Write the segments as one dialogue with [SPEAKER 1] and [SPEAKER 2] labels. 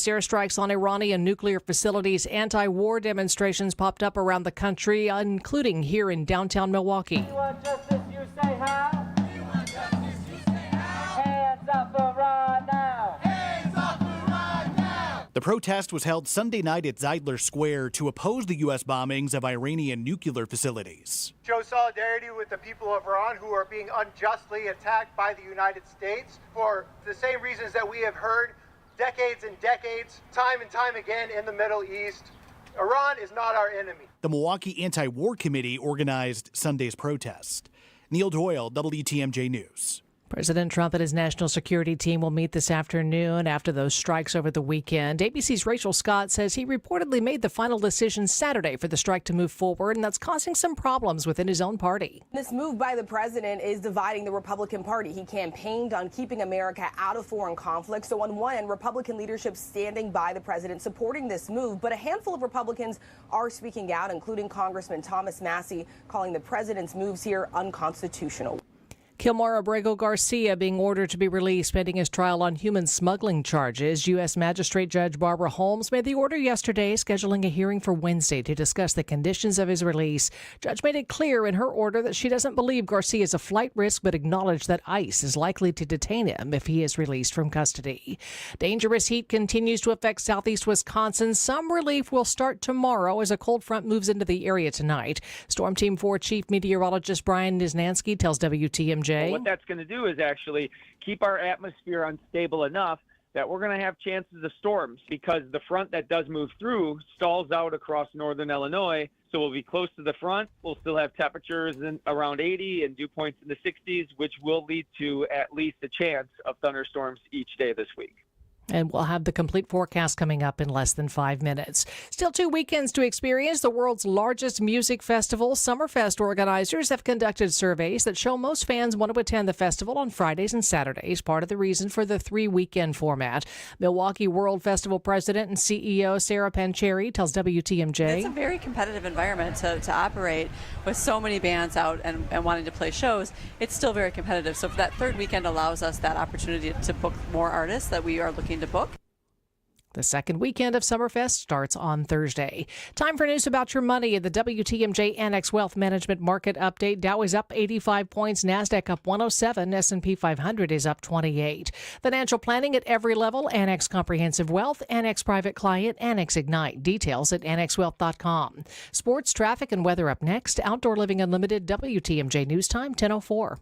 [SPEAKER 1] Airstrikes on Iranian nuclear facilities. Anti-war demonstrations popped up around the country, including here in downtown Milwaukee.
[SPEAKER 2] You want justice, you say how? We want justice, you say how? Hands up Iran now! Hands up Iran now!
[SPEAKER 3] The protest was held Sunday night at Zeidler Square to oppose the U.S. bombings of Iranian nuclear facilities.
[SPEAKER 4] Show solidarity with the people of Iran who are being unjustly attacked by the United States for the same reasons that we have heard decades and decades, time and time again in the Middle East. Iran is not our enemy.
[SPEAKER 3] The Milwaukee Anti-War Committee organized Sunday's protest. Neil Doyle, WTMJ News.
[SPEAKER 1] President Trump and his national security team will meet this afternoon after those strikes over the weekend. ABC's Rachel Scott says he reportedly made the final decision Saturday for the strike to move forward, and that's causing some problems within his own party.
[SPEAKER 5] This move by the president is dividing the Republican Party. He campaigned on keeping America out of foreign conflict. So on one end, Republican leadership standing by the president, supporting this move. But a handful of Republicans are speaking out, including Congressman Thomas Massey, calling the president's moves here unconstitutional.
[SPEAKER 1] Kilmar Abrego Garcia being ordered to be released pending his trial on human smuggling charges. U.S. Magistrate Judge Barbara Holmes made the order yesterday, scheduling a hearing for Wednesday to discuss the conditions of his release. Judge made it clear in her order that she doesn't believe Garcia is a flight risk, but acknowledged that ICE is likely to detain him if he is released from custody. Dangerous heat continues to affect southeast Wisconsin. Some relief will start tomorrow as a cold front moves into the area tonight. Storm Team 4 Chief Meteorologist Brian Niznansky tells WTMJ.
[SPEAKER 6] Well, what that's going to do is actually keep our atmosphere unstable enough that we're going to have chances of storms because the front that does move through stalls out across northern Illinois. So we'll be close to the front. We'll still have temperatures around 80 and dew points in the 60s, which will lead to at least a chance of thunderstorms each day this week.
[SPEAKER 1] And we'll have the complete forecast coming up in less than 5 minutes. Still 2 weekends to experience the world's largest music festival. Summerfest organizers have conducted surveys that show most fans want to attend the festival on Fridays and Saturdays, part of the reason for the 3-weekend format. Milwaukee World Festival President and CEO Sarah Pancheri tells WTMJ.
[SPEAKER 7] It's a very competitive environment to operate with so many bands out and wanting to play shows. It's still very competitive. So that 3rd weekend allows us that opportunity to book more artists that we are looking to book.
[SPEAKER 1] The 2nd weekend of Summerfest starts on Thursday. Time for news about your money at the WTMJ Annex Wealth Management Market Update. Dow is up 85 points, NASDAQ up 107, S&P 500 is up 28. Financial planning at every level, Annex Comprehensive Wealth, Annex Private Client, Annex Ignite. Details at annexwealth.com. Sports, traffic, and weather up next. Outdoor Living Unlimited, WTMJ News Time, 10:04.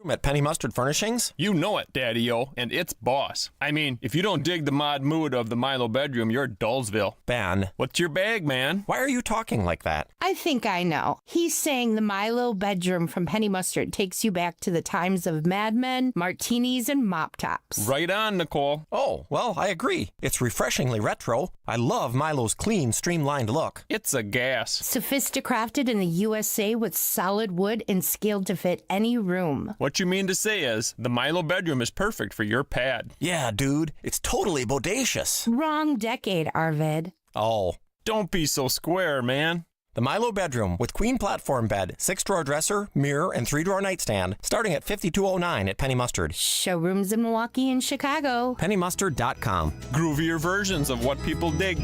[SPEAKER 8] At Penny Mustard Furnishings?
[SPEAKER 9] You know it, Daddy-O, and it's boss. I mean, if you don't dig the mod mood of the Milo bedroom, you're Dullsville.
[SPEAKER 8] Ben.
[SPEAKER 9] What's your bag, man?
[SPEAKER 8] Why are you talking like that?
[SPEAKER 10] I think I know. He's saying the Milo bedroom from Penny Mustard takes you back to the times of Mad Men, martinis, and mop tops.
[SPEAKER 9] Right on, Nicole.
[SPEAKER 8] Oh, well, I agree. It's refreshingly retro. I love Milo's clean, streamlined look.
[SPEAKER 9] It's a gas.
[SPEAKER 10] Sophisticrafted in the USA with solid wood and scaled to fit any room.
[SPEAKER 9] What you mean to say is, the Milo bedroom is perfect for your pad.
[SPEAKER 8] Yeah, dude. It's totally bodacious.
[SPEAKER 10] Wrong decade, Arvid.
[SPEAKER 8] Oh.
[SPEAKER 9] Don't be so square, man.
[SPEAKER 8] The Milo bedroom with queen platform bed, 6-drawer dresser, mirror, and 3-drawer nightstand, starting at $52.09 at Penny Mustard.
[SPEAKER 10] Showrooms in Milwaukee and Chicago.
[SPEAKER 8] PennyMustard.com.
[SPEAKER 9] Groovier versions of what people dig.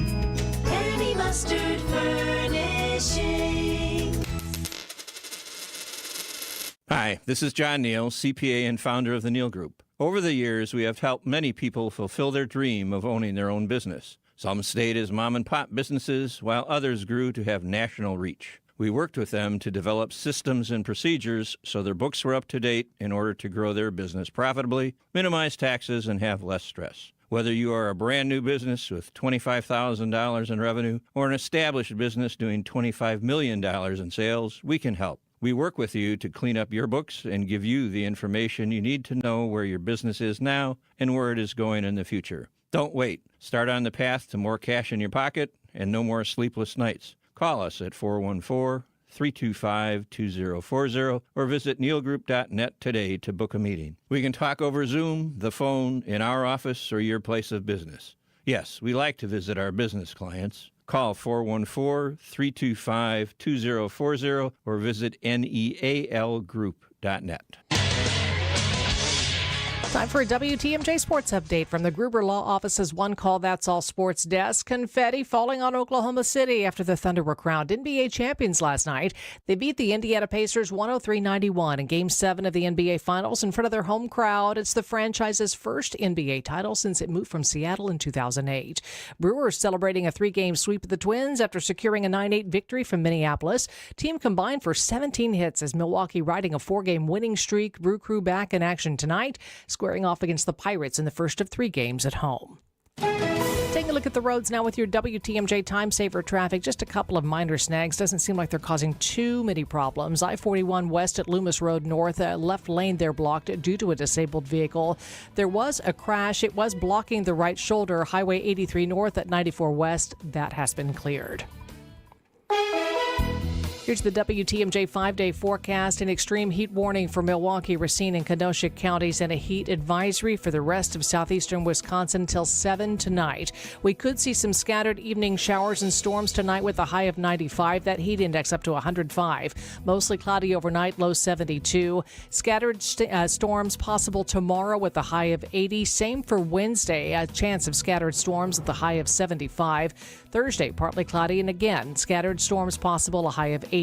[SPEAKER 11] Penny Mustard Furnishing.
[SPEAKER 12] Hi, this is John Neal, CPA and founder of the Neal Group. Over the years, we have helped many people fulfill their dream of owning their own business. Some stayed as mom-and-pop businesses, while others grew to have national reach. We worked with them to develop systems and procedures so their books were up to date in order to grow their business profitably, minimize taxes, and have less stress. Whether you are a brand new business with $25,000 in revenue or an established business doing $25 million in sales, we can help. We work with you to clean up your books and give you the information you need to know where your business is now and where it is going in the future. Don't wait. Start on the path to more cash in your pocket and no more sleepless nights. Call us at 414-325-2040 or visit nealgroup.net today to book a meeting. We can talk over Zoom, the phone, in our office, or your place of business. Yes, we like to visit our business clients. Call 414-325-2040 or visit nealgroup.net.
[SPEAKER 1] Time for a WTMJ Sports Update from the Gruber Law Office's One Call That's All Sports desk. Confetti falling on Oklahoma City after the Thunder were crowned NBA champions last night. They beat the Indiana Pacers 103-91 in Game 7 of the NBA Finals in front of their home crowd. It's the franchise's first NBA title since it moved from Seattle in 2008. Brewers celebrating a 3-game sweep of the Twins after securing a 9-8 victory from Minneapolis. Team combined for 17 hits as Milwaukee riding a 4-game winning streak. Brew Crew back in action tonight, squaring off against the Pirates in the first of 3 games at home. Taking a look at the roads now with your WTMJ Time Saver traffic. Just a couple of minor snags. Doesn't seem like they're causing too many problems. I-41 west at Loomis Road North, left lane there blocked due to a disabled vehicle. There was a crash. It was blocking the right shoulder. Highway 83 north at 94 west. That has been cleared. Here's the WTMJ 5-day forecast. An extreme heat warning for Milwaukee, Racine, and Kenosha counties, and a heat advisory for the rest of southeastern Wisconsin until 7 tonight. We could see some scattered evening showers and storms tonight with a high of 95. That heat index up to 105. Mostly cloudy overnight, low 72. Scattered storms possible tomorrow with a high of 80. Same for Wednesday. A chance of scattered storms with a high of 75. Thursday, partly cloudy, and again, scattered storms possible, a high of 80.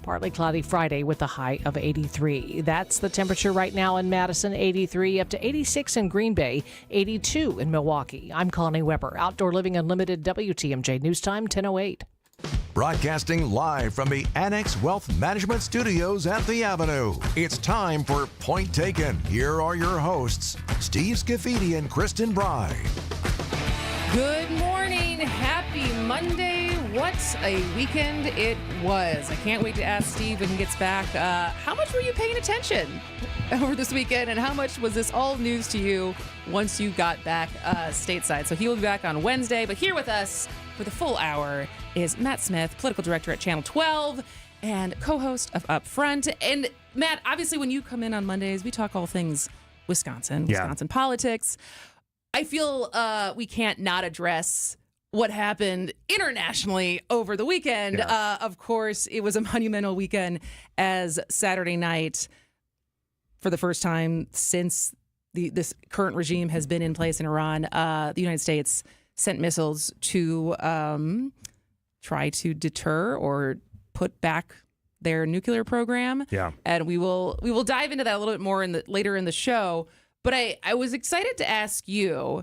[SPEAKER 1] Partly cloudy Friday with a high of 83. That's the temperature right now in Madison, 83, up to 86 in Green Bay, 82 in Milwaukee. I'm Connie Weber, Outdoor Living Unlimited, WTMJ News Time, 10:08.
[SPEAKER 13] Broadcasting live from the Annex Wealth Management Studios at the Avenue. It's time for Point Taken. Here are your hosts, Steve Scafidi and Kristin Brey.
[SPEAKER 14] Good morning. Happy Monday. What a weekend it was. I can't wait to ask Steve when he gets back, how much were you paying attention over this weekend, and how much was this all news to you once you got back stateside? So he will be back on Wednesday, but here with us for the full hour is Matt Smith, political director at Channel 12 and co-host of Up Front. And Matt, obviously when you come in on Mondays, we talk all things Wisconsin politics. I feel we can't not address what happened internationally over the weekend. Of course, it was a monumental weekend as Saturday night, for the first time since this current regime has been in place in Iran, the United States sent missiles to try to deter or put back their nuclear program. And we will dive into that a little bit more later in the show. But I was excited to ask you,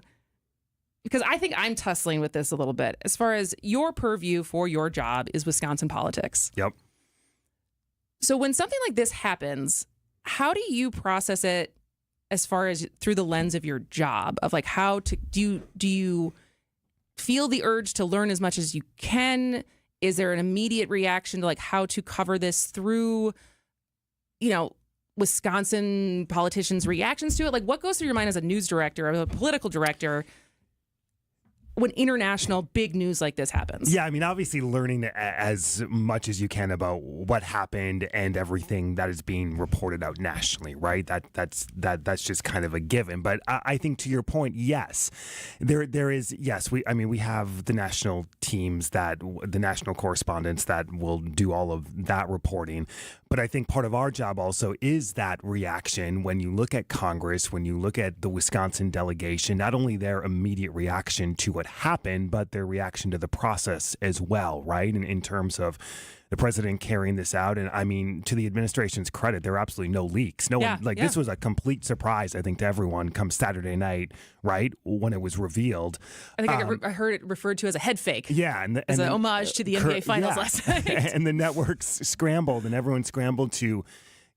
[SPEAKER 14] because I think I'm tussling with this a little bit, as far as your purview for your job is Wisconsin politics.
[SPEAKER 15] Yep.
[SPEAKER 14] So when something like this happens, how do you process it as far as through the lens of your job, of like how to, do you feel the urge to learn as much as you can? Is there an immediate reaction to like how to cover this through, Wisconsin politicians' reactions to it? Like, what goes through your mind as a news director or a political director when international big news like this happens?
[SPEAKER 15] Yeah, I mean, obviously learning as much as you can about what happened and everything that is being reported out nationally, right? That's just kind of a given. But I think to your point, yes, there is. Yes, we have the national teams, the national correspondents that will do all of that reporting. But I think part of our job also is that reaction when you look at Congress, when you look at the Wisconsin delegation, not only their immediate reaction to what happened, but their reaction to the process as well, right? And in terms of the president carrying this out. And I mean, to the administration's credit, there are absolutely no leaks. This was a complete surprise, I think, to everyone come Saturday night, right? When it was revealed.
[SPEAKER 14] I think I heard it referred to as a head fake.
[SPEAKER 15] Yeah.
[SPEAKER 14] As an homage to the NBA Finals last night.
[SPEAKER 15] And the networks scrambled, and everyone scrambled to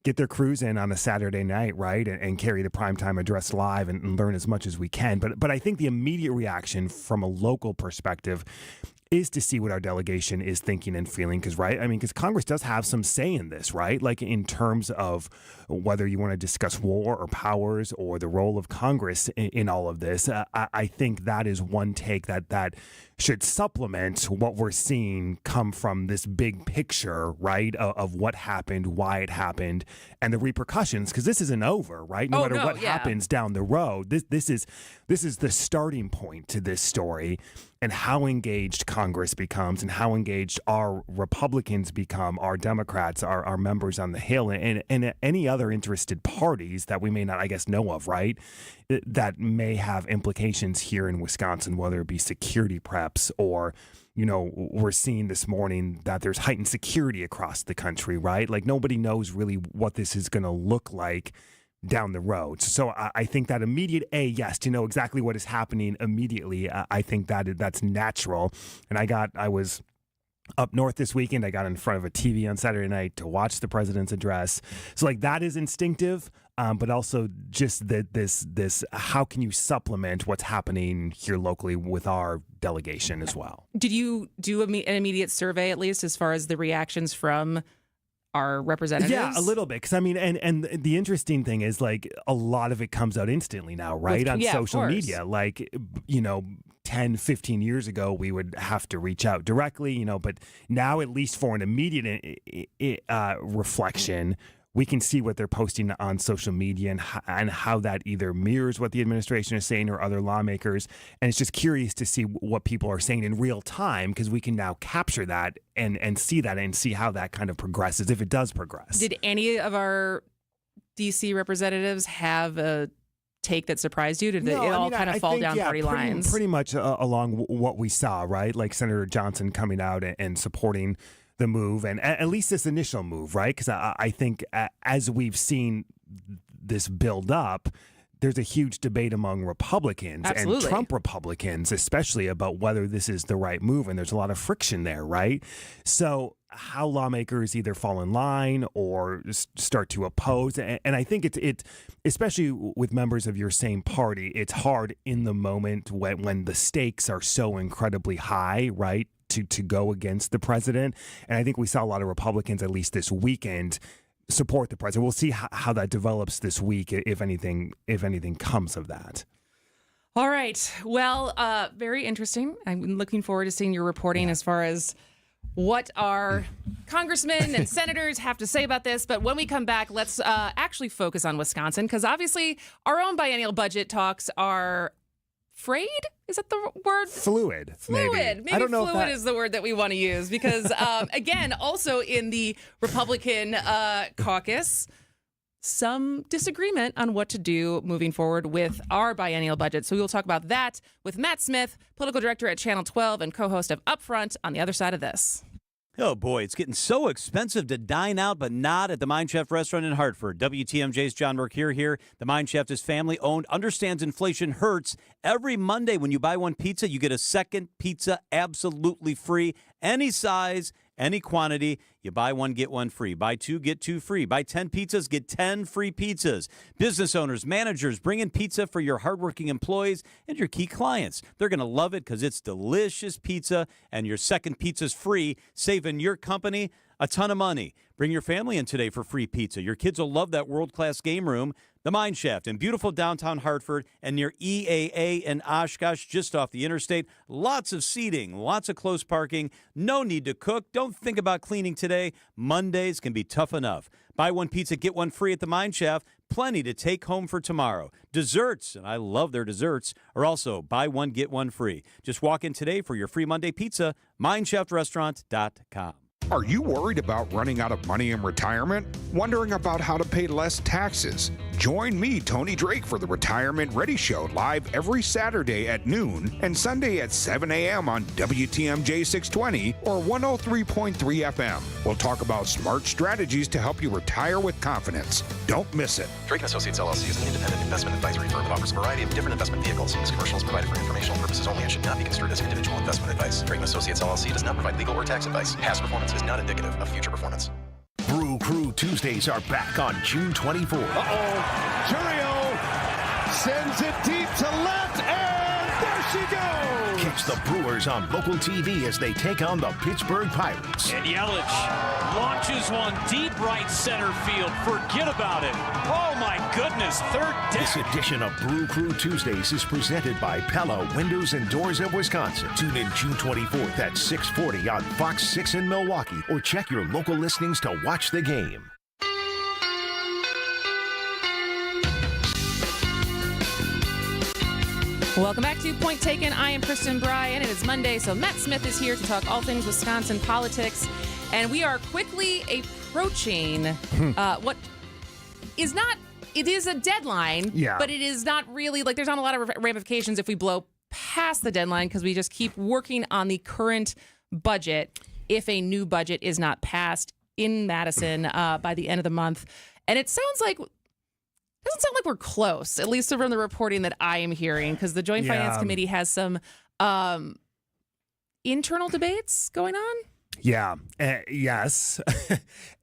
[SPEAKER 15] get their crews in on a Saturday night, right, and carry the primetime address live and learn as much as we can. But I think the immediate reaction from a local perspective is to see what our delegation is thinking and feeling, because Congress does have some say in this, right? Like in terms of whether you want to discuss war or powers or the role of Congress in all of this. I think that is one take that should supplement what we're seeing come from this big picture, right, of what happened, why it happened, and the repercussions, because this isn't over, right? No matter what happens down the road, this is the starting point to this story. and how engaged Congress becomes and how engaged our Republicans become, our Democrats, our members on the Hill, and any other interested parties that we may not, I guess, know of, right? That may have implications here in Wisconsin, whether it be security preps or, we're seeing this morning that there's heightened security across the country, right? Like nobody knows really what this is going to look like down the road. So I think that immediate yes, to know exactly what is happening immediately, I think that's natural. And I was up north this weekend. I got in front of a TV on Saturday night to watch the president's address. So like that is instinctive, but also just this how can you supplement what's happening here locally with our delegation as well?
[SPEAKER 14] Did you do an immediate survey, at least as far as the reactions from our representatives?
[SPEAKER 15] Yeah, a little bit. Because I mean, and the interesting thing is like a lot of it comes out instantly now, right? On social media. Like, 10, 15 years ago, we would have to reach out directly, but now at least for an immediate reflection, we can see what they're posting on social media and how that either mirrors what the administration is saying or other lawmakers. And it's just curious to see what people are saying in real time, because we can now capture that and see that and see how that kind of progresses, if it does progress.
[SPEAKER 14] Did any of our D.C. representatives have a take that surprised you? Did it all kind of fall down party lines?
[SPEAKER 15] Pretty much along what we saw, right? Like Senator Johnson coming out and supporting the move, and at least this initial move, right? Because I think as we've seen this build up, there's a huge debate among Republicans and Trump Republicans, especially about whether this is the right move, and there's a lot of friction there, right? So how lawmakers either fall in line or start to oppose, and I think it's especially with members of your same party, it's hard in the moment when the stakes are so incredibly high, right? To go against the president. And I think we saw a lot of Republicans, at least this weekend, support the president. We'll see how that develops this week, if anything comes of that.
[SPEAKER 14] All right. Well, very interesting. I'm looking forward to seeing your reporting as far as what our congressmen and senators have to say about this. But when we come back, let's actually focus on Wisconsin, because obviously our own biennial budget talks are frayed? Is that the word?
[SPEAKER 15] Fluid.
[SPEAKER 14] Maybe
[SPEAKER 15] I don't know
[SPEAKER 14] fluid is the word that we want to use, because, again, also in the Republican caucus, some disagreement on what to do moving forward with our biennial budget. So we will talk about that with Matt Smith, political director at Channel 12 and co-host of Upfront, on the other side of this.
[SPEAKER 16] Oh, boy, it's getting so expensive to dine out, but not at the Mind Chef restaurant in Hartford. WTMJ's John Mercure here. The Mind Chef is family-owned, understands inflation hurts. Every Monday when you buy one pizza, you get a second pizza absolutely free. Any size, any quantity. You buy one, get one free. Buy two, get two free. Buy 10 pizzas, get 10 free pizzas. Business owners, managers, bring in pizza for your hardworking employees and your key clients. They're going to love it because it's delicious pizza, and your second pizza's free, saving your company a ton of money. Bring your family in today for free pizza. Your kids will love that world-class game room. The Mine Shaft in beautiful downtown Hartford and near EAA in Oshkosh, just off the interstate. Lots of seating, lots of close parking. No need to cook. Don't think about cleaning today. Mondays can be tough enough. Buy one pizza, get one free at the Mine Shaft. Plenty to take home for tomorrow. Desserts, and I love their desserts, are also buy one, get one free. Just walk in today for your free Monday pizza. MineshaftRestaurant.com.
[SPEAKER 17] Are you worried about running out of money in retirement? Wondering about how to pay less taxes? Join me, Tony Drake, for the Retirement Ready Show, live every Saturday at noon and Sunday at 7 a.m. on WTMJ 620 or 103.3 FM. We'll talk about smart strategies to help you retire with confidence. Don't miss it.
[SPEAKER 18] Drake & Associates LLC is an independent investment advisory firm that offers a variety of different investment vehicles. This commercial is provided for informational purposes only and should not be construed as individual investment advice. Drake & Associates LLC does not provide legal or tax advice. Past performance is not indicative of future performance.
[SPEAKER 19] Brew Crew Tuesdays are back on June 24th.
[SPEAKER 20] Uh-oh. Churio sends it deep to left, and there she goes.
[SPEAKER 19] Catch the Brewers on local TV as they take on the Pittsburgh Pirates.
[SPEAKER 21] And Yelich launches one deep right center field. Forget about it. Oh, my goodness. Third down.
[SPEAKER 19] This edition of Brew Crew Tuesdays is presented by Pella Windows and Doors of Wisconsin. Tune in June 24th at 6:40 on Fox 6 in Milwaukee, or check your local listings to watch the game.
[SPEAKER 14] Welcome back to Point Taken. I am Kristin, Brey, and it is Monday, so Matt Smith is here to talk all things Wisconsin politics. And we are quickly approaching what is not, it is a deadline, but it is not really, like, there's not a lot of ramifications if we blow past the deadline because we just keep working on the current budget if a new budget is not passed in Madison by the end of the month. And it sounds like doesn't sound like we're close, at least from the reporting that I am hearing, because the Joint Finance Committee has some internal debates going on.
[SPEAKER 15] Yeah. Yes.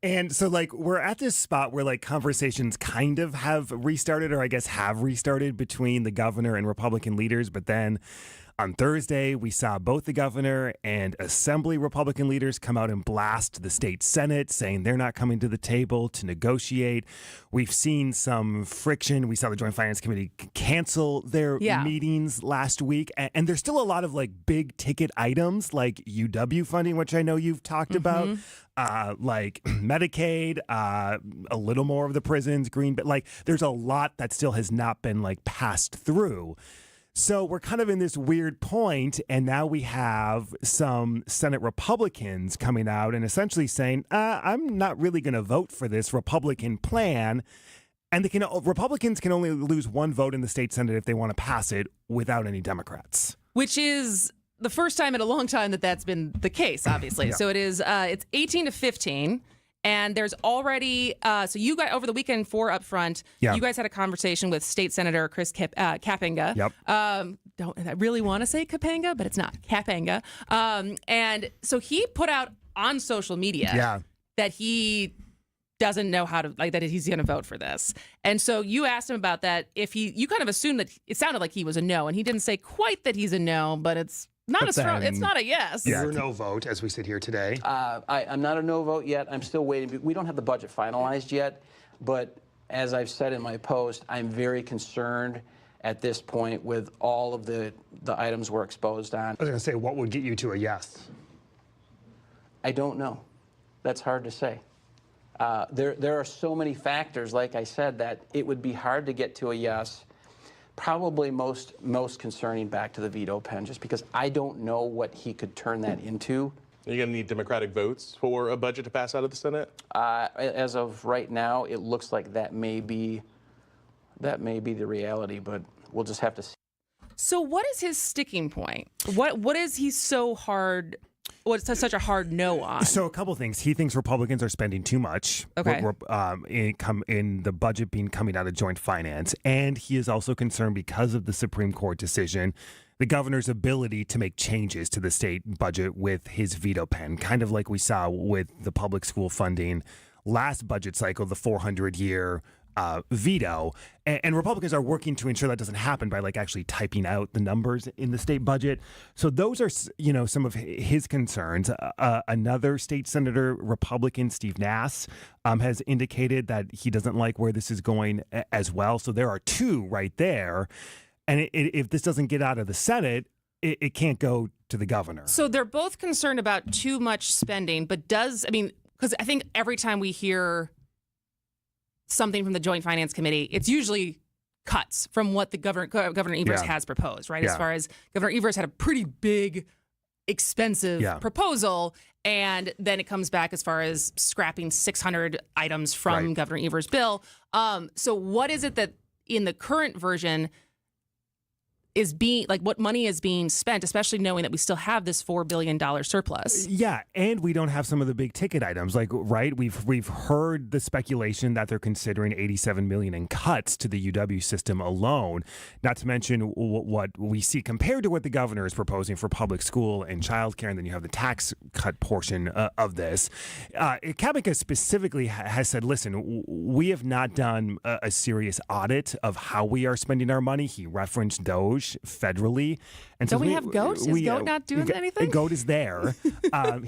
[SPEAKER 15] And so, like, we're at this spot where, like, conversations kind of have restarted, or I guess have restarted between the governor and Republican leaders. But then on Thursday, we saw both the governor and Assembly Republican leaders come out and blast the state Senate, saying they're not coming to the table to negotiate. We've seen some friction. We saw the Joint Finance Committee cancel their meetings last week. And there's still a lot of, like, big ticket items like UW funding, which I know you've talked about, like Medicaid, a little more of the prisons, but like there's a lot that still has not been, like, passed through. So we're kind of in this weird point, and now we have some Senate Republicans coming out and essentially saying, I'm not really going to vote for this Republican plan. And Republicans can only lose one vote in the state Senate if they want to pass it without any Democrats.
[SPEAKER 14] Which is the first time in a long time that that's been the case, obviously.
[SPEAKER 15] Yeah.
[SPEAKER 14] So it is, it's 18-15. And there's already, so you got over the weekend up front, you guys had a conversation with State Senator Chris Kapanga.
[SPEAKER 15] Yep.
[SPEAKER 14] I really want to say Kapanga, but it's not Kapanga. And so he put out on social media that he doesn't know how to, like, that he's going to vote for this. And so you asked him about that. You kind of assumed that it sounded like he was a no, and he didn't say quite that he's a no, but it's not a strong, it's not a yes.
[SPEAKER 15] You're a no vote as we sit here today.
[SPEAKER 2] I'm not a no vote yet. I'm still waiting. We don't have the budget finalized yet, but as I've said in my post, I'm very concerned at this point with all of the items we're exposed on.
[SPEAKER 15] I was going to say, what would get you to a yes?
[SPEAKER 2] I don't know. That's hard to say. There are so many factors, like I said, that it would be hard to get to a yes. Probably most concerning back to the veto pen, just because I don't know what he could turn that into.
[SPEAKER 22] Are you going to need Democratic votes for a budget to pass out of the Senate?
[SPEAKER 2] As of right now, it looks like that may be the reality, but we'll just have to see.
[SPEAKER 14] So what is his sticking point? What is he so hard? What's such a hard no on?
[SPEAKER 15] So a couple things. He thinks Republicans are spending too much in the budget coming out of joint finance. And he is also concerned because of the Supreme Court decision, the governor's ability to make changes to the state budget with his veto pen, kind of like we saw with the public school funding last budget cycle, the 400-year veto. And Republicans are working to ensure that doesn't happen by, like, actually typing out the numbers in the state budget. So those are, some of his concerns. Another state senator, Republican Steve Nass, has indicated that he doesn't like where this is going as well. So there are two right there. And if this doesn't get out of the Senate, it can't go to the governor.
[SPEAKER 14] So they're both concerned about too much spending, but because I think every time we hear something from the Joint Finance Committee, it's usually cuts from what the Governor Evers has proposed, right? As far as Governor Evers had a pretty big, expensive proposal, and then it comes back as far as scrapping 600 items from Governor Evers' bill. So what is it that in the current version is being, like, what money is being spent, especially knowing that we still have this $4 billion surplus?
[SPEAKER 15] Yeah, and we don't have some of the big ticket items. Like, right, we've heard the speculation that they're considering $87 million in cuts to the UW system alone, not to mention what we see compared to what the governor is proposing for public school and childcare, and then you have the tax cut portion of this. Kabika specifically has said, listen, we have not done a serious audit of how we are spending our money. He referenced Doge federally. And
[SPEAKER 14] don't we have GOAT? Is GOAT not doing anything?
[SPEAKER 15] GOAT is there.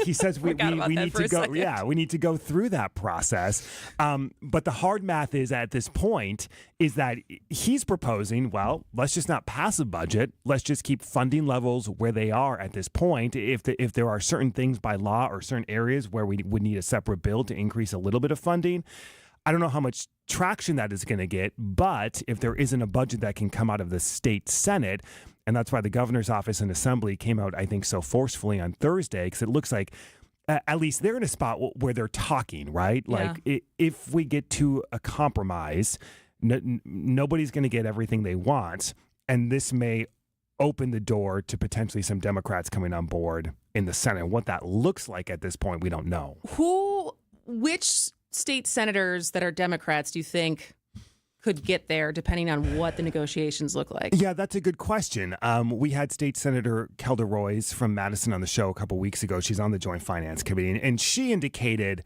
[SPEAKER 15] He says we need to go. Yeah, we need to go through that process. But the hard math is at this point is that he's proposing, well, let's just not pass a budget. Let's just keep funding levels where they are at this point. If there are certain things by law or certain areas where we would need a separate bill to increase a little bit of funding, I don't know how much traction that is going to get, but if there isn't a budget that can come out of the state Senate, and that's why the governor's office and assembly came out, I think, so forcefully on Thursday, because it looks like at least they're in a spot where they're talking, right?
[SPEAKER 14] Yeah.
[SPEAKER 15] Like if we get to a compromise, nobody's going to get everything they want, and this may open the door to potentially some Democrats coming on board in the Senate. What that looks like at this point, we don't know.
[SPEAKER 14] Which state senators that are Democrats do you think could get there, depending on what the negotiations look like?
[SPEAKER 15] Yeah, that's a good question. We had State Senator Kelda Roys from Madison on the show a couple weeks ago. She's on the Joint Finance Committee, and she indicated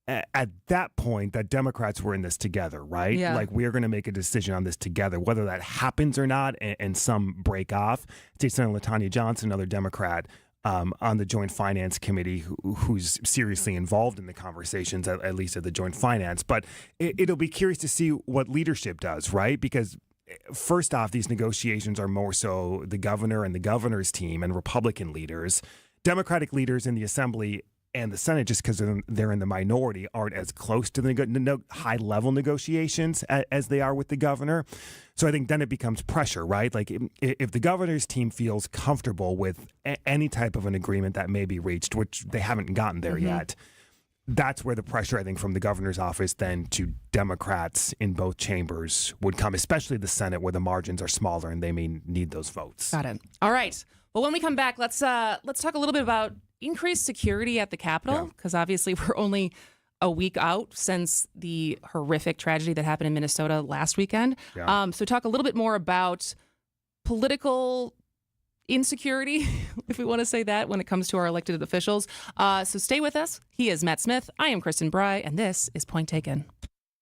[SPEAKER 15] at that point that Democrats were in this together, right?
[SPEAKER 14] Yeah.
[SPEAKER 15] Like, we are going to make a decision on this together, whether that happens or not, and some break off. State Senator LaTanya Johnson, another Democrat, on the Joint Finance Committee, who's seriously involved in the conversations, at least at the Joint Finance. But it'll be curious to see what leadership does, right? Because first off, these negotiations are more so the governor and the governor's team and Republican leaders. Democratic leaders in the Assembly and the Senate, just because they're in the minority, aren't as close to the high-level negotiations as they are with the governor. So I think then it becomes pressure, right? Like, if the governor's team feels comfortable with any type of an agreement that may be reached, which they haven't gotten there yet, that's where the pressure, I think, from the governor's office then to Democrats in both chambers would come, especially the Senate, where the margins are smaller and they may need those votes.
[SPEAKER 14] Got it. All right. Well, when we come back, let's talk a little bit about increased security at the Capitol, because obviously we're only a week out since the horrific tragedy that happened in Minnesota last weekend.
[SPEAKER 15] Yeah.
[SPEAKER 14] So talk a little bit more about political insecurity, if we want to say that, when it comes to our elected officials. So stay with us. He is Matt Smith. I am Kristin Brey, and this is Point Taken.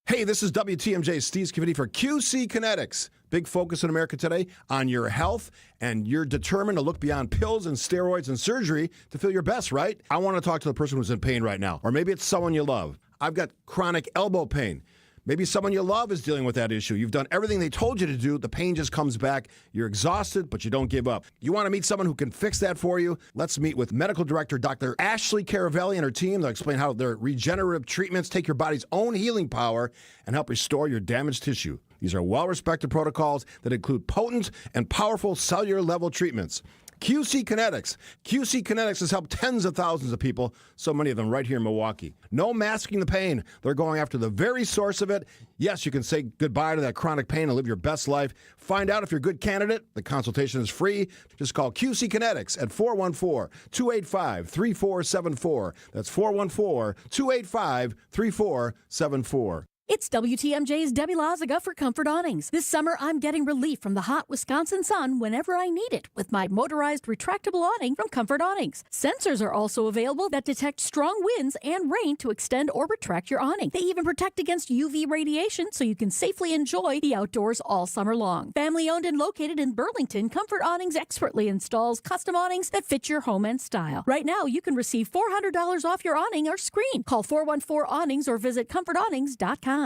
[SPEAKER 3] Hey, this is WTMJ's Steve Scavidi for QC Kinetics. Big focus in America today on your health, and you're determined to look beyond pills and steroids and surgery to feel your best, right? I want to talk to the person who's in pain right now, or maybe it's someone you love. I've got chronic elbow pain. Maybe someone you love is dealing with that issue. You've done everything they told you to do. The pain just comes back. You're exhausted, but you don't give up. You want to meet someone who can fix that for you? Let's meet with Medical Director Dr. Ashley Caravelli and her team. They'll explain how their regenerative treatments take your body's own healing power and help restore your damaged tissue. These are well-respected protocols that include potent and powerful cellular-level treatments. QC Kinetics. QC Kinetics has helped tens of thousands of people, so many of them right here in Milwaukee. No masking the pain. They're going after the very source of it. Yes, you can say goodbye to that chronic pain and live your best life. Find out if you're a good candidate. The consultation is free. Just call QC Kinetics at 414-285-3474. That's 414-285-3474.
[SPEAKER 4] It's WTMJ's Debbie Lazaga for Comfort Awnings. This summer, I'm getting relief from the hot Wisconsin sun whenever I need it with my motorized retractable awning from Comfort Awnings. Sensors are also available that detect strong winds and rain to extend or retract your awning. They even protect against UV radiation so you can safely enjoy the outdoors all summer long. Family owned and located in Burlington, Comfort Awnings expertly installs custom awnings that fit your home and style. Right now, you can receive $400 off your awning or screen. Call 414-AWNINGS or visit comfortawnings.com.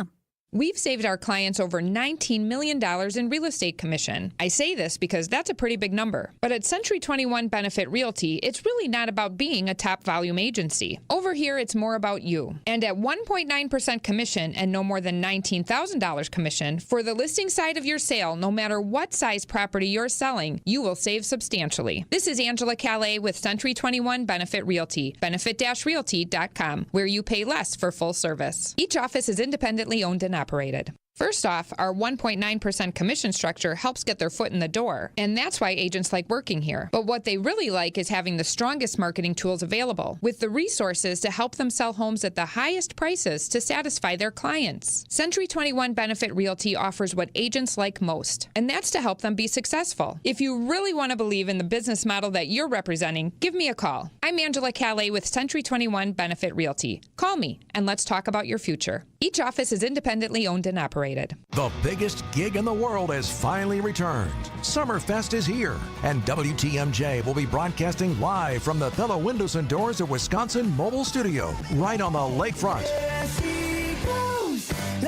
[SPEAKER 23] We've saved our clients over $19 million in real estate commission. I say this because that's a pretty big number. But at Century 21 Benefit Realty, it's really not about being a top volume agency. Over here, it's more about you. And at 1.9% commission and no more than $19,000 commission, for the listing side of your sale, no matter what size property you're selling, you will save substantially. This is Angela Calais with Century 21 Benefit Realty, benefit-realty.com, where you pay less for full service. Each office is independently owned and operated. First off, our 1.9% commission structure helps get their foot in the door, and that's why agents like working here. But what they really like is having the strongest marketing tools available, with the resources to help them sell homes at the highest prices to satisfy their clients. Century 21 Benefit Realty offers what agents like most, and that's to help them be successful. If you really want to believe in the business model that you're representing, give me a call. I'm Angela Calais with Century 21 Benefit Realty. Call me, and let's talk about your future. Each office is independently owned and operated.
[SPEAKER 13] The biggest gig in the world has finally returned. Summerfest is here, and WTMJ will be broadcasting live from the Pella Windows and Doors of Wisconsin mobile studio, right on the lakefront.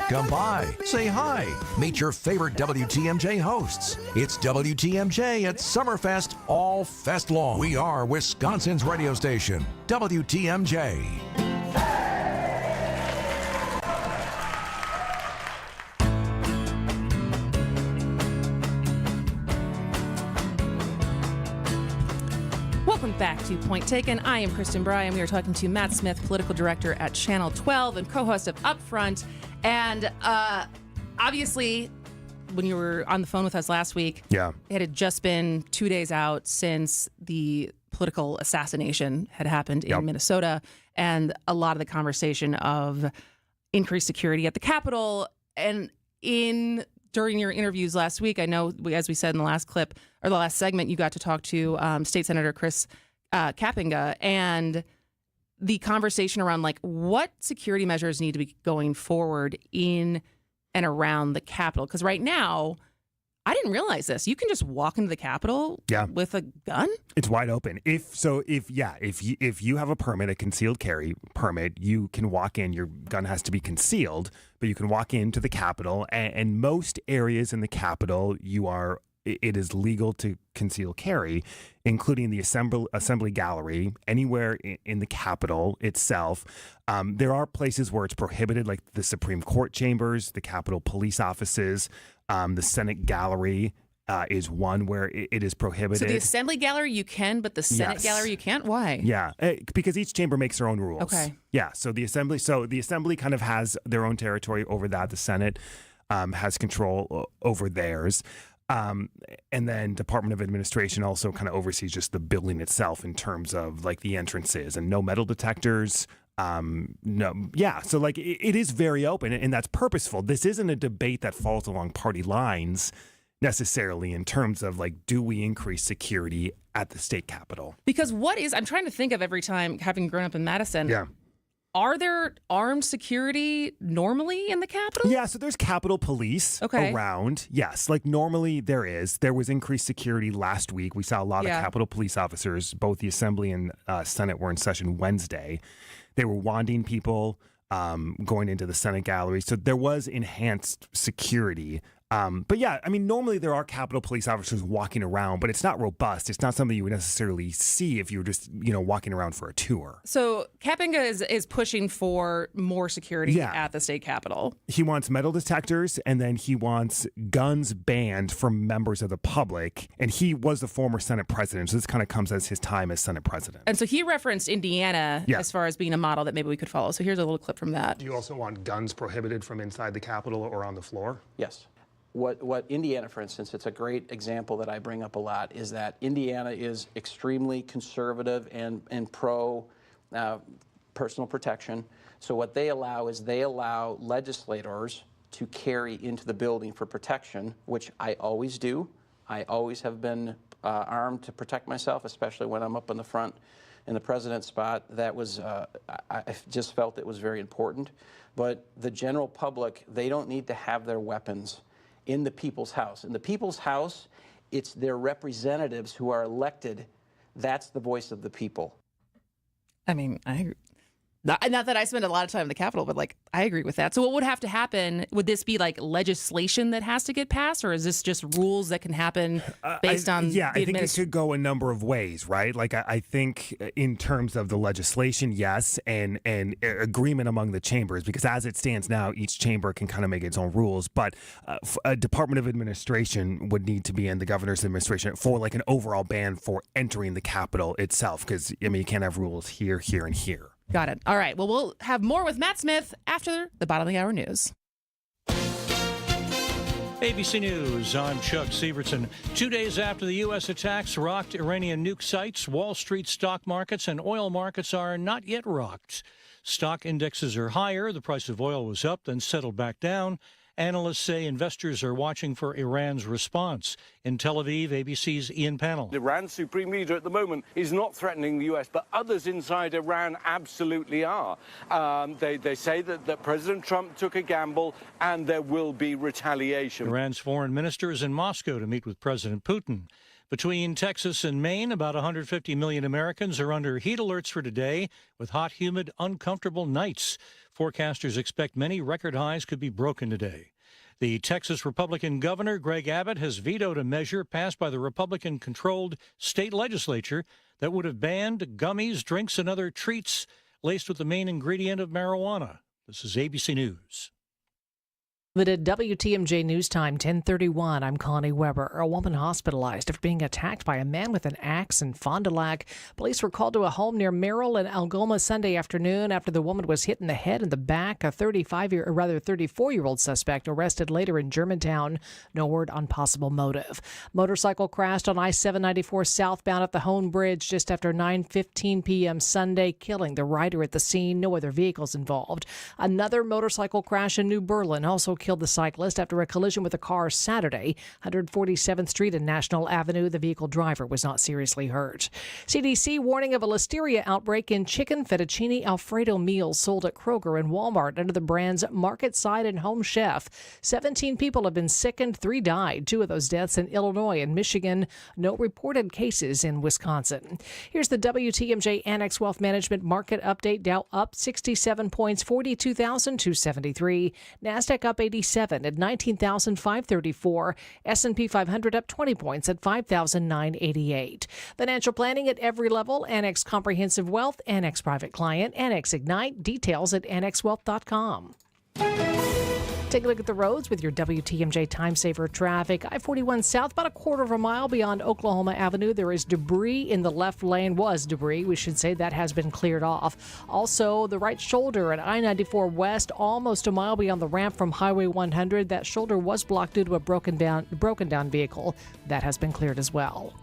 [SPEAKER 13] Come by, say hi, meet your favorite WTMJ hosts. It's WTMJ at Summerfest all fest long. We are Wisconsin's radio station, WTMJ.
[SPEAKER 14] Welcome back to Point Taken. I am Kristin Brey, and we are talking to Matt Smith, political director at Channel 12 and co-host of Upfront. And obviously, when you were on the phone with us last week, it had just been 2 days out since the political assassination had happened in Minnesota, and a lot of the conversation of increased security at the Capitol. And during your interviews last week, I know, as we said in the last clip, or the last segment, you got to talk to State Senator Chris Kapenga, and the conversation around like what security measures need to be going forward in and around the Capitol. Because right now, I didn't realize this. You can just walk into the Capitol with a gun?
[SPEAKER 15] It's wide open. If you have a permit, a concealed carry permit, you can walk in. Your gun has to be concealed, but you can walk into the Capitol. And most areas in the Capitol, it is legal to conceal carry, including the assembly gallery, anywhere in the Capitol itself. There are places where it's prohibited, like the Supreme Court chambers, the Capitol police offices, the Senate gallery is one where it is prohibited.
[SPEAKER 14] So the assembly gallery you can, but the Senate gallery you can't? Why?
[SPEAKER 15] Yeah, because each chamber makes their own rules.
[SPEAKER 14] Okay.
[SPEAKER 15] Yeah, so the assembly kind of has their own territory over that. The Senate has control over theirs. And then Department of Administration also kind of oversees just the building itself in terms of like the entrances and no metal detectors. So like it is very open, and that's purposeful. This isn't a debate that falls along party lines necessarily in terms of like, do we increase security at the state capitol?
[SPEAKER 14] Because I'm trying to think of every time, having grown up in Madison.
[SPEAKER 15] Yeah.
[SPEAKER 14] Are there armed security normally in the Capitol?
[SPEAKER 15] Yeah, so there's Capitol Police around. Yes, like normally there is. There was increased security last week. We saw a lot of Capitol Police officers. Both the Assembly and Senate were in session Wednesday. They were wanding people going into the Senate gallery. So there was enhanced security. But yeah, I mean, normally there are Capitol Police officers walking around, but it's not robust. It's not something you would necessarily see if you were just, walking around for a tour.
[SPEAKER 14] So Kapenga is pushing for more security at the state capitol.
[SPEAKER 15] He wants metal detectors, and then he wants guns banned from members of the public. And he was the former Senate president, so this kind of comes as his time as Senate president.
[SPEAKER 14] And so he referenced Indiana as far as being a model that maybe we could follow. So here's a little clip from that.
[SPEAKER 15] Do you also want guns prohibited from inside the Capitol or on the floor?
[SPEAKER 2] Yes. What Indiana, for instance, it's a great example that I bring up a lot, is that Indiana is extremely conservative and pro personal protection. So what they allow is they allow legislators to carry into the building for protection, which I always do. I always have been armed to protect myself, especially when I'm up in the front in the president's spot. That was, I just felt it was very important. But the general public, they don't need to have their weapons in the people's house. In the people's house, it's their representatives who are elected. That's the voice of the people.
[SPEAKER 14] I mean, not that I spend a lot of time in the Capitol, but like I agree with that. So what would have to happen? Would this be like legislation that has to get passed, or is this just rules that can happen based on
[SPEAKER 15] I think it could go a number of ways, right? Like I think in terms of the legislation, yes, and agreement among the chambers, because as it stands now, each chamber can kind of make its own rules. But a Department of Administration would need to be in the governor's administration for like an overall ban for entering the Capitol itself, because I mean you can't have rules here, here, and here.
[SPEAKER 14] Got it. All right. Well, we'll have more with Matt Smith after the bottom of the hour news.
[SPEAKER 5] ABC News, I'm Chuck Sievertson. 2 days after the U.S. attacks rocked Iranian nuke sites, Wall Street stock markets and oil markets are not yet rocked. Stock indexes are higher. The price of oil was up, then settled back down. Analysts say investors are watching for Iran's response. In Tel Aviv, ABC's Ian Pannell.
[SPEAKER 6] Iran's supreme leader at the moment is not threatening the U.S., but others inside Iran absolutely are. They say that President Trump took a gamble and there will be retaliation.
[SPEAKER 5] Iran's foreign minister is in Moscow to meet with President Putin. Between Texas and Maine, about 150 million Americans are under heat alerts for today, with hot, humid, uncomfortable nights. Forecasters expect many record highs could be broken today. The Texas Republican governor, Greg Abbott, has vetoed a measure passed by the Republican-controlled state legislature that would have banned gummies, drinks, and other treats laced with the main ingredient of marijuana. This is ABC News.
[SPEAKER 1] At WTMJ News Time, 10:31. I'm Connie Weber. A woman hospitalized after being attacked by a man with an axe in Fond du Lac. Police were called to a home near Merrill and Algoma Sunday afternoon after the woman was hit in the head and the back. A 34-year-old suspect arrested later in Germantown. No word on possible motive. Motorcycle crashed on I-794 southbound at the Hone Bridge just after 9:15 p.m. Sunday, killing the rider at the scene. No other vehicles involved. Another motorcycle crash in New Berlin also killed the cyclist after a collision with a car Saturday, 147th Street and National Avenue. The vehicle driver was not seriously hurt. CDC warning of a listeria outbreak in chicken fettuccine Alfredo meals sold at Kroger and Walmart under the brands Market Side and Home Chef. 17 people have been sickened, 3 died. 2 of those deaths in Illinois and Michigan. No reported cases in Wisconsin. Here's the WTMJ Annex Wealth Management Market Update. Dow up 67 points, 42,273. NASDAQ up 87 at 19,534. S&P 500 up 20 points at 5,988. Financial planning at every level. Annex Comprehensive Wealth, Annex Private Client, Annex Ignite. Details at annexwealth.com. Take a look at the roads with your WTMJ Time Saver traffic. I-41 south, about a quarter of a mile beyond Oklahoma Avenue. There is debris in the left lane. Was debris, we should say. That has been cleared off. Also, the right shoulder at I-94 west, almost a mile beyond the ramp from Highway 100. That shoulder was blocked due to a broken down vehicle. That has been cleared as well.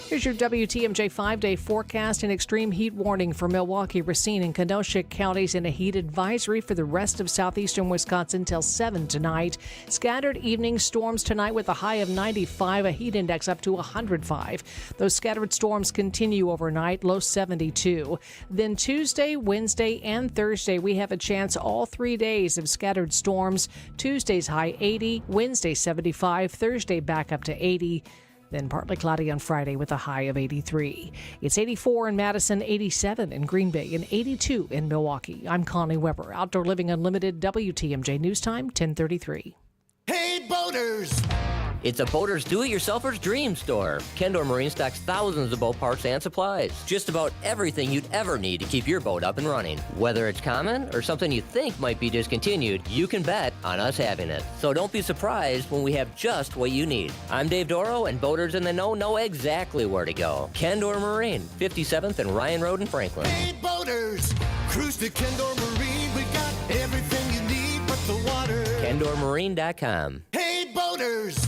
[SPEAKER 1] Here's your WTMJ 5-day forecast. An extreme heat warning for Milwaukee, Racine, and Kenosha counties, and a heat advisory for the rest of southeastern Wisconsin till 7 tonight. Scattered evening storms tonight with a high of 95, a heat index up to 105. Those scattered storms continue overnight, low 72. Then Tuesday, Wednesday, and Thursday, we have a chance all 3 days of scattered storms. Tuesday's high 80, Wednesday 75, Thursday back up to 80. Then partly cloudy on Friday with a high of 83. It's 84 in Madison, 87 in Green Bay, and 82 in Milwaukee. I'm Connie Weber. Outdoor Living Unlimited, WTMJ News Time, 1033.
[SPEAKER 11] Hey, boaters!
[SPEAKER 7] It's a boater's do-it-yourselfer's dream store. Kendor Marine stocks thousands of boat parts and supplies. Just about everything you'd ever need to keep your boat up and running. Whether it's common or something you think might be discontinued, you can bet on us having it. So don't be surprised when we have just what you need. I'm Dave Doro, and boaters in the know exactly where to go. Kendor Marine, 57th and Ryan Road in Franklin.
[SPEAKER 11] Hey, boaters! Cruise to Kendor Marine. We got everything you need but the water.
[SPEAKER 7] KendorMarine.com.
[SPEAKER 11] Hey, boaters!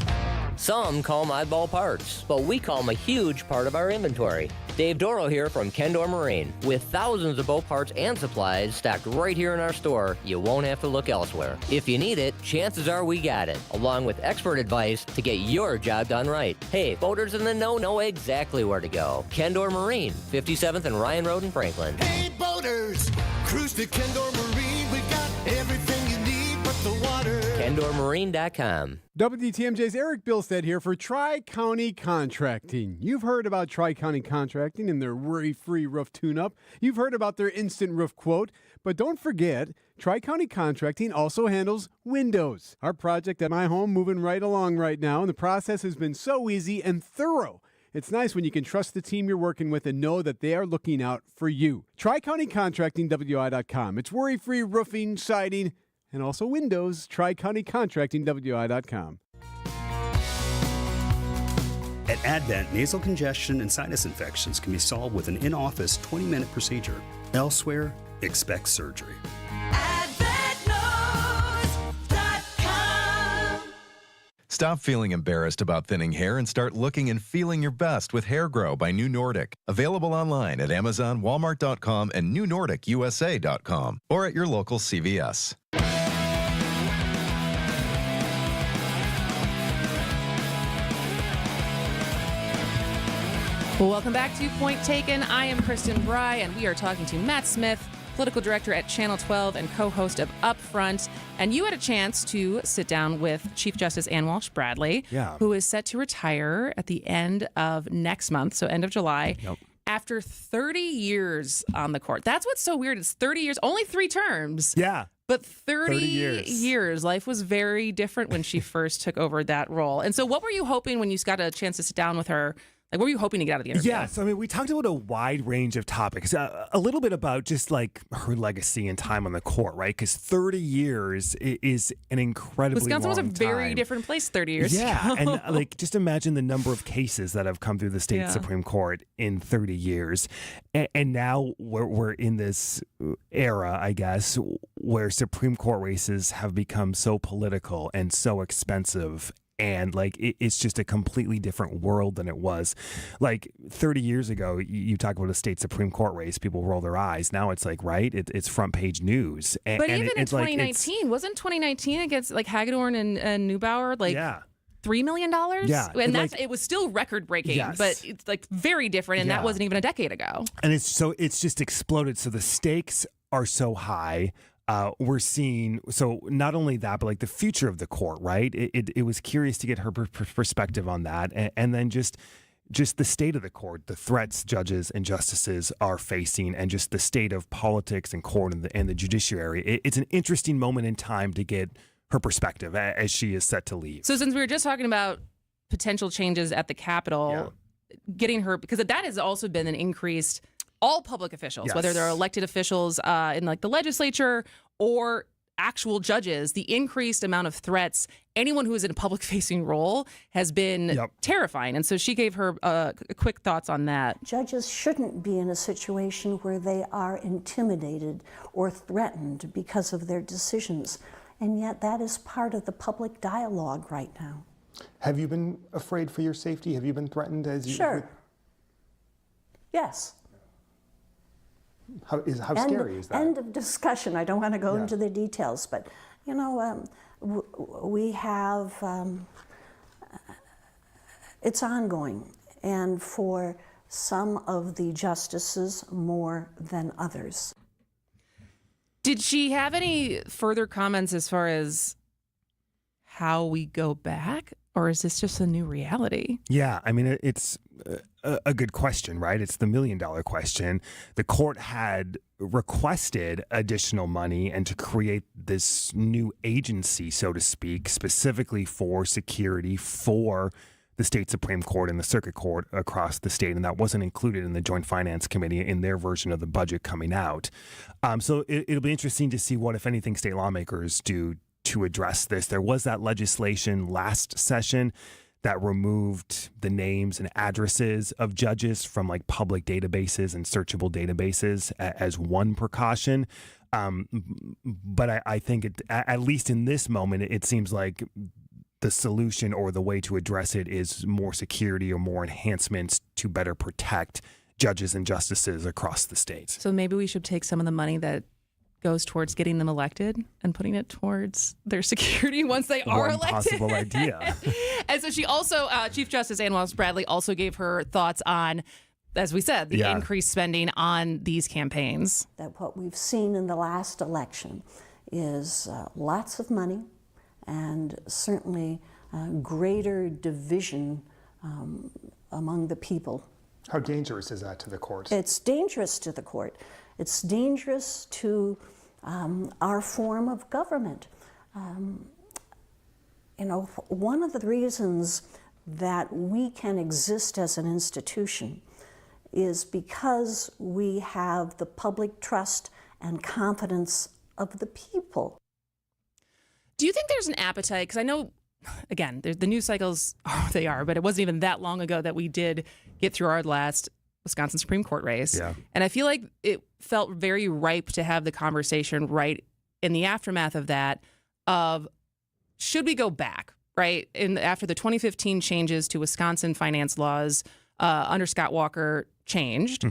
[SPEAKER 7] Some call them oddball parts, but we call them a huge part of our inventory. Dave Doro here from Kendor Marine. With thousands of boat parts and supplies stocked right here in our store, you won't have to look elsewhere. If you need it, chances are we got it, along with expert advice to get your job done right. Hey, boaters in the know exactly where to go. Kendor Marine, 57th and Ryan Road in Franklin.
[SPEAKER 11] Hey, boaters! Cruise to Kendor Marine. We got everything you need but the water.
[SPEAKER 7] KendorMarine.com.
[SPEAKER 8] WTMJ's Eric Bilstead here for Tri-County Contracting. You've heard about Tri-County Contracting and their worry-free roof tune-up. You've heard about their instant roof quote. But don't forget, Tri-County Contracting also handles windows. Our project at my home moving right along right now, and the process has been so easy and thorough. It's nice when you can trust the team you're working with and know that they are looking out for you. Tri-County Contracting, WI.com. It's worry-free roofing, siding, and also windows. Tri-County Contracting, WI.com.
[SPEAKER 10] At Advent, nasal congestion and sinus infections can be solved with an in-office 20-minute procedure. Elsewhere, expect surgery.
[SPEAKER 24] Stop feeling embarrassed about thinning hair and start looking and feeling your best with Hair Grow by New Nordic. Available online at Amazon, Walmart.com, and NewNordicUSA.com, or at your local CVS.
[SPEAKER 14] Well, welcome back to Point Taken. I am Kristin Brey, and we are talking to Matt Smith, political director at Channel 12 and co-host of Upfront. And you had a chance to sit down with Chief Justice Ann Walsh Bradley, who is set to retire at the end of next month, so end of July. After 30 years on the court. That's what's so weird. It's 30 years, only 3 terms.
[SPEAKER 15] Yeah.
[SPEAKER 14] But 30 years. Life was very different when she first took over that role. And so what were you hoping when you got a chance to sit down with her Like, what were you hoping to get out of the interview?
[SPEAKER 15] Yeah, so I mean, we talked about a wide range of topics. A little bit about just like her legacy and time on the court, right? Because 30 years is an incredibly
[SPEAKER 14] Wisconsin was a
[SPEAKER 15] long
[SPEAKER 14] very
[SPEAKER 15] time.
[SPEAKER 14] different place 30 years
[SPEAKER 15] Yeah,
[SPEAKER 14] ago.
[SPEAKER 15] and like just imagine the number of cases that have come through the state Supreme Court in 30 years, and now we're in this era, I guess, where Supreme Court races have become so political and so expensive. And like it's just a completely different world than it was. Like 30 years ago, you talk about a state Supreme Court race, people roll their eyes. Now it's like, right, it's front page news.
[SPEAKER 14] But even in 2019, wasn't 2019 against like Hagedorn and Neubauer like $3 million?
[SPEAKER 15] Yeah,
[SPEAKER 14] and it was still record breaking, but it's like very different, and that wasn't even a decade ago.
[SPEAKER 15] And it's just exploded. So the stakes are so high. We're seeing, so not only that, but like the future of the court, right? It was curious to get her perspective on that. And then just the state of the court, the threats judges and justices are facing, and just the state of politics and court and the judiciary. It's an interesting moment in time to get her perspective as she is set to leave.
[SPEAKER 14] So since we were just talking about potential changes at the Capitol, getting her, because that has also been an increased, all public officials, whether they're elected officials in like the legislature or actual judges, the increased amount of threats, anyone who is in a public facing role has been terrifying. And so she gave her quick thoughts on that.
[SPEAKER 9] Judges shouldn't be in a situation where they are intimidated or threatened because of their decisions. And yet that is part of the public dialogue right now.
[SPEAKER 12] Have you been afraid for your safety? Have you been threatened as you?
[SPEAKER 9] Sure. Yes.
[SPEAKER 12] How scary is that?
[SPEAKER 9] End of discussion. I don't want to go into the details, but you know, we have, it's ongoing, and for some of the justices more than others.
[SPEAKER 14] Did she have any further comments as far as how we go back, or is this just a new reality?
[SPEAKER 15] Yeah, I mean, it's a good question, right? It's the $1 million question. The court had requested additional money and to create this new agency, so to speak, specifically for security for the state Supreme Court and the circuit court across the state, and that wasn't included in the Joint Finance Committee in their version of the budget coming out. So it'll be interesting to see what, if anything, state lawmakers do to address this. There was that legislation last session that removed the names and addresses of judges from like public databases and searchable databases as one precaution. But I think at least in this moment, it seems like the solution or the way to address it is more security or more enhancements to better protect judges and justices across the state.
[SPEAKER 14] So maybe we should take some of the money that goes towards getting them elected and putting it towards their security once they are elected.
[SPEAKER 15] One possible idea.
[SPEAKER 14] And so she also, Chief Justice Ann Wallace-Bradley also gave her thoughts on, as we said, the increased spending on these campaigns.
[SPEAKER 9] That what we've seen in the last election is lots of money and certainly greater division among the people.
[SPEAKER 12] How dangerous is that to the court?
[SPEAKER 9] It's dangerous to the court. It's dangerous to our form of government. You know, one of the reasons that we can exist as an institution is because we have the public trust and confidence of the people.
[SPEAKER 14] Do you think there's an appetite? Because I know, again, the news cycles are what they are, but it wasn't even that long ago that we did get through our last Wisconsin Supreme Court race. Yeah. And I feel like it felt very ripe to have the conversation right in the aftermath of that of should we go back, right? After the 2015 changes to Wisconsin finance laws under Scott Walker changed,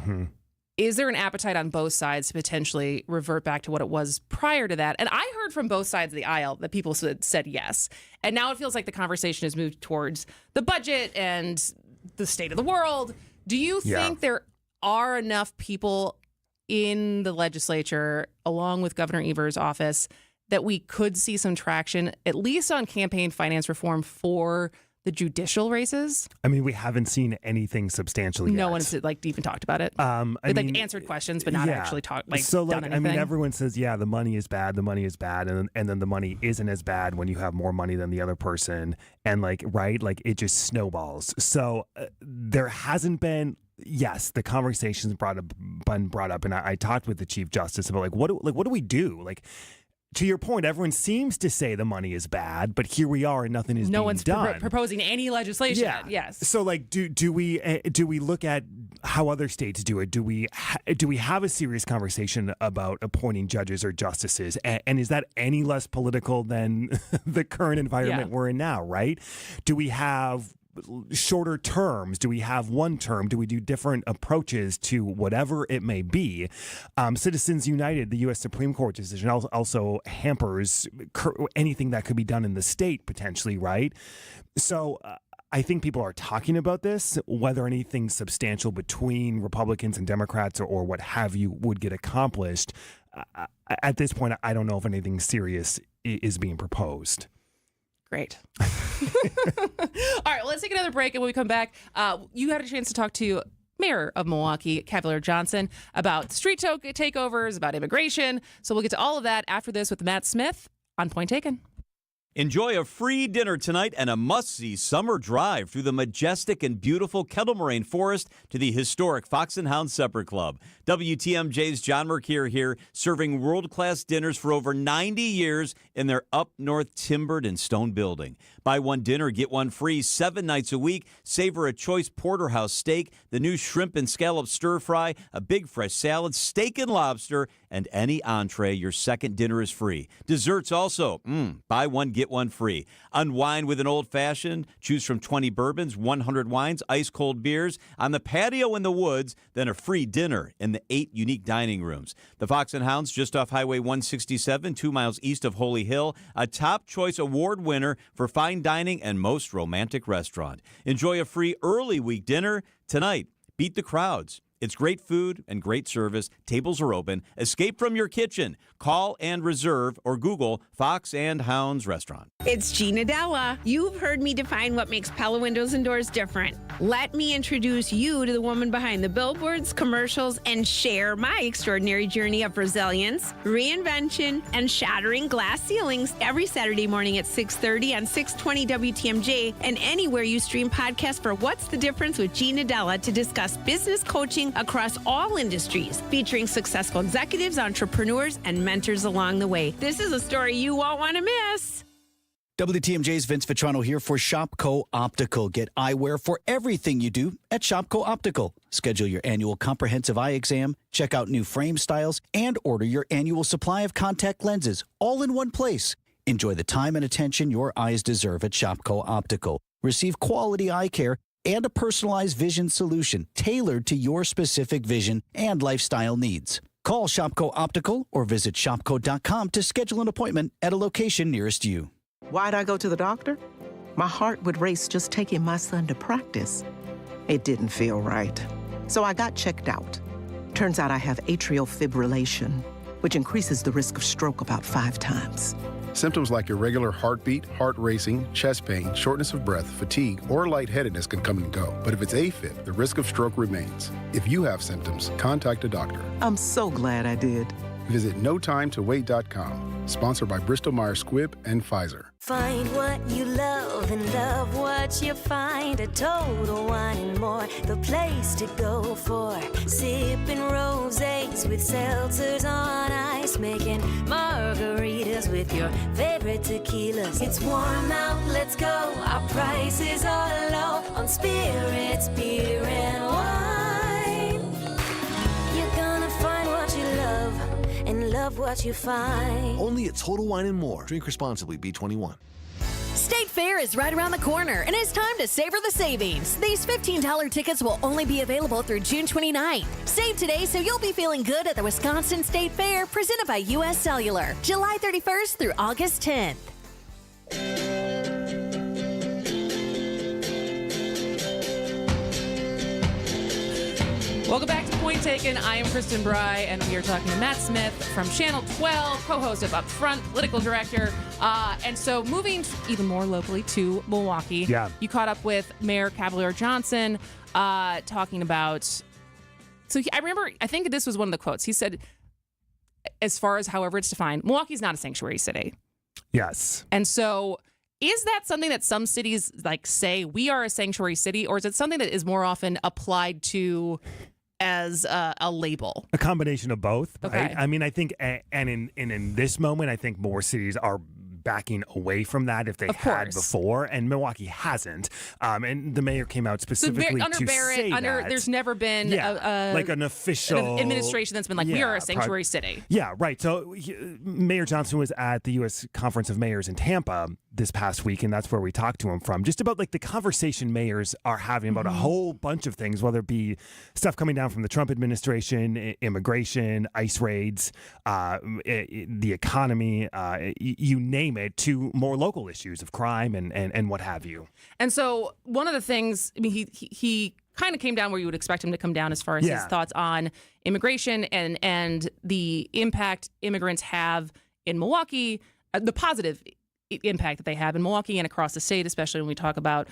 [SPEAKER 14] is there an appetite on both sides to potentially revert back to what it was prior to that? And I heard from both sides of the aisle that people said yes. And now it feels like the conversation has moved towards the budget and the state of the world. Do you think there are enough people in the legislature, along with Governor Evers' office, that we could see some traction, at least on campaign finance reform for the judicial races.
[SPEAKER 15] I mean, we haven't seen anything substantial yet.
[SPEAKER 14] No one's even talked about it. Answered questions, but not actually done anything.
[SPEAKER 15] I mean, everyone says, the money is bad, and then the money isn't as bad when you have more money than the other person, and it just snowballs. So there hasn't been. Yes, the conversation's been brought up, and I talked with the Chief Justice about what do we do? To your point, everyone seems to say the money is bad, but here we are and nothing is being done.
[SPEAKER 14] No one's proposing any legislation yet. Yes.
[SPEAKER 15] So, do we look at how other states do it? Do we have a serious conversation about appointing judges or justices? And is that any less political than the current environment we're in now? Right? Do we have shorter terms? Do we have one term? Do we do different approaches to whatever it may be? Citizens United, the U.S. Supreme Court decision, also hampers anything that could be done in the state potentially, right? So I think people are talking about this, whether anything substantial between Republicans and Democrats or what have you would get accomplished. At this point, I don't know if anything serious is being proposed.
[SPEAKER 14] Great. All right, let's take another break, and when we come back, you had a chance to talk to Mayor of Milwaukee, Cavalier Johnson, about street takeovers, about immigration. So we'll get to all of that after this with Matt Smith on Point Taken.
[SPEAKER 16] Enjoy a free dinner tonight and a must-see summer drive through the majestic and beautiful Kettle Moraine Forest to the historic Fox and Hound Supper Club. WTMJ's John Mercure here, serving world-class dinners for over 90 years in their up-north timbered and stone building. Buy one dinner, get one free 7 nights a week. Savor a choice porterhouse steak, the new shrimp and scallop stir-fry, a big fresh salad, steak and lobster, and any entree. Your second dinner is free. Desserts also. Buy one, get one free. Unwind with an old-fashioned. Choose from 20 bourbons, 100 wines, ice-cold beers. On the patio in the woods, then a free dinner in the 8 unique dining rooms. The Fox and Hounds, just off Highway 167, 2 miles east of Holy Hill. A top choice award winner for fine dining and most romantic restaurant. Enjoy a free early week dinner tonight. Beat the crowds. It's great food and great service. Tables are open. Escape from your kitchen. Call and reserve or Google Fox and Hounds Restaurant.
[SPEAKER 17] It's Gina Della. You've heard me define what makes Pella Windows and Doors different. Let me introduce you to the woman behind the billboards, commercials, and share my extraordinary journey of resilience, reinvention, and shattering glass ceilings every Saturday morning at 6:30 on 620 WTMJ and anywhere you stream podcasts for What's the Difference with Gina Della to discuss business coaching across all industries, featuring successful executives, entrepreneurs, and mentors along the way. This is a story you won't want to miss.
[SPEAKER 18] WTMJ's Vince Vitrano here for Shopco Optical. Get eyewear for everything you do at Shopco Optical. Schedule your annual comprehensive eye exam, check out new frame styles, and order your annual supply of contact lenses all in one place. Enjoy the time and attention your eyes deserve at Shopco Optical. Receive quality eye care and a personalized vision solution tailored to your specific vision and lifestyle needs. Call Shopco Optical or visit shopco.com to schedule an appointment at a location nearest you.
[SPEAKER 20] Why'd I go to the doctor? My heart would race just taking my son to practice. It didn't feel right. So I got checked out. Turns out I have atrial fibrillation, which increases the risk of stroke about 5 times.
[SPEAKER 25] Symptoms like irregular heartbeat, heart racing, chest pain, shortness of breath, fatigue, or lightheadedness can come and go. But if it's AFib, the risk of stroke remains. If you have symptoms, contact a doctor.
[SPEAKER 20] I'm so glad I did.
[SPEAKER 25] Visit notimetowait.com. Sponsored by Bristol-Myers Squibb and Pfizer.
[SPEAKER 26] Find what you love and love what you find. A Total Wine & More, the place to go for. Sipping rosés with seltzers on ice. Making margaritas with your favorite tequilas. It's warm out, let's go. Our prices are low on spirits, beer, and wine. You're gonna find what you love and love what you find.
[SPEAKER 27] Only at Total Wine & More. Drink responsibly. B21.
[SPEAKER 4] State Fair is right around the corner, and it's time to savor the savings. These $15 tickets will only be available through June 29th. Save today so you'll be feeling good at the Wisconsin State Fair, presented by U.S. Cellular, July 31st through August 10th.
[SPEAKER 14] Welcome back to Point Taken. I am Kristin Brey, and we are talking to Matt Smith from Channel 12, co-host of Upfront, political director. And so moving even more locally to Milwaukee, you caught up with Mayor Cavalier Johnson talking about... So I remember, I think this was one of the quotes. He said, as far as however it's defined, Milwaukee's not a sanctuary city.
[SPEAKER 15] Yes.
[SPEAKER 14] And so... is that something that some cities like say we are a sanctuary city, or is it something that is more often applied to as a label?
[SPEAKER 15] A combination of both.
[SPEAKER 14] Okay.
[SPEAKER 15] Right? I mean, I think, and in this moment, I think more cities are backing away from that if they had before, and Milwaukee hasn't. And the mayor came out specifically
[SPEAKER 14] under
[SPEAKER 15] to
[SPEAKER 14] Barrett,
[SPEAKER 15] say that.
[SPEAKER 14] there's never been
[SPEAKER 15] like an official
[SPEAKER 14] administration that's been like, we are a sanctuary city.
[SPEAKER 15] Yeah, right. So Mayor Johnson was at the U.S. Conference of Mayors in Tampa this past week, and that's where we talked to him from, just about like the conversation mayors are having about a whole bunch of things, whether it be stuff coming down from the Trump administration, immigration, ICE raids, the economy, you name it, to more local issues of crime and what have you.
[SPEAKER 14] And so one of the things, I mean, he kind of came down where you would expect him to come down as far as his thoughts on immigration and the impact immigrants have in Milwaukee, the positive impact that they have in Milwaukee and across the state, especially when we talk about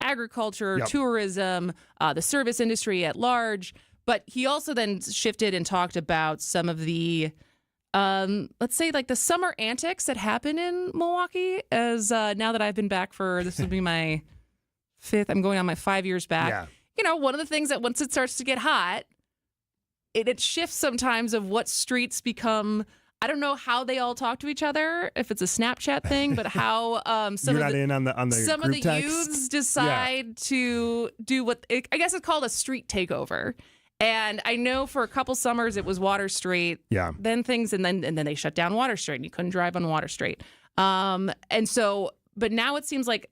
[SPEAKER 14] agriculture, tourism, the service industry at large. But he also then shifted and talked about some of the, let's say, like the summer antics that happen in Milwaukee. As now that I've been back this will be my I'm going on my 5 years back.
[SPEAKER 15] Yeah.
[SPEAKER 14] You know, one of the things that once it starts to get hot, it shifts sometimes of what streets become. I don't know how they all talk to each other, if it's a Snapchat thing, but how some of the youths decide to do what I guess it's called a street takeover. And I know for a couple summers it was Water Street.
[SPEAKER 15] Yeah.
[SPEAKER 14] Then they shut down Water Street and you couldn't drive on Water Street. And so, but now it seems like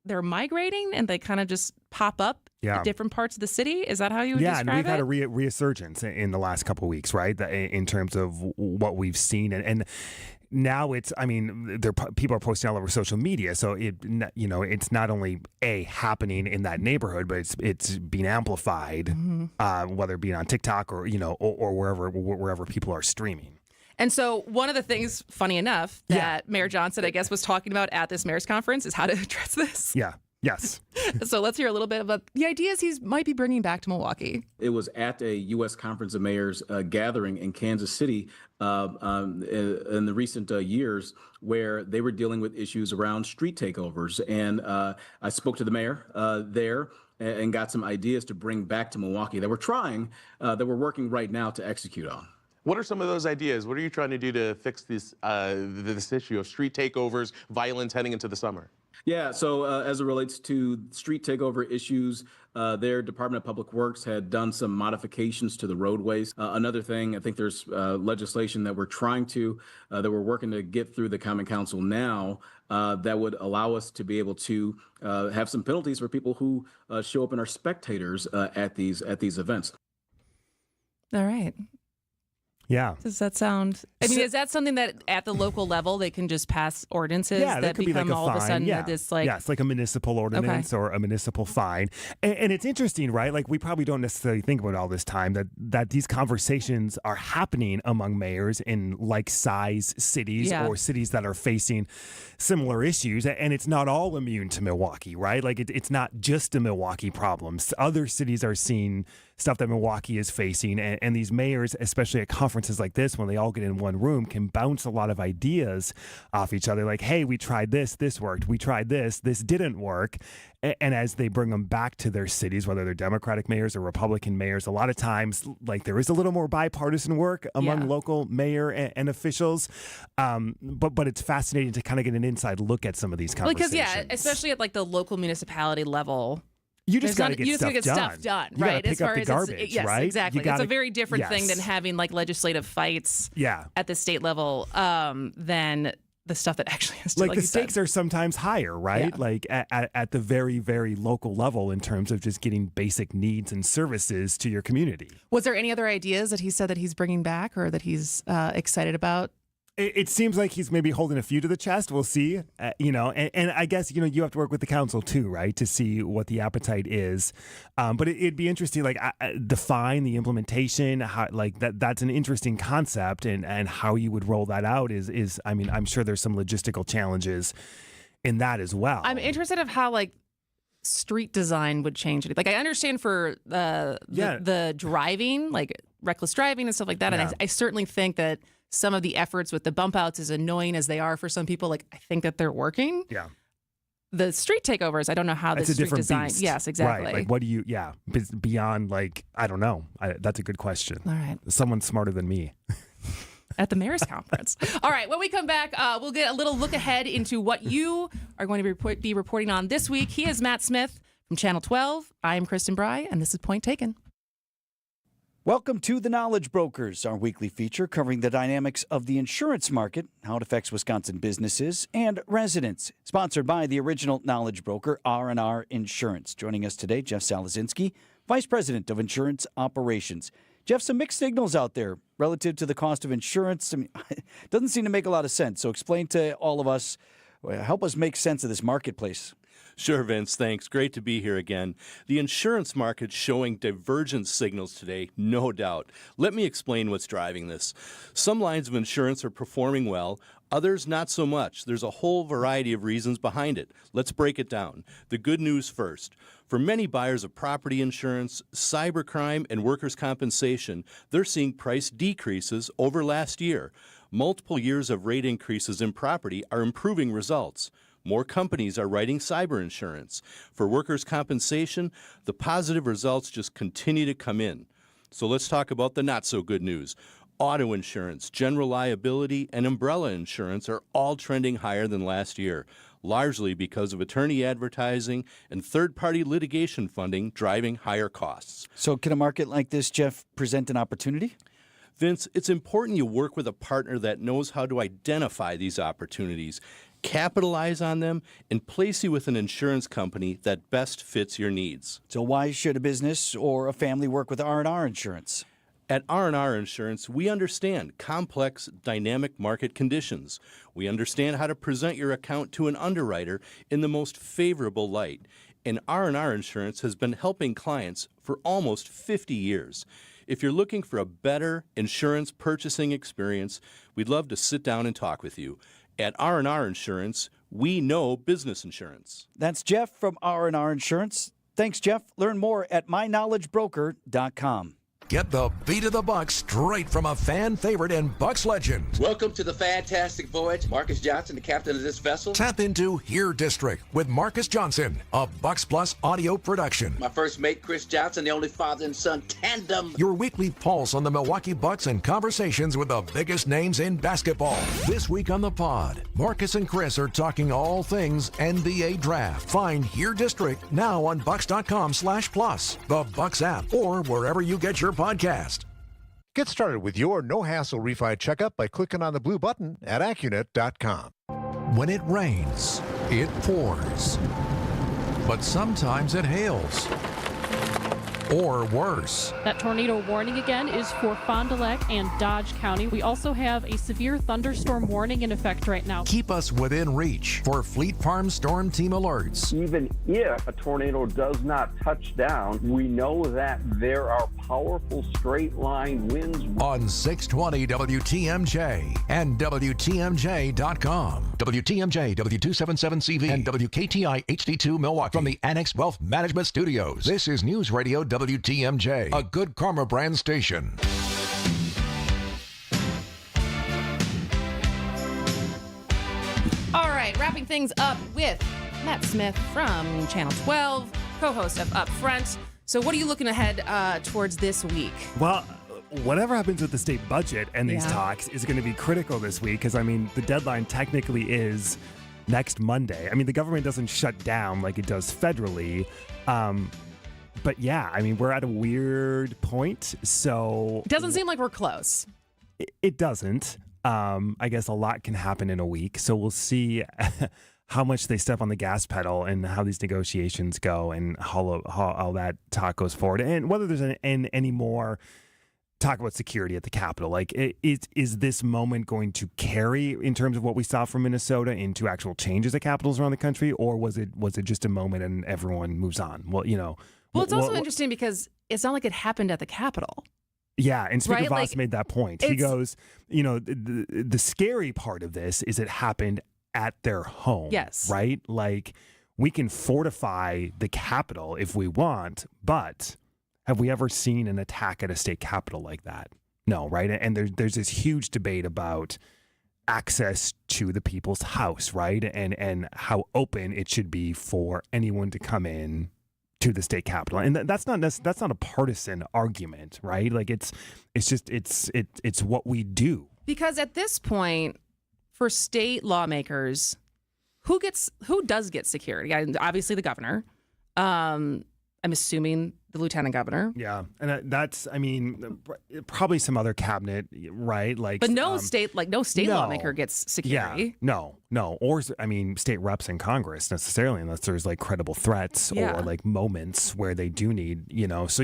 [SPEAKER 14] they're migrating and they kind of just pop up at different parts of the city. Is that how you would describe it?
[SPEAKER 15] Yeah, and we've had a resurgence in the last couple of weeks, right? In terms of what we've seen, and now it's, I mean, people are posting all over social media, so it's not only happening in that neighborhood, but it's being amplified, whether it be on TikTok or or wherever people are streaming.
[SPEAKER 14] And so one of the things, funny enough, that Mayor Johnson, I guess, was talking about at this mayor's conference is how to address this.
[SPEAKER 15] Yeah. Yes.
[SPEAKER 14] So let's hear a little bit about the ideas he might be bringing back to Milwaukee.
[SPEAKER 2] It was at a U.S. Conference of Mayors gathering in Kansas City in the recent years where they were dealing with issues around street takeovers. And I spoke to the mayor there and got some ideas to bring back to Milwaukee that we're working right now to execute on.
[SPEAKER 3] What are some of those ideas? What are you trying to do to fix this issue of street takeovers, violence heading into the summer?
[SPEAKER 2] Yeah, so as it relates to street takeover issues, their Department of Public Works had done some modifications to the roadways. Another thing, I think there's legislation that we're working to get through the Common Council now that would allow us to be able to have some penalties for people who show up and are spectators at these events.
[SPEAKER 14] All right.
[SPEAKER 15] Yeah.
[SPEAKER 14] Does that sound? I mean, is that something that at the local level they can just pass ordinances that
[SPEAKER 15] could
[SPEAKER 14] become
[SPEAKER 15] be like
[SPEAKER 14] all of a sudden this like?
[SPEAKER 15] Yeah, it's like a municipal ordinance or a municipal fine. And it's interesting, right? Like we probably don't necessarily think about all this time that these conversations are happening among mayors in like size cities or cities that are facing similar issues. And it's not all immune to Milwaukee, right? Like it's not just a Milwaukee problem. Other cities are seeing stuff that Milwaukee is facing, and these mayors, especially at conferences like this, when they all get in one room, can bounce a lot of ideas off each other. Like, hey, we tried this worked. We tried this didn't work. And as they bring them back to their cities, whether they're Democratic mayors or Republican mayors, a lot of times, like there is a little more bipartisan work among local mayor and officials. But it's fascinating to kind of get an inside look at some of these conversations.
[SPEAKER 14] Because especially at like the local municipality level.
[SPEAKER 15] You just got to get
[SPEAKER 14] stuff done,
[SPEAKER 15] you
[SPEAKER 14] right?
[SPEAKER 15] Pick up the garbage,
[SPEAKER 14] yes,
[SPEAKER 15] right?
[SPEAKER 14] Exactly. It's a very different thing than having like legislative fights at the state level than the stuff that actually has to,
[SPEAKER 15] like the stakes are sometimes higher, right? Like at the very, very local level in terms of just getting basic needs and services to your community.
[SPEAKER 14] Was there any other ideas that he said that he's bringing back or that he's excited about?
[SPEAKER 15] it seems like he's maybe holding a few to the chest. We'll see, and I guess, you have to work with the council too, right, to see what the appetite is. But it'd be interesting, like, define the implementation, how, like, that's an interesting concept, and how you would roll that out is I mean, I'm sure there's some logistical challenges in that as well.
[SPEAKER 14] I'm interested of how, like, street design would change it. Like, I understand for the driving, like reckless driving and stuff like that. And I certainly think that some of the efforts with the bump outs, as annoying as they are for some people, like, I think that they're working.
[SPEAKER 15] Yeah.
[SPEAKER 14] The street takeovers, I don't know how
[SPEAKER 15] that's
[SPEAKER 14] the
[SPEAKER 15] a
[SPEAKER 14] street
[SPEAKER 15] different
[SPEAKER 14] design.
[SPEAKER 15] beast.
[SPEAKER 14] Yes, exactly.
[SPEAKER 15] Right. Like, what do you? Yeah. Beyond, like, I don't know. That's a good question.
[SPEAKER 14] All right.
[SPEAKER 15] Someone smarter than me.
[SPEAKER 14] At the mayor's conference. All right, when we come back, we'll get a little look ahead into what you are going to be reporting on this week. He is Matt Smith from Channel 12. I am Kristin Brey, and this is Point Taken.
[SPEAKER 18] Welcome to The Knowledge Brokers, our weekly feature covering the dynamics of the insurance market, how it affects Wisconsin businesses and residents. Sponsored by the original Knowledge Broker, R&R Insurance. Joining us today, Jeff Salazinski, Vice President of Insurance Operations. Jeff, some mixed signals out there relative to the cost of insurance. I mean, it doesn't seem to make a lot of sense. So explain to all of us, help us make sense of this marketplace.
[SPEAKER 5] Sure, Vince. Thanks. Great to be here again. The insurance market's showing divergent signals today, no doubt. Let me explain what's driving this. Some lines of insurance are performing well, others not so much. There's a whole variety of reasons behind it. Let's break it down. The good news first. For many buyers of property insurance, cybercrime, and workers' compensation, they're seeing price decreases over last year. Multiple years of rate increases in property are improving results. More companies are writing cyber insurance. For workers' compensation, the positive results just continue to come in. So let's talk about the not-so-good news. Auto insurance, general liability, and umbrella insurance are all trending higher than last year, largely because of attorney advertising and third-party litigation funding driving higher costs.
[SPEAKER 18] So can a market like this, Jeff, present an opportunity?
[SPEAKER 5] Vince, it's important you work with a partner that knows how to identify these opportunities, capitalize on them, and place you with an insurance company that best fits your needs.
[SPEAKER 18] So why should a business or a family work with R&R Insurance?
[SPEAKER 5] At R&R Insurance, we understand complex, dynamic market conditions. We understand how to present your account to an underwriter in the most favorable light. And R&R Insurance has been helping clients for almost 50 years. If you're looking for a better insurance purchasing experience, we'd love to sit down and talk with you. At R&R Insurance, we know business insurance.
[SPEAKER 18] That's Jeff from R&R Insurance. Thanks, Jeff. Learn more at myknowledgebroker.com.
[SPEAKER 6] Get the beat of the Bucks straight from a fan favorite and Bucks legend.
[SPEAKER 13] Welcome to the fantastic voyage. Marcus Johnson, the captain of this vessel.
[SPEAKER 6] Tap into Here District with Marcus Johnson, a Bucks Plus audio production.
[SPEAKER 13] My first mate, Chris Johnson, the only father and son tandem.
[SPEAKER 6] Your weekly pulse on the Milwaukee Bucks and conversations with the biggest names in basketball. This week on the pod, Marcus and Chris are talking all things NBA draft. Find Here District now on bucks.com/plus, the Bucks app, or wherever you get your podcast.
[SPEAKER 19] Get started with your no-hassle refi checkup by clicking on the blue button at AccuNet.com.
[SPEAKER 6] When it rains, it pours. But sometimes it hails. Or worse.
[SPEAKER 21] That tornado warning again is for Fond du Lac and Dodge County. We also have a severe thunderstorm warning in effect right now.
[SPEAKER 6] Keep us within reach for Fleet Farm Storm Team alerts.
[SPEAKER 22] Even if a tornado does not touch down, we know that there are powerful straight line winds.
[SPEAKER 6] On 620 WTMJ and WTMJ.com. WTMJ, W277CV, and WKTI HD2 Milwaukee. From the Annex Wealth Management Studios, this is News Radio WTMJ, a Good Karma brand station.
[SPEAKER 14] All right, wrapping things up with Matt Smith from Channel 12, co-host of Up Front. So what are you looking ahead towards this week?
[SPEAKER 15] Well, whatever happens with the state budget and these talks is going to be critical this week because, I mean, the deadline technically is next Monday. I mean, the government doesn't shut down like it does federally. But yeah, I mean, we're at a weird point, so...
[SPEAKER 14] It doesn't seem like we're close.
[SPEAKER 15] It doesn't. I guess a lot can happen in a week, so we'll see how much they step on the gas pedal and how these negotiations go and how that talk goes forward, and whether there's any more talk about security at the Capitol. Like, is this moment going to carry in terms of what we saw from Minnesota into actual changes at capitals around the country, or was it just a moment and everyone moves on? Well,
[SPEAKER 14] Well, it's also interesting because it's not like it happened at the Capitol.
[SPEAKER 15] Yeah, and Speaker
[SPEAKER 14] Right?
[SPEAKER 15] Voss
[SPEAKER 14] Like,
[SPEAKER 15] made that point. He goes, the scary part of this is it happened at their home.
[SPEAKER 14] Yes.
[SPEAKER 15] Right? Like, we can fortify the Capitol if we want, but have we ever seen an attack at a state capitol like that? No, right? And there's this huge debate about access to the people's house, right? And how open it should be for anyone to come in to the state capitol. And that's not a partisan argument, right? Like it's what we do.
[SPEAKER 14] Because at this point, for state lawmakers, who does get security? Obviously the governor. I'm assuming the lieutenant governor.
[SPEAKER 15] Yeah, and probably some other cabinet, right? Like,
[SPEAKER 14] but no state lawmaker gets security.
[SPEAKER 15] Yeah, no, or state reps in Congress necessarily, unless there's like credible threats or like moments where they do need, So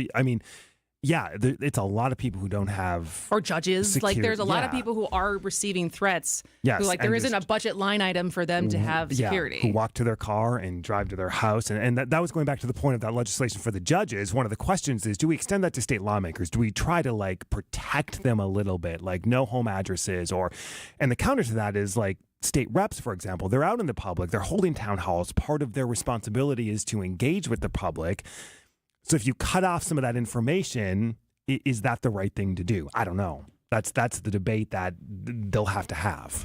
[SPEAKER 15] it's a lot of people who don't have,
[SPEAKER 14] or judges. Like, there's a lot of people who are receiving threats.
[SPEAKER 15] Yes,
[SPEAKER 14] who, like, there isn't a budget line item for them to have security.
[SPEAKER 15] Who walk to their car and drive to their house, and that was going back to the point of that legislation for the judges. One of the questions is, do we extend that to state lawmakers? Do we try to like protect them a little bit, like no home addresses, and the counter to that is like state reps, for example. They're out in the public, they're holding town halls. Part of their responsibility is to engage with the public. So if you cut off some of that information, is that the right thing to do? I don't know. That's the debate that they'll have to have.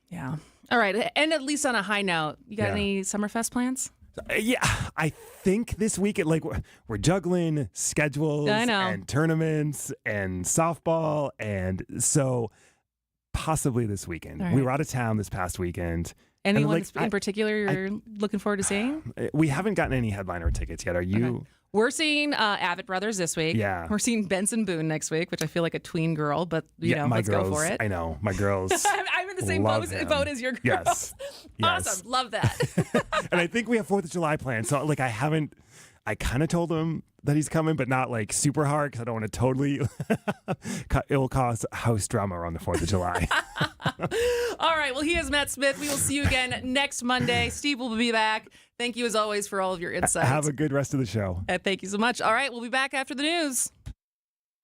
[SPEAKER 14] Yeah. All right. And at least on a high note, you got any Summerfest plans?
[SPEAKER 15] Yeah, I think this weekend, like, we're juggling schedules and tournaments and softball, and so possibly this weekend.
[SPEAKER 14] Right.
[SPEAKER 15] We were out of town this past weekend.
[SPEAKER 14] Anyone in particular you're looking forward to seeing?
[SPEAKER 15] We haven't gotten any headliner tickets yet. Are you?
[SPEAKER 14] Okay. We're seeing Avett Brothers this week.
[SPEAKER 15] Yeah.
[SPEAKER 14] We're seeing Benson Boone next week, which I feel like a tween girl, but let's
[SPEAKER 15] girls,
[SPEAKER 14] go for it.
[SPEAKER 15] I know. My girls.
[SPEAKER 14] I'm in the same boat as your girls.
[SPEAKER 15] Yes.
[SPEAKER 14] Awesome. Love that.
[SPEAKER 15] And I think we have 4th of July plans. So like I kind of told him that he's coming, but not like super hard because I don't want to totally, it will cause house drama on the 4th of July.
[SPEAKER 14] All right. Well, he is Matt Smith. We will see you again next Monday. Steve will be back. Thank you as always for all of your insights.
[SPEAKER 15] Have a good rest of the show.
[SPEAKER 14] Thank you so much. All right. We'll be back after the news.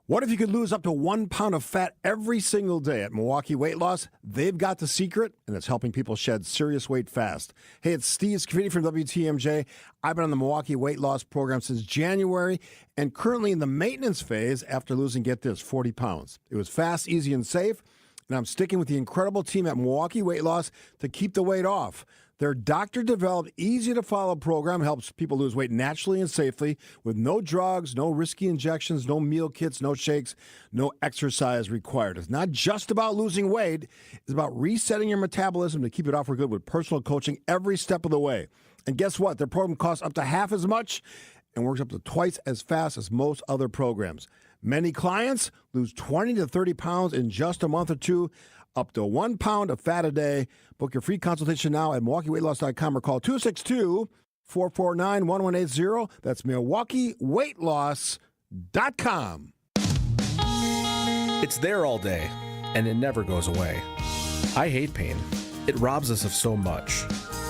[SPEAKER 1] What if you could lose up to 1 pound of fat every single day at Milwaukee Weight Loss? They've got the secret, and it's helping people shed serious weight fast. Hey, it's Steve Scafidi from WTMJ. I've been on the Milwaukee Weight Loss program since January and currently in the maintenance phase after losing, get this, 40 pounds. It was fast, easy, and safe, and I'm sticking with the incredible team at Milwaukee Weight Loss to keep the weight off. Their doctor-developed, easy-to-follow program helps people lose weight naturally and safely with no drugs, no risky injections, no meal kits, no shakes, no exercise required. It's not just about losing weight. It's about resetting your metabolism to keep it off for good with personal coaching every step of the way. And guess what? Their program costs up to half as much and works up to twice as fast as most other programs. Many clients lose 20 to 30 pounds in just a month or two, up to 1 pound of fat a day. Book your free consultation now at MilwaukeeWeightLoss.com or call 262-449-1180. That's MilwaukeeWeightLoss.com.
[SPEAKER 7] It's there all day, and it never goes away. I hate pain. It robs us of so much.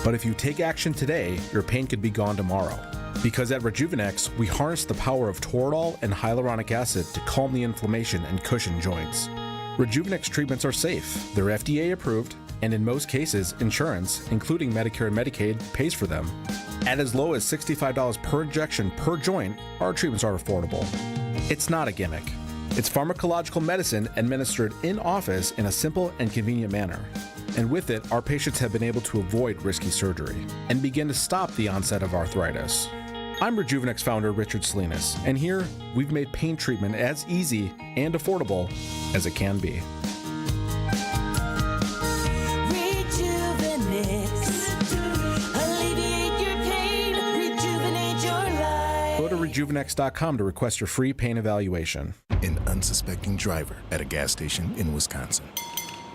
[SPEAKER 7] But if you take action today, your pain could be gone tomorrow. Because at Rejuvenex, we harness the power of Toradol and hyaluronic acid to calm the inflammation and cushion joints. Rejuvenex treatments are safe, they're FDA approved, and in most cases, insurance, including Medicare and Medicaid, pays for them. At as low as $65 per injection per joint, our treatments are affordable. It's not a gimmick. It's pharmacological medicine administered in office in a simple and convenient manner. And with it, our patients have been able to avoid risky surgery and begin to stop the onset of arthritis. I'm Rejuvenex founder Richard Salinas, and here we've made pain treatment as easy and affordable as it can be. Go to Rejuvenex.com to request your free pain evaluation.
[SPEAKER 25] An unsuspecting driver at a gas station in Wisconsin.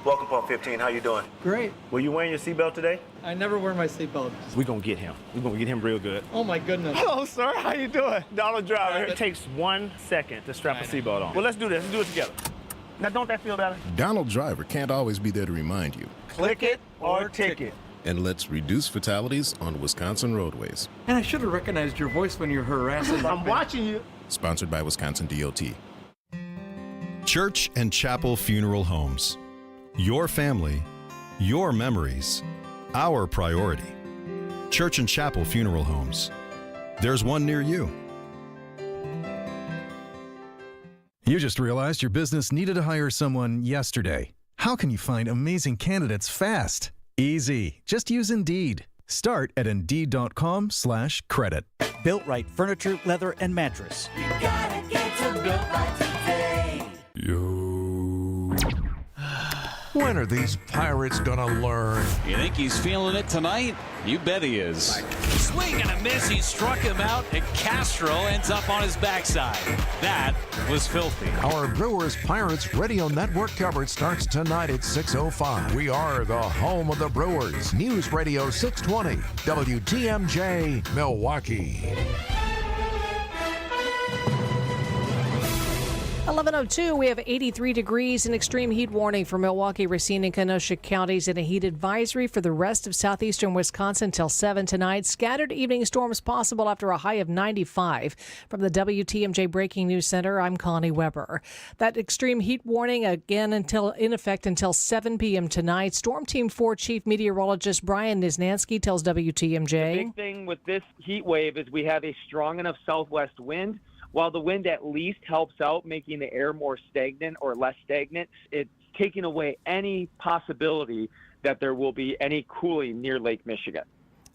[SPEAKER 8] Welcome, Pump 15. How you doing?
[SPEAKER 9] Great.
[SPEAKER 8] Were you wearing your seatbelt today?
[SPEAKER 9] I never wear my seatbelt.
[SPEAKER 8] We're going to get him. We're going to get him real good.
[SPEAKER 9] Oh, my goodness.
[SPEAKER 8] Hello, sir. How you doing? Donald Driver. It takes 1 second to strap a seatbelt on. Well, let's do this. Let's do it together. Now, don't that feel better?
[SPEAKER 10] Donald Driver can't always be there to remind you.
[SPEAKER 8] Click it or ticket.
[SPEAKER 10] And let's reduce fatalities on Wisconsin roadways.
[SPEAKER 9] And I should have recognized your voice when you're harassing.
[SPEAKER 8] I'm watching you.
[SPEAKER 10] Sponsored by Wisconsin DOT.
[SPEAKER 11] Church and Chapel Funeral Homes. Your family, your memories, our priority. Church and Chapel Funeral Homes. There's one near you.
[SPEAKER 12] You just realized your business needed to hire someone yesterday. How can you find amazing candidates fast? Easy. Just use Indeed. Start at Indeed.com/credit.
[SPEAKER 18] Built Right Furniture, Leather, and Mattress.
[SPEAKER 23] You gotta get to Built Right today.
[SPEAKER 6] When are these pirates gonna learn?
[SPEAKER 24] You think he's feeling it tonight? You bet he is. Swing and a miss. He struck him out, and Castro ends up on his backside. That was filthy.
[SPEAKER 6] Our Brewers Pirates Radio Network coverage starts tonight at 6:05. We are the home of the Brewers. News Radio 620, WTMJ, Milwaukee.
[SPEAKER 28] 11:02, we have 83 degrees and extreme heat warning for Milwaukee, Racine, and Kenosha counties, and a heat advisory for the rest of southeastern Wisconsin till 7 tonight. Scattered evening storms possible after a high of 95. From the WTMJ Breaking News Center, I'm Connie Weber. That extreme heat warning again in effect until 7 p.m. tonight. Storm Team 4 Chief Meteorologist Brian Niznansky tells WTMJ.
[SPEAKER 29] The big thing with this heat wave is we have a strong enough southwest wind. While the wind at least helps out making the air more stagnant or less stagnant, it's taking away any possibility that there will be any cooling near Lake Michigan.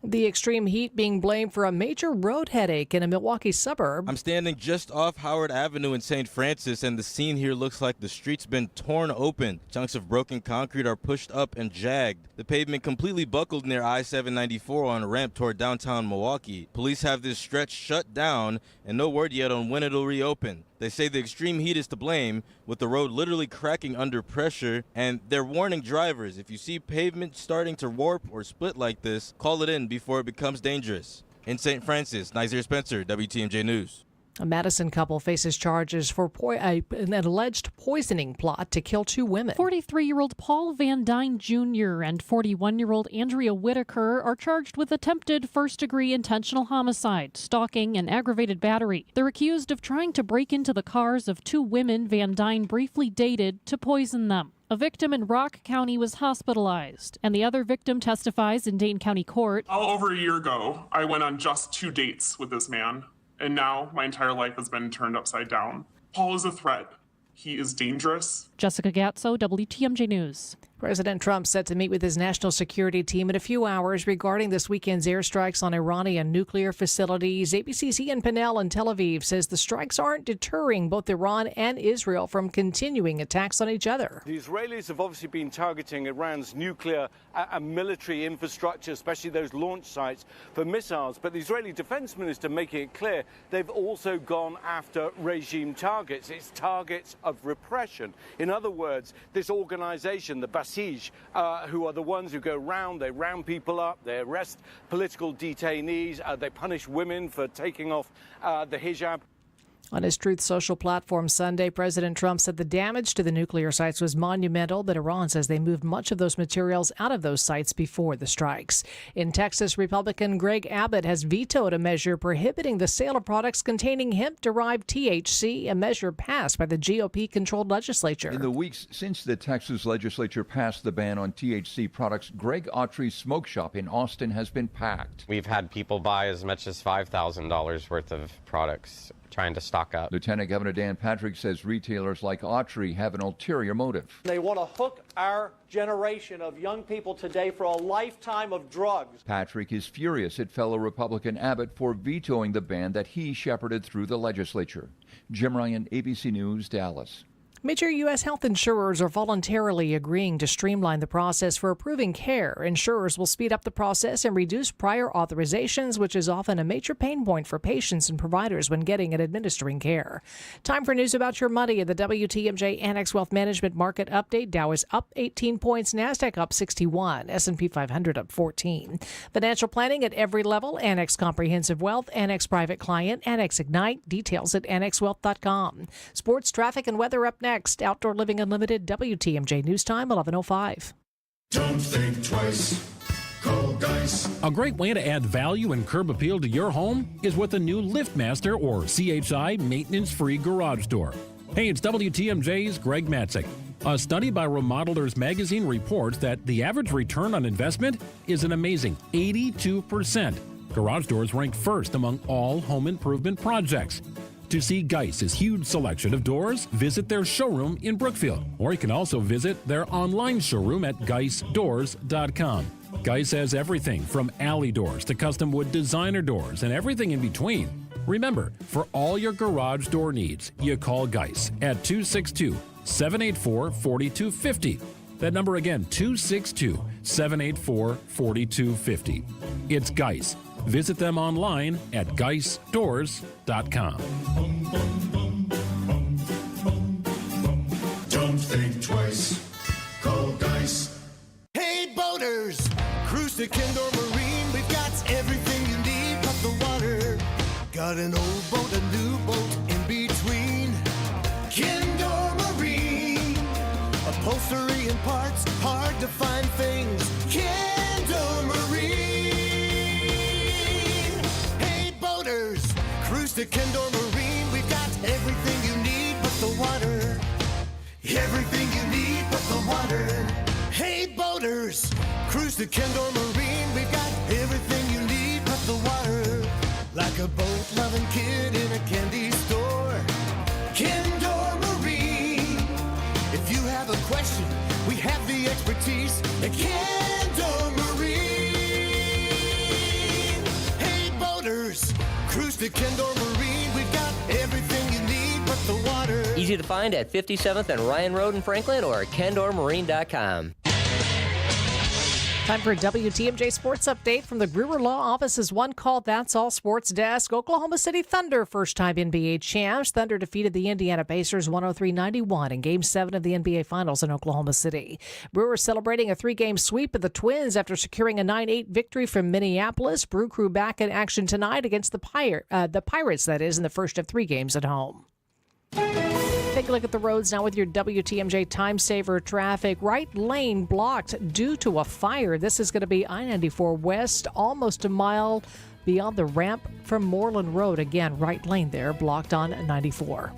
[SPEAKER 28] The extreme heat being blamed for a major road headache in a Milwaukee suburb.
[SPEAKER 30] I'm standing just off Howard Avenue in St. Francis, and the scene here looks like the street's been torn open. Chunks of broken concrete are pushed up and jagged. The pavement completely buckled near I-794 on a ramp toward downtown Milwaukee. Police have this stretch shut down, and no word yet on when it'll reopen. They say the extreme heat is to blame, with the road literally cracking under pressure, and they're warning drivers, if you see pavement starting to warp or split like this, call it in before it becomes dangerous. In St. Francis, Nazir Spencer, WTMJ News.
[SPEAKER 28] A Madison couple faces charges for an alleged poisoning plot to kill 2 women.
[SPEAKER 21] 43-year-old Paul Van Dyne Jr. and 41-year-old Andrea Whitaker are charged with attempted first-degree intentional homicide, stalking, and aggravated battery. They're accused of trying to break into the cars of 2 women Van Dyne briefly dated to poison them. A victim in Rock County was hospitalized, and the other victim testifies in Dane County Court.
[SPEAKER 31] Over a year ago, I went on just 2 dates with this man. And now my entire life has been turned upside down. Paul is a threat. He is dangerous.
[SPEAKER 21] Jessica Gatso, WTMJ News.
[SPEAKER 28] President Trump set to meet with his national security team in a few hours regarding this weekend's airstrikes on Iranian nuclear facilities. ABC's Ian Pinnell in Tel Aviv says the strikes aren't deterring both Iran and Israel from continuing attacks on each other.
[SPEAKER 32] The Israelis have obviously been targeting Iran's nuclear and military infrastructure, especially those launch sites for missiles. But the Israeli defense minister making it clear they've also gone after regime targets. It's targets of repression. In other words, this organization, the Basij, who are the ones who go round, they round people up, they arrest political detainees, they punish women for taking off the hijab.
[SPEAKER 28] On his Truth Social platform Sunday, President Trump said the damage to the nuclear sites was monumental, but Iran says they moved much of those materials out of those sites before the strikes. In Texas, Republican Greg Abbott has vetoed a measure prohibiting the sale of products containing hemp-derived THC, a measure passed by the GOP-controlled legislature.
[SPEAKER 33] In the weeks since the Texas legislature passed the ban on THC products, Greg Autry's smoke shop in Austin has been packed.
[SPEAKER 34] We've had people buy as much as $5,000 worth of products trying to stock up.
[SPEAKER 33] Lieutenant Governor Dan Patrick says retailers like Autry have an ulterior motive.
[SPEAKER 35] They want to hook our generation of young people today for a lifetime of drugs.
[SPEAKER 33] Patrick is furious at fellow Republican Abbott for vetoing the ban that he shepherded through the legislature. Jim Ryan, ABC News, Dallas.
[SPEAKER 28] Major U.S. health insurers are voluntarily agreeing to streamline the process for approving care. Insurers will speed up the process and reduce prior authorizations, which is often a major pain point for patients and providers when getting and administering care. Time for news about your money. In the WTMJ Annex Wealth Management Market Update, Dow is up 18 points, NASDAQ up 61, S&P 500 up 14. Financial planning at every level, Annex Comprehensive Wealth, Annex Private Client, Annex Ignite. Details at annexwealth.com. Sports, traffic, and weather up next. Outdoor Living Unlimited, WTMJ News Time, 11:05.
[SPEAKER 1] Don't think twice. Call Geis.
[SPEAKER 2] A great way to add value and curb appeal to your home is with a new LiftMaster or CHI maintenance-free garage door. Hey, it's WTMJ's Greg Matzik. A study by Remodelers Magazine reports that the average return on investment is an amazing 82%. Garage doors ranked first among all home improvement projects. To see Geis's huge selection of doors, visit their showroom in Brookfield, or you can also visit their online showroom at geisdoors.com. Geis has everything from alley doors to custom wood designer doors and everything in between. Remember, for all your garage door needs, you call Geis at 262-784-4250. That number again, 262-784-4250. It's Geis. Visit them online at geisdoors.com.
[SPEAKER 1] Don't think twice. Call Geis.
[SPEAKER 3] Hey boaters, cruise to Kendor Marine. We've got everything you need but the water. Got an old boat, a new boat in between. Kendor Marine. Upholstery and parts, hard to find things. Kendor Marine. Cruise to Kendor Marine. We've got everything you need but the water. Everything you need but the water. Hey boaters, cruise to Kendor Marine. We've got everything you need but the water. Like a boat-loving kid in a candy store. Kendor Marine. If you have a question, we have the expertise at Kendor Marine. Hey boaters, cruise to Kendor Marine. We've got everything you need but the water.
[SPEAKER 4] Easy to find at 57th and Ryan Road in Franklin or KendorMarine.com.
[SPEAKER 28] Time for a WTMJ Sports Update from the Brewer Law Office's One Call That's All Sports Desk. Oklahoma City Thunder, first-time NBA champs. Thunder defeated the Indiana Pacers 103-91 in Game 7 of the NBA Finals in Oklahoma City. Brewers celebrating a 3-game sweep of the Twins after securing a 9-8 victory from Minneapolis. Brew Crew back in action tonight against the Pirates, that is, in the first of 3 games at home. Take a look at the roads now with your WTMJ Time Saver traffic. Right lane blocked due to a fire. This is going to be I-94 West, almost a mile beyond the ramp from Moreland Road. Again, right lane there, blocked on 94.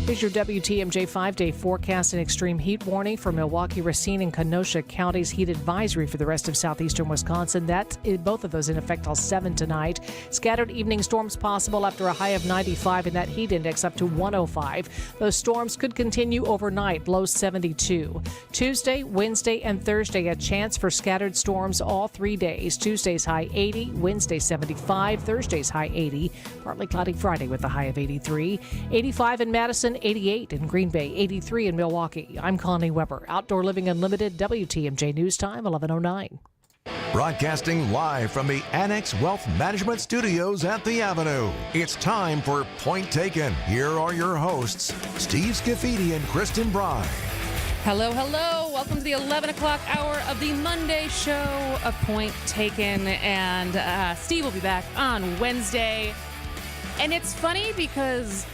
[SPEAKER 28] Here's your WTMJ 5-day forecast and extreme heat warning for Milwaukee, Racine, and Kenosha counties. Heat advisory for the rest of southeastern Wisconsin. Both of those in effect till 7 tonight. Scattered evening storms possible after a high of 95 and that heat index up to 105. Those storms could continue overnight, low 72. Tuesday, Wednesday, and Thursday, a chance for scattered storms all 3 days. Tuesday's high 80, Wednesday 75, Thursday's high 80. Partly cloudy Friday with a high of 83. 85 in Madison, 88 in Green Bay, 83 in Milwaukee. I'm Connie Weber. Outdoor Living Unlimited, WTMJ News Time, 11:09.
[SPEAKER 6] Broadcasting live from the Annex Wealth Management Studios at the Avenue. It's time for Point Taken. Here are your hosts, Steve Scafidi and Kristin Brey.
[SPEAKER 5] Hello, hello. Welcome to the 11 o'clock hour of the Monday show of Point Taken. And Steve will be back on Wednesday. And it's funny because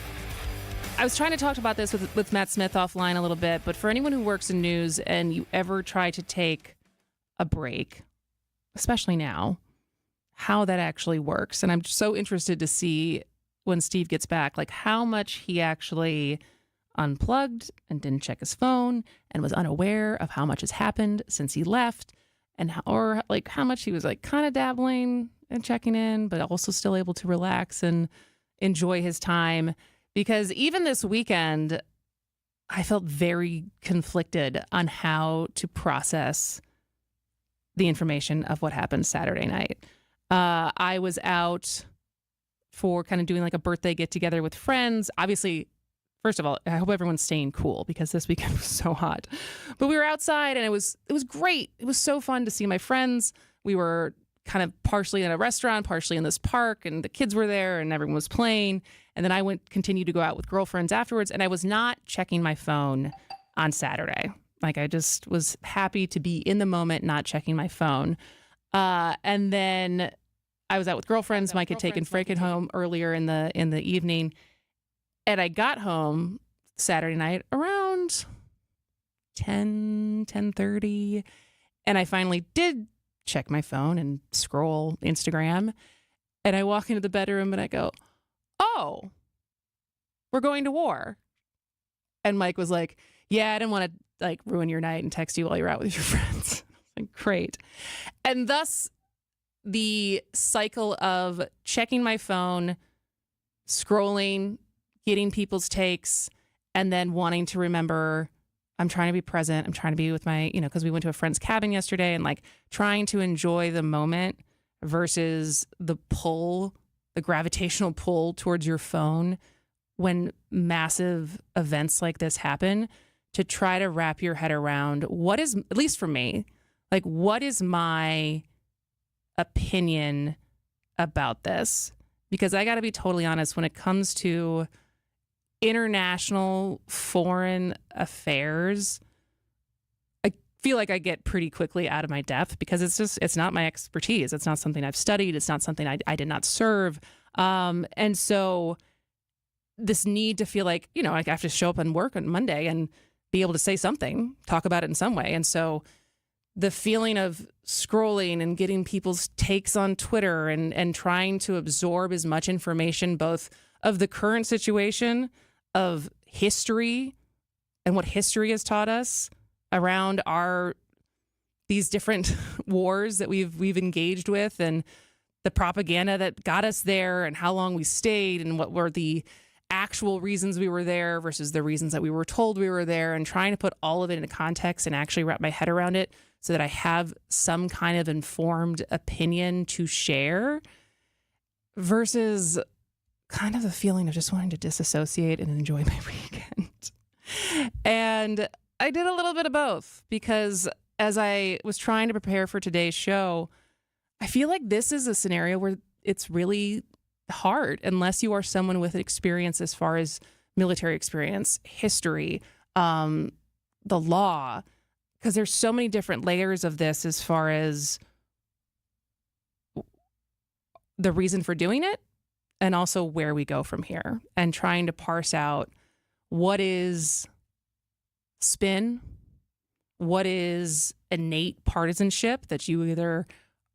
[SPEAKER 5] I was trying to talk about this with Matt Smith offline a little bit, but for anyone who works in news and you ever try to take a break, especially now, how that actually works. And I'm so interested to see when Steve gets back, like how much he actually unplugged and didn't check his phone and was unaware of how much has happened since he left, and how much he was like kind of dabbling and checking in, but also still able to relax and enjoy his time. Because even this weekend, I felt very conflicted on how to process the information of what happened Saturday night. I was out for kind of doing like a birthday get together with friends. Obviously, First of all, I hope everyone's staying cool because this weekend was so hot. But we were outside and it was great. It was so fun to see my friends. We were kind of partially in a restaurant, partially in this park, and the kids were there and everyone was playing. And then I continued to go out with girlfriends afterwards, and I was not checking my phone on Saturday. Like, I just was happy to be in the moment, not checking my phone. And then I was out with girlfriends. Mike had taken Franken home earlier in the evening. And I got home Saturday night around 10:30. And I finally did check my phone and scroll Instagram. And I walk into the bedroom and I go, oh, we're going to war. And Mike was like, yeah, I didn't want to like ruin your night and text you while you're out with your friends. Like, great. And thus the cycle of checking my phone, scrolling, getting people's takes, and then wanting to remember I'm trying to be present. I'm trying to be with my, because we went to a friend's cabin yesterday, and like trying to enjoy the moment versus the gravitational pull towards your phone when massive events like this happen, to try to wrap your head around what is, at least for me, like, what is my opinion about this? Because I got to be totally honest, when it comes to international foreign affairs, I feel like I get pretty quickly out of my depth because it's not my expertise. It's not something I've studied. It's not something I did not serve. And so this need to feel like, I have to show up and work on Monday and be able to say something, talk about it in some way. And so the feeling of scrolling and getting people's takes on Twitter and trying to absorb as much information, both of the current situation, of history and what history has taught us around these different wars that we've engaged with, and the propaganda that got us there, and how long we stayed, and what were the actual reasons we were there versus the reasons that we were told we were there, and trying to put all of it into context and actually wrap my head around it so that I have some kind of informed opinion to share, versus kind of the feeling of just wanting to disassociate and enjoy my weekend. And I did a little bit of both, because as I was trying to prepare for today's show, I feel like this is a scenario where it's really hard unless you are someone with experience as far as military experience, history, the law, because there's so many different layers of this as far as the reason for doing it, and also where we go from here, and trying to parse out what is spin, what is innate partisanship that you either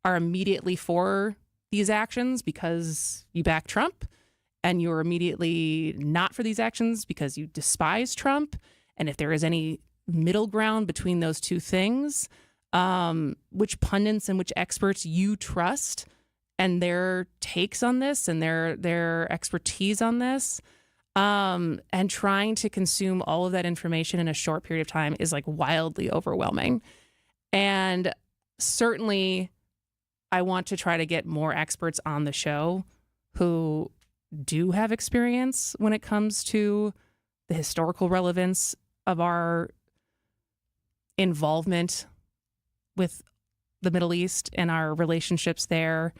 [SPEAKER 5] are immediately for these actions because you back Trump, and you're immediately not for these actions because you despise Trump. And if there is any middle ground between those two things, which pundits and which experts you trust and their takes on this and their expertise on this, and trying to consume all of that information in a short period of time is like wildly overwhelming. And certainly I want to try to get more experts on the show who do have experience when it comes to the historical relevance of our involvement with the Middle East and our relationships there,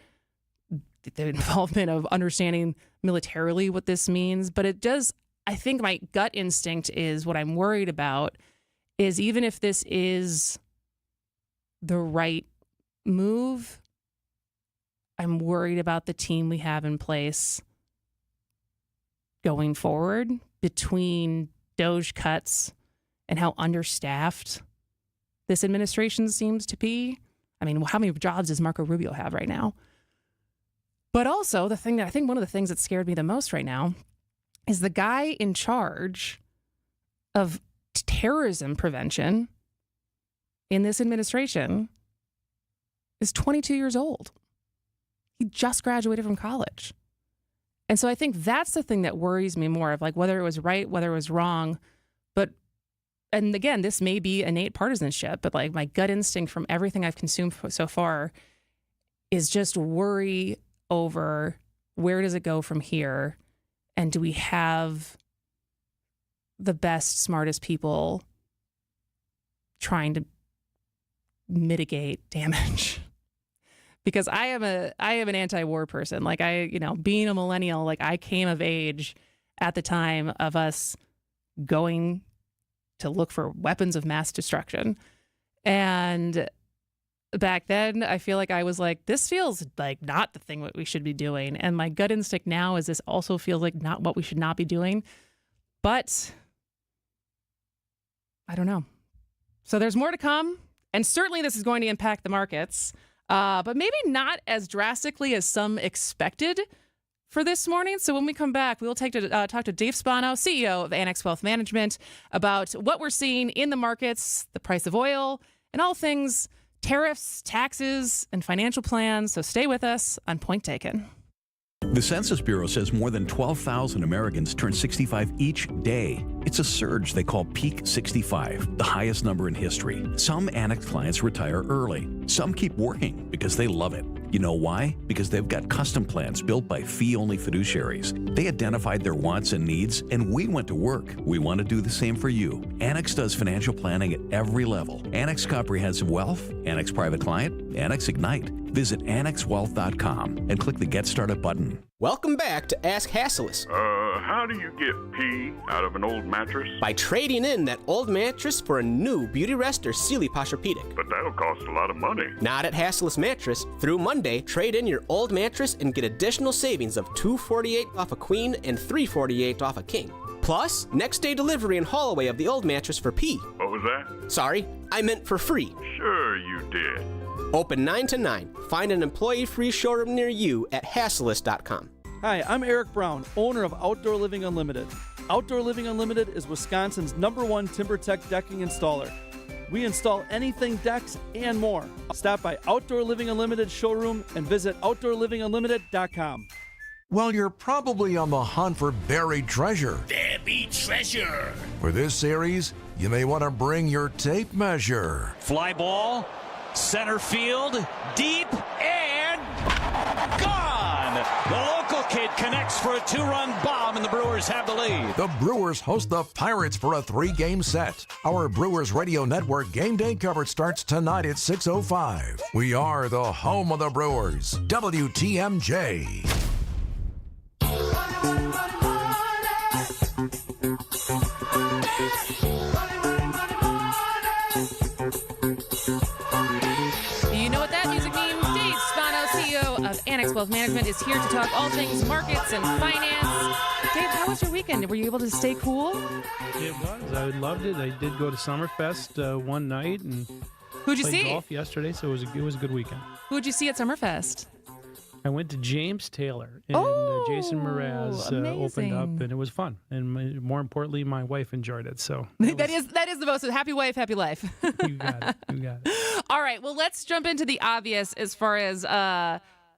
[SPEAKER 5] the involvement of understanding militarily what this means. But it does, I think my gut instinct is, what I'm worried about is, even if this is the right move, I'm worried about the team we have in place going forward, between DOJ cuts and how understaffed this administration seems to be. I mean, how many jobs does Marco Rubio have right now? But also, the thing that I think one of the things that scared me the most right now is the guy in charge of terrorism prevention in this administration is 22 years old. He just graduated from college. And so I think that's the thing that worries me more, of like whether it was right, whether it was wrong. And again, this may be innate partisanship, but like my gut instinct from everything I've consumed so far is just worry over where does it go from here? And do we have the best, smartest people trying to mitigate damage. Because I am an anti-war person. Like being a millennial, like I came of age at the time of us going to look for weapons of mass destruction. And back then, I feel like I was like, this feels like not the thing that we should be doing. And my gut instinct now is this also feels like not what we should not be doing. But I don't know. So there's more to come. And certainly this is going to impact the markets. But maybe not as drastically as some expected for this morning. So when we come back, we will talk to Dave Spano, CEO of Annex Wealth Management, about what we're seeing in the markets, the price of oil, and all things tariffs, taxes, and financial plans. So stay with us on Point Taken.
[SPEAKER 7] The Census Bureau says more than 12,000 Americans turn 65 each day. It's a surge they call Peak 65, the highest number in history. Some Annex clients retire early. Some keep working because they love it. You know why? Because they've got custom plans built by fee-only fiduciaries. They identified their wants and needs, and we went to work. We want to do the same for you. Annex does financial planning at every level. Annex Comprehensive Wealth, Annex Private Client, Annex Ignite. Visit AnnexWealth.com and click the Get Started button.
[SPEAKER 8] Welcome back to Ask Hasselus.
[SPEAKER 9] How do you get pee out of an old mattress?
[SPEAKER 8] By trading in that old mattress for a new Beauty Rest or Sealy Posturepedic.
[SPEAKER 9] But that'll cost a lot of money.
[SPEAKER 8] Not at Hasselus Mattress. Through Monday, trade in your old mattress and get additional savings of $248 off a queen and $348 off a king. Plus, next day delivery and haul away of the old mattress for P.
[SPEAKER 9] What was that?
[SPEAKER 8] Sorry, I meant for free.
[SPEAKER 9] Sure you did.
[SPEAKER 8] Open 9 to 9. Find an employee-free showroom near you at Hasselus.com.
[SPEAKER 10] Hi, I'm Eric Brown, owner of Outdoor Living Unlimited. Outdoor Living Unlimited is Wisconsin's #1 TimberTech decking installer. We install anything decks and more. Stop by Outdoor Living Unlimited showroom and visit OutdoorLivingUnlimited.com.
[SPEAKER 6] Well, you're probably on the hunt for buried treasure.
[SPEAKER 23] There be treasure.
[SPEAKER 6] For this series, you may want to bring your tape measure.
[SPEAKER 24] Fly ball, center field, deep, and gone! The local kid connects for a 2-run bomb, and the Brewers have the lead.
[SPEAKER 6] The Brewers host the Pirates for a 3-game set. Our Brewers Radio Network game day coverage starts tonight at 6:05. We are the home of the Brewers, WTMJ.
[SPEAKER 5] You know what that music means? Dave Spano, CEO of Annex Wealth Management, is here to talk all things markets and finance. Dave, how was your weekend? Were you able to stay cool?
[SPEAKER 13] It was. I loved it. I did go to Summerfest one night and
[SPEAKER 5] Who'd you
[SPEAKER 13] played
[SPEAKER 5] see?
[SPEAKER 13] golf yesterday, so it was a good weekend.
[SPEAKER 5] Who'd you see at Summerfest?
[SPEAKER 13] I went to James Taylor, and Jason Mraz opened up, and it was fun. And more importantly, my wife enjoyed it. So
[SPEAKER 5] that is the most happy wife, happy life.
[SPEAKER 13] You got it.
[SPEAKER 5] All right, well, let's jump into the obvious as far as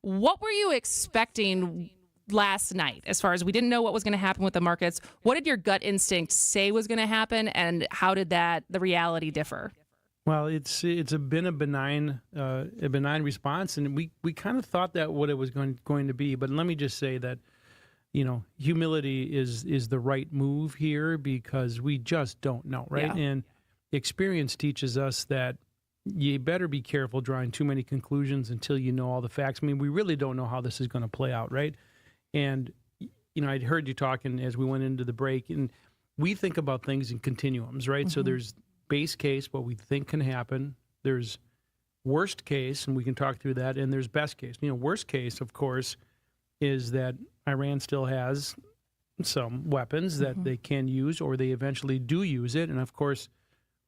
[SPEAKER 5] what were you expecting last night? As far as we didn't know what was going to happen with the markets, what did your gut instinct say was going to happen, and how did the reality differ?
[SPEAKER 13] Well, it's been a benign response, and we kind of thought that what it was going to be. But let me just say that, humility is the right move here, because we just don't know, right?
[SPEAKER 5] Yeah.
[SPEAKER 13] And experience teaches us that you better be careful drawing too many conclusions until you know all the facts. I mean, we really don't know how this is going to play out, right? And I'd heard you talking as we went into the break, and we think about things in continuums, right? Mm-hmm. So there's base case, what we think can happen. There's worst case, and we can talk through that, and there's best case. Worst case, of course, is that Iran still has some weapons that they can use, or they eventually do use it, and of course,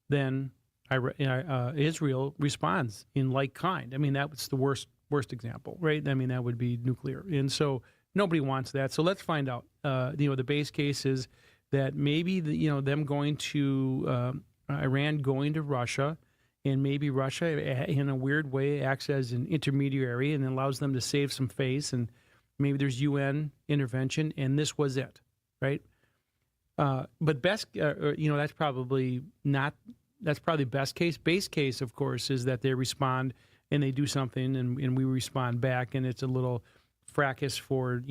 [SPEAKER 13] then Israel responds in like kind. I mean, that's the worst example, right? I mean, that would be nuclear, and so nobody wants that. So let's find out. The base case is that maybe them going to Iran going to Russia, and maybe Russia, in a weird way, acts as an intermediary and allows them to save some face, and maybe there's UN intervention, and this was it, right? But best, that's probably best case. Base case, of course, is that they respond and they do something, and we respond back, and it's a little fracas for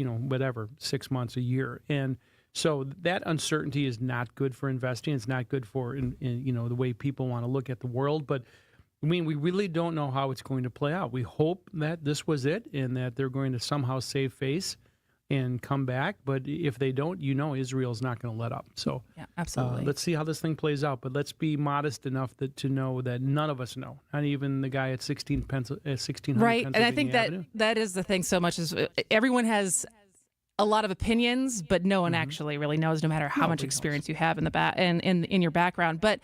[SPEAKER 13] 6 months, a year, and So that uncertainty is not good for investing. It's not good for the way people want to look at the world. But I mean, we really don't know how it's going to play out. We hope that this was it and that they're going to somehow save face and come back. But if they don't, Israel's not going to let up. So
[SPEAKER 5] yeah, absolutely.
[SPEAKER 13] Let's see how this thing plays out. But let's be modest enough to know that none of us know, not even the guy at 1600
[SPEAKER 5] right. And I think
[SPEAKER 13] Avenue.
[SPEAKER 5] that is the thing so much is everyone has a lot of opinions, but no one actually really knows, no matter how much experience you have in the in your background. But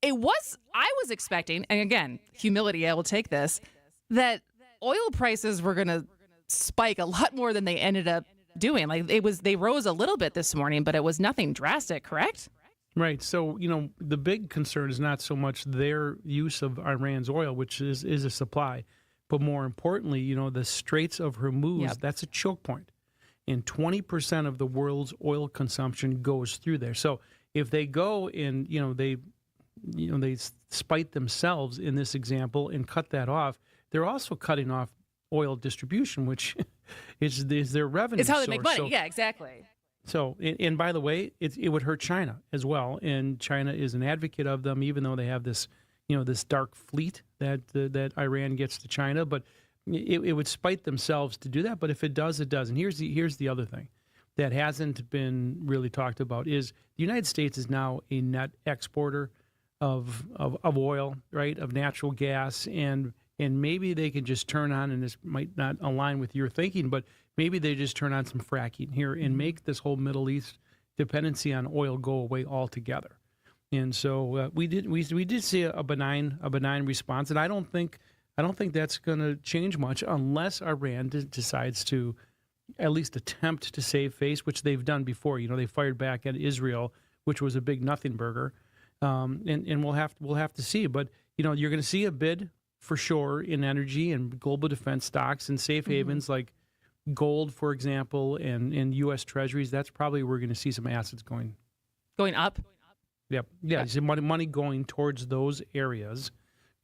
[SPEAKER 5] I was expecting, and again, humility, I will take this, that oil prices were going to spike a lot more than they ended up doing. Like they rose a little bit this morning, but it was nothing drastic, correct?
[SPEAKER 13] Right. So, the big concern is not so much their use of Iran's oil, which is a supply, but more importantly, the Straits of Hormuz, that's a choke point. And 20% of the world's oil consumption goes through there. So if they go and, they spite themselves in this example and cut that off, they're also cutting off oil distribution, which is their revenue.
[SPEAKER 5] It's how they
[SPEAKER 13] source.
[SPEAKER 5] make money.
[SPEAKER 13] So,
[SPEAKER 5] yeah, exactly.
[SPEAKER 13] So, and by the way, it would hurt China as well. And China is an advocate of them, even though they have this, this dark fleet that Iran gets to China. But it would spite themselves to do that. But if it does, it does. And here's the other thing that hasn't been really talked about is the United States is now a net exporter of oil, right, of natural gas, and maybe they can just turn on, and this might not align with your thinking, but maybe they just turn on some fracking here and make this whole Middle East dependency on oil go away altogether. And so we did see a benign response, and I don't think that's going to change much unless Iran decides to at least attempt to save face, which they've done before. They fired back at Israel, which was a big nothing burger. And we'll have to see. But you're going to see a bid for sure in energy and global defense stocks and safe havens like gold, for example, and U.S. Treasuries. That's probably where we're going to see some assets going
[SPEAKER 5] up.
[SPEAKER 13] Yep. Yeah. So money going towards those areas,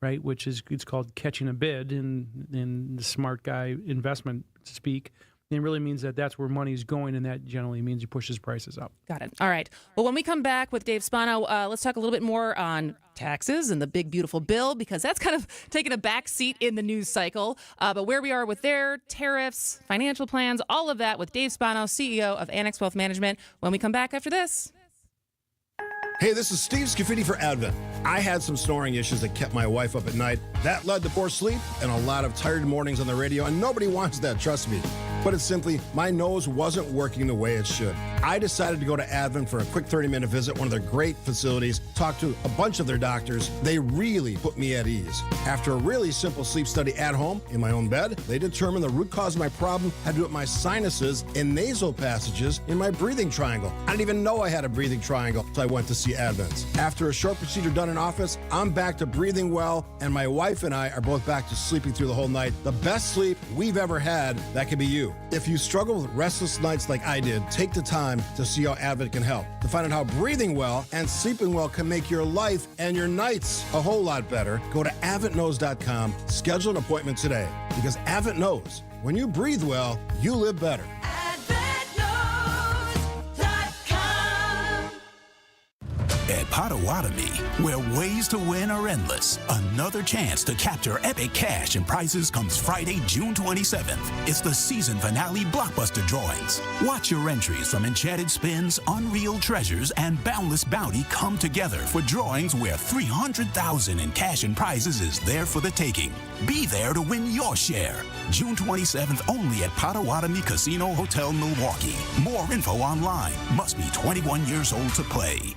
[SPEAKER 13] right? Which is it's called catching a bid in the smart guy investment speak. It really means that that's where money's going, and that generally means it pushes prices up.
[SPEAKER 5] Got it. All right. Well, when we come back with Dave Spano, let's talk a little bit more on taxes and the big, beautiful bill, because that's kind of taken a back seat in the news cycle. But where we are with their tariffs, financial plans, all of that with Dave Spano, CEO of Annex Wealth Management, when we come back after this.
[SPEAKER 11] Hey, this is Steve Scafidi for Advent. I had some snoring issues that kept my wife up at night. That led to poor sleep and a lot of tired mornings on the radio, and nobody wants that, trust me. Put it simply, my nose wasn't working the way it should. I decided to go to Advent for a quick 30-minute visit, one of their great facilities, talk to a bunch of their doctors. They really put me at ease. After a really simple sleep study at home, in my own bed, they determined the root cause of my problem had to do with my sinuses and nasal passages in my breathing triangle. I didn't even know I had a breathing triangle, so I went to see Advent. After a short procedure done in office, I'm back to breathing well, and my wife and I are both back to sleeping through the whole night. The best sleep we've ever had, that could be you. If you struggle with restless nights like I did, take the time to see how Advent can help. To find out how breathing well and sleeping well can make your life and your nights a whole lot better, go to AdventKnows.com, schedule an appointment today. Because Advent knows, when you breathe well, you live better.
[SPEAKER 23] At Potawatomi, where ways to win are endless, another chance to capture epic cash and prizes comes Friday, June 27th. It's the season finale blockbuster drawings. Watch your entries from Enchanted Spins, Unreal Treasures, and Boundless Bounty come together for drawings where $300,000 in cash and prizes is there for the taking. Be there to win your share. June 27th only at Potawatomi Casino Hotel, Milwaukee. More info online. Must be 21 years old to play.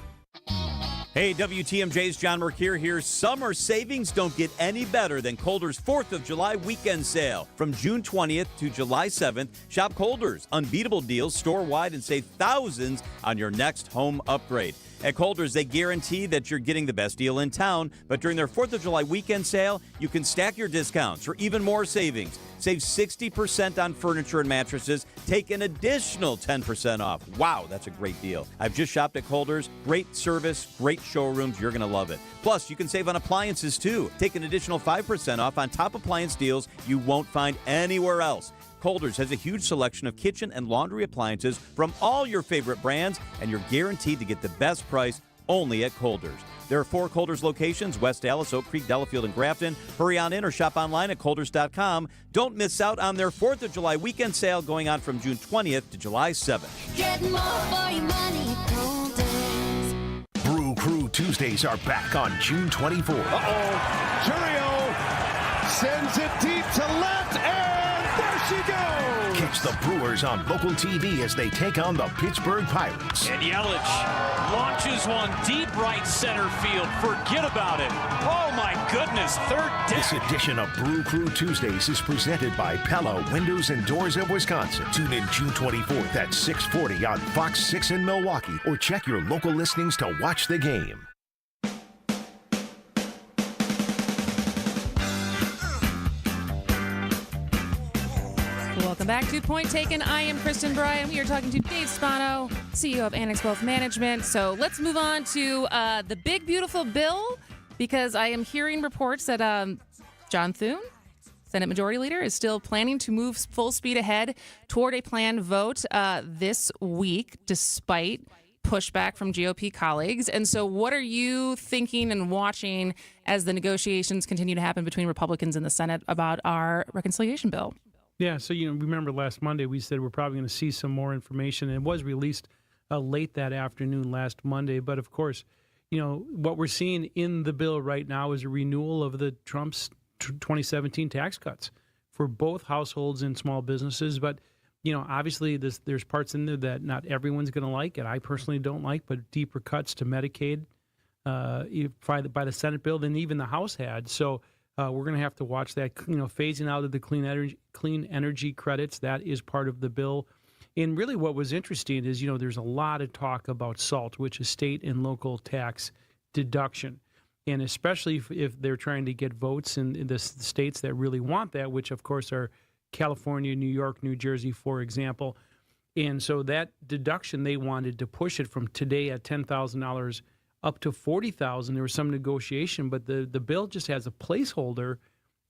[SPEAKER 12] Hey, WTMJ's John Mercure here. Summer savings don't get any better than Colder's 4th of July weekend sale. From June 20th to July 7th, shop Colder's. Unbeatable deals store-wide and save thousands on your next home upgrade. At Colder's, they guarantee that you're getting the best deal in town, but during their 4th of July weekend sale, you can stack your discounts for even more savings. Save 60% on furniture and mattresses. Take an additional 10% off. Wow, that's a great deal. I've just shopped at Colder's. Great service, great showrooms. You're going to love it. Plus, you can save on appliances, too. Take an additional 5% off on top appliance deals you won't find anywhere else. Kohlder's has a huge selection of kitchen and laundry appliances from all your favorite brands, and you're guaranteed to get the best price only at Kohlder's. There are 4 Kohlder's locations: West Dallas, Oak Creek, Delafield, and Grafton. Hurry on in or shop online at Kohlder's.com. Don't miss out on their 4th of July weekend sale going on from June 20th to July 7th.
[SPEAKER 3] Get more for your money at Kohlder's.
[SPEAKER 14] Brew Crew Tuesdays are back on June 24th.
[SPEAKER 3] Uh-oh. Churio sends it deep to left, and there she goes.
[SPEAKER 14] Catch the Brewers on local TV as they take on the Pittsburgh Pirates.
[SPEAKER 24] And Yelich launches one deep right center field. Forget about it. Oh, my goodness. Third down.
[SPEAKER 14] This edition of Brew Crew Tuesdays is presented by Pella Windows and Doors of Wisconsin. Tune in June 24th at 6:40 on Fox 6 in Milwaukee, or check your local listings to watch the game.
[SPEAKER 5] Welcome back to Point Taken. I am Kristin, Brey, and we are talking to Dave Spano, CEO of Annex Wealth Management. So let's move on to the big, beautiful bill, because I am hearing reports that John Thune, Senate Majority Leader, is still planning to move full speed ahead toward a planned vote this week, despite pushback from GOP colleagues. And so what are you thinking and watching as the negotiations continue to happen between Republicans in the Senate about our reconciliation bill?
[SPEAKER 13] Yeah, so, remember last Monday we said we're probably going to see some more information. And it was released late that afternoon last Monday. But, of course, what we're seeing in the bill right now is a renewal of the Trump's 2017 tax cuts for both households and small businesses. But, obviously there's parts in there that not everyone's going to like, and I personally don't like, but deeper cuts to Medicaid by the Senate bill than even the House had. So we're going to have to watch that, phasing out of the clean energy credits. That is part of the bill. And really what was interesting is, there's a lot of talk about SALT, which is state and local tax deduction. And especially if they're trying to get votes in the states that really want that, which of course are California, New York, New Jersey, for example. And so that deduction, they wanted to push it from today at $10,000 up to $40,000. There was some negotiation, but the bill just has a placeholder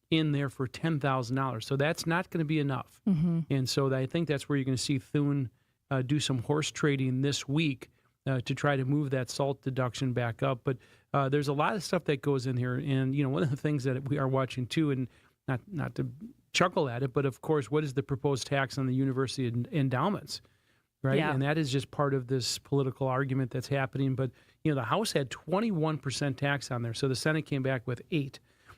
[SPEAKER 13] in there for $10,000. So that's not going to be enough. Mm-hmm. And so I think that's where you're going to see Thune do some horse trading this week to try to move that SALT deduction back up. But there's a lot of stuff that goes in here. And, one of the things that we are watching too, and not to chuckle at it, but of course, what is the proposed tax on the university endowments? Right. Yeah. And that is just part of this political argument that's happening. But, the House had 21% tax on there. So the Senate came back with 8%.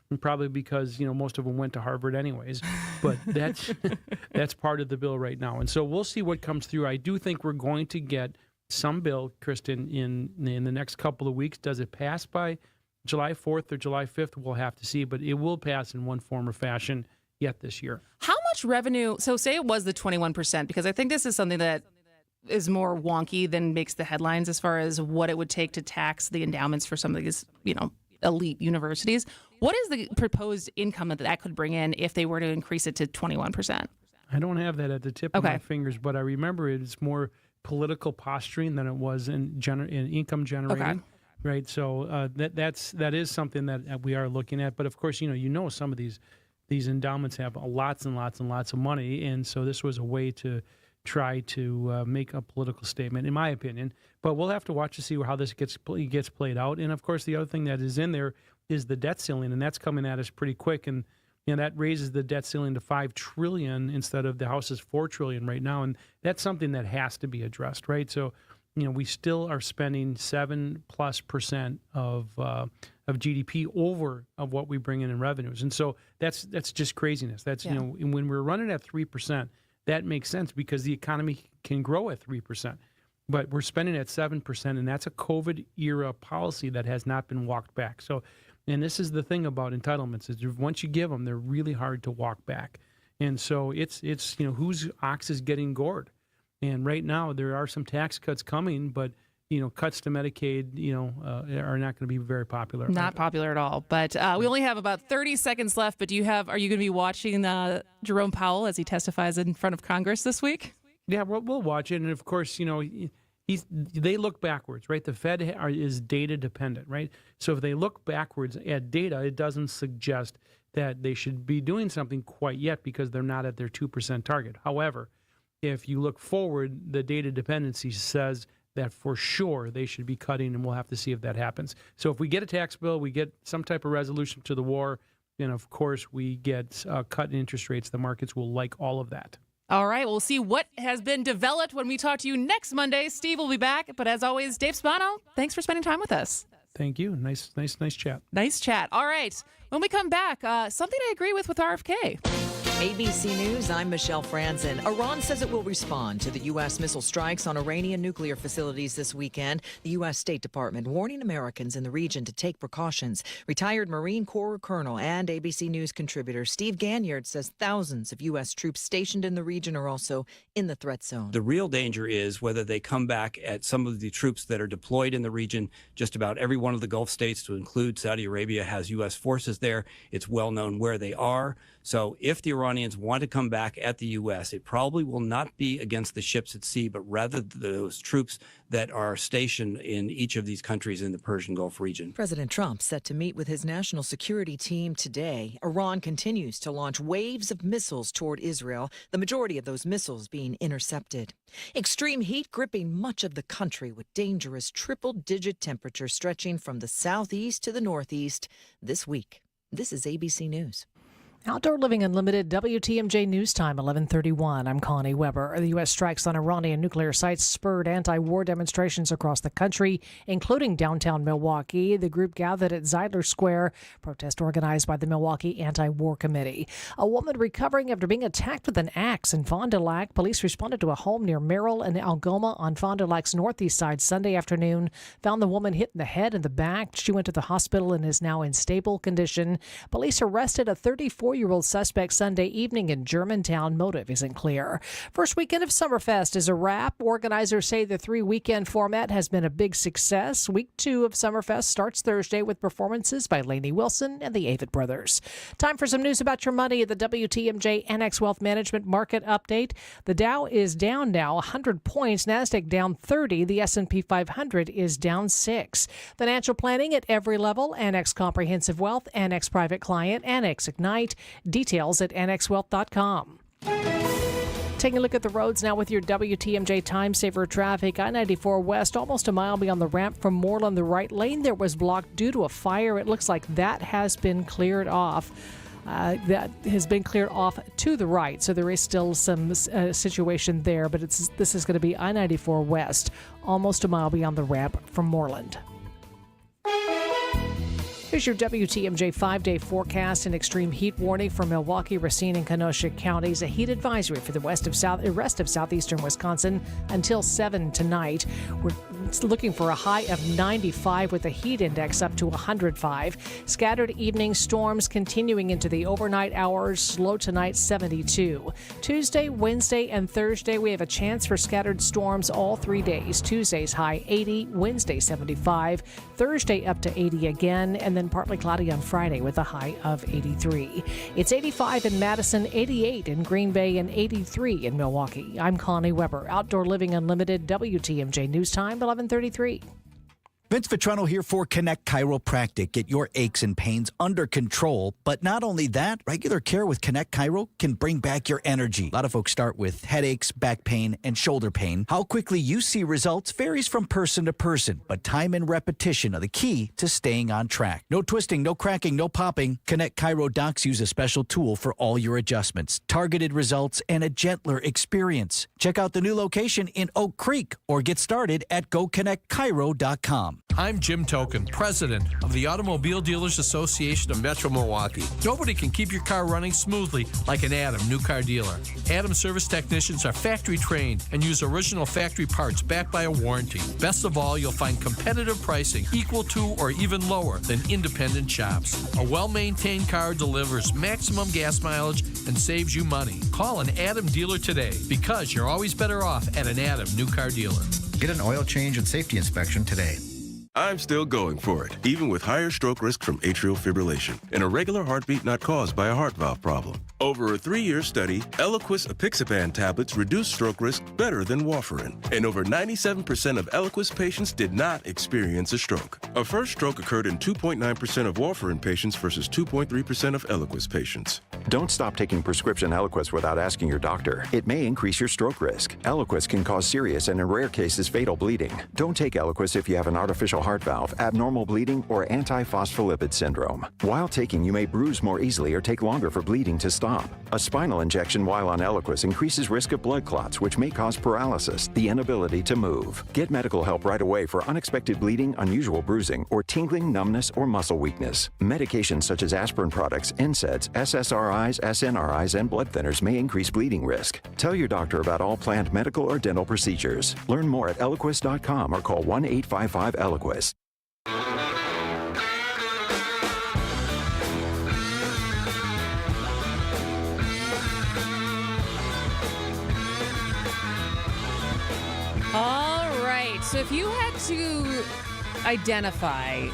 [SPEAKER 13] And probably because, most of them went to Harvard anyways. But that's part of the bill right now. And so we'll see what comes through. I do think we're going to get some bill, Kristin, in the next couple of weeks. Does it pass by July 4th or July 5th? We'll have to see. But it will pass in one form or fashion yet this year.
[SPEAKER 5] How much revenue? So say it was the 21%, because I think this is something that is more wonky than makes the headlines as far as what it would take to tax the endowments for some of these, elite universities. What is the proposed income that could bring in if they were to increase it to 21%?
[SPEAKER 13] I don't have that at the tip of my fingers, but I remember it's more political posturing than it was in income generating. Okay. Right. So that is something that we are looking at. But of course, some of these endowments have lots and lots and lots of money, and so this was a way to try to make a political statement, in my opinion. But we'll have to watch to see how this gets played out. And, of course, the other thing that is in there is the debt ceiling, and that's coming at us pretty quick. And that raises the debt ceiling to $5 trillion instead of the House's $4 trillion right now. And that's something that has to be addressed, right? So, we still are spending 7+% of GDP over of what we bring in revenues. And so that's just craziness. That's, when we're running at 3%, that makes sense because the economy can grow at 3%. But we're spending at 7%, and that's a COVID-era policy that has not been walked back. So, and this is the thing about entitlements, is once you give them, they're really hard to walk back. And so it's whose ox is getting gored. And right now, there are some tax cuts coming, but cuts to Medicaid, are not going to be very popular.
[SPEAKER 5] Not popular at all. But we only have about 30 seconds left. But are you going to be watching Jerome Powell as he testifies in front of Congress this week?
[SPEAKER 13] Yeah, we'll watch it. And of course, they look backwards, right? The Fed is data dependent, right? So if they look backwards at data, it doesn't suggest that they should be doing something quite yet because they're not at their 2% target. However, if you look forward, the data dependency says that for sure they should be cutting, and we'll have to see if that happens. So if we get a tax bill, we get some type of resolution to the war, and of course we get cut in interest rates, the markets will like all of that.
[SPEAKER 5] All right, we'll see what has been developed when we talk to you next Monday. Steve will be back, but as always, Dave Spano, thanks for spending time with us.
[SPEAKER 13] Thank you. Nice chat.
[SPEAKER 5] Nice chat. All right, when we come back, something I agree with RFK.
[SPEAKER 15] ABC News, I'm Michelle Franzen. Iran says it will respond to the U.S. missile strikes on Iranian nuclear facilities this weekend. The U.S. State Department warning Americans in the region to take precautions. Retired Marine Corps Colonel and ABC News contributor Steve Ganyard says thousands of U.S. troops stationed in the region are also in the threat zone.
[SPEAKER 16] The real danger is whether they come back at some of the troops that are deployed in the region. Just about every one of the Gulf states, to include Saudi Arabia, has U.S. forces there. It's well known where they are. So if the Iranians want to come back at the U.S., it probably will not be against the ships at sea, but rather those troops that are stationed in each of these countries in the Persian Gulf region.
[SPEAKER 15] President Trump set to meet with his national security team today. Iran continues to launch waves of missiles toward Israel, the majority of those missiles being intercepted. Extreme heat gripping much of the country with dangerous triple-digit temperatures stretching from the southeast to the northeast this week. This is ABC News.
[SPEAKER 28] Outdoor Living Unlimited, WTMJ News Time, 11:31. I'm Connie Weber. The U.S. strikes on Iranian nuclear sites spurred anti-war demonstrations across the country, including downtown Milwaukee. The group gathered at Zeidler Square, protest organized by the Milwaukee Anti-War Committee. A woman recovering after being attacked with an axe in Fond du Lac. Police responded to a home near Merrill and Algoma on Fond du Lac's northeast side Sunday afternoon. Found the woman hit in the head and the back. She went to the hospital and is now in stable condition. Police arrested a 34-year-old suspect Sunday evening in Germantown. Motive isn't clear. First weekend of Summerfest is a wrap. Organizers say the 3-weekend format has been a big success. Week 2 of Summerfest starts Thursday with performances by Lainey Wilson and the Avett Brothers. Time for some news about your money at the WTMJ Annex Wealth Management Market Update. The Dow is down now 100 points. NASDAQ down 30. The S&P 500 is down 6. Financial planning at every level. Annex Comprehensive Wealth, Annex Private Client, Annex Ignite. Details at annexwealth.com. Taking a look at the roads now with your WTMJ Time Saver traffic. I-94 West, almost a mile beyond the ramp from Moreland. The right lane there was blocked due to a fire. It looks like that has been cleared off. That has been cleared off to the right, so there is still some situation there, but this is going to be I-94 West, almost a mile beyond the ramp from Moreland. Here's your WTMJ 5-day forecast. An extreme heat warning for Milwaukee, Racine, and Kenosha counties. A heat advisory for the rest of southeastern Wisconsin until 7 tonight. We're looking for a high of 95 with a heat index up to 105. Scattered evening storms continuing into the overnight hours. Low tonight, 72. Tuesday, Wednesday, and Thursday, we have a chance for scattered storms all 3 days. Tuesday's high 80, Wednesday 75, Thursday up to 80 again, and then partly cloudy on Friday with a high of 83. It's 85 in Madison, 88 in Green Bay, and 83 in Milwaukee. I'm Connie Weber. Outdoor Living Unlimited, WTMJ News Time, 11:33.
[SPEAKER 17] Vince Vitrano here for Connect Chiropractic. Get your aches and pains under control. But not only that, regular care with Connect Chiro can bring back your energy. A lot of folks start with headaches, back pain, and shoulder pain. How quickly you see results varies from person to person, but time and repetition are the key to staying on track. No twisting, no cracking, no popping. Connect Chiro docs use a special tool for all your adjustments, targeted results, and a gentler experience. Check out the new location in Oak Creek or get started at GoConnectChiro.com.
[SPEAKER 18] I'm Jim Token, president of the Automobile Dealers Association of Metro Milwaukee. Nobody can keep your car running smoothly like an Adam new car dealer. Adam service technicians are factory trained and use original factory parts backed by a warranty. Best of all, you'll find competitive pricing equal to or even lower than independent shops. A well-maintained car delivers maximum gas mileage and saves you money. Call an Adam dealer today because you're always better off at an Adam new car dealer.
[SPEAKER 19] Get an oil change and safety inspection today.
[SPEAKER 20] I'm still going for it, even with higher stroke risk from atrial fibrillation and a regular heartbeat not caused by a heart valve problem. Over a 3-year study, Eliquis apixaban tablets reduced stroke risk better than warfarin, and over 97% of Eliquis patients did not experience a stroke. A first stroke occurred in 2.9% of warfarin patients versus 2.3% of Eliquis patients.
[SPEAKER 1] Don't stop taking prescription Eliquis without asking your doctor. It may increase your stroke risk. Eliquis can cause serious and in rare cases fatal bleeding. Don't take Eliquis if you have an artificial heart valve, abnormal bleeding, or antiphospholipid syndrome. While taking, you may bruise more easily or take longer for bleeding to stop. A spinal injection while on Eliquis increases risk of blood clots, which may cause paralysis, the inability to move. Get medical help right away for unexpected bleeding, unusual bruising, or tingling, numbness, or muscle weakness. Medications such as aspirin products, NSAIDs, SSRIs, SNRIs, and blood thinners may increase bleeding risk. Tell your doctor about all planned medical or dental procedures. Learn more at Eliquis.com or call 1-855-ELIQUIS.
[SPEAKER 5] All right. So if you had to identify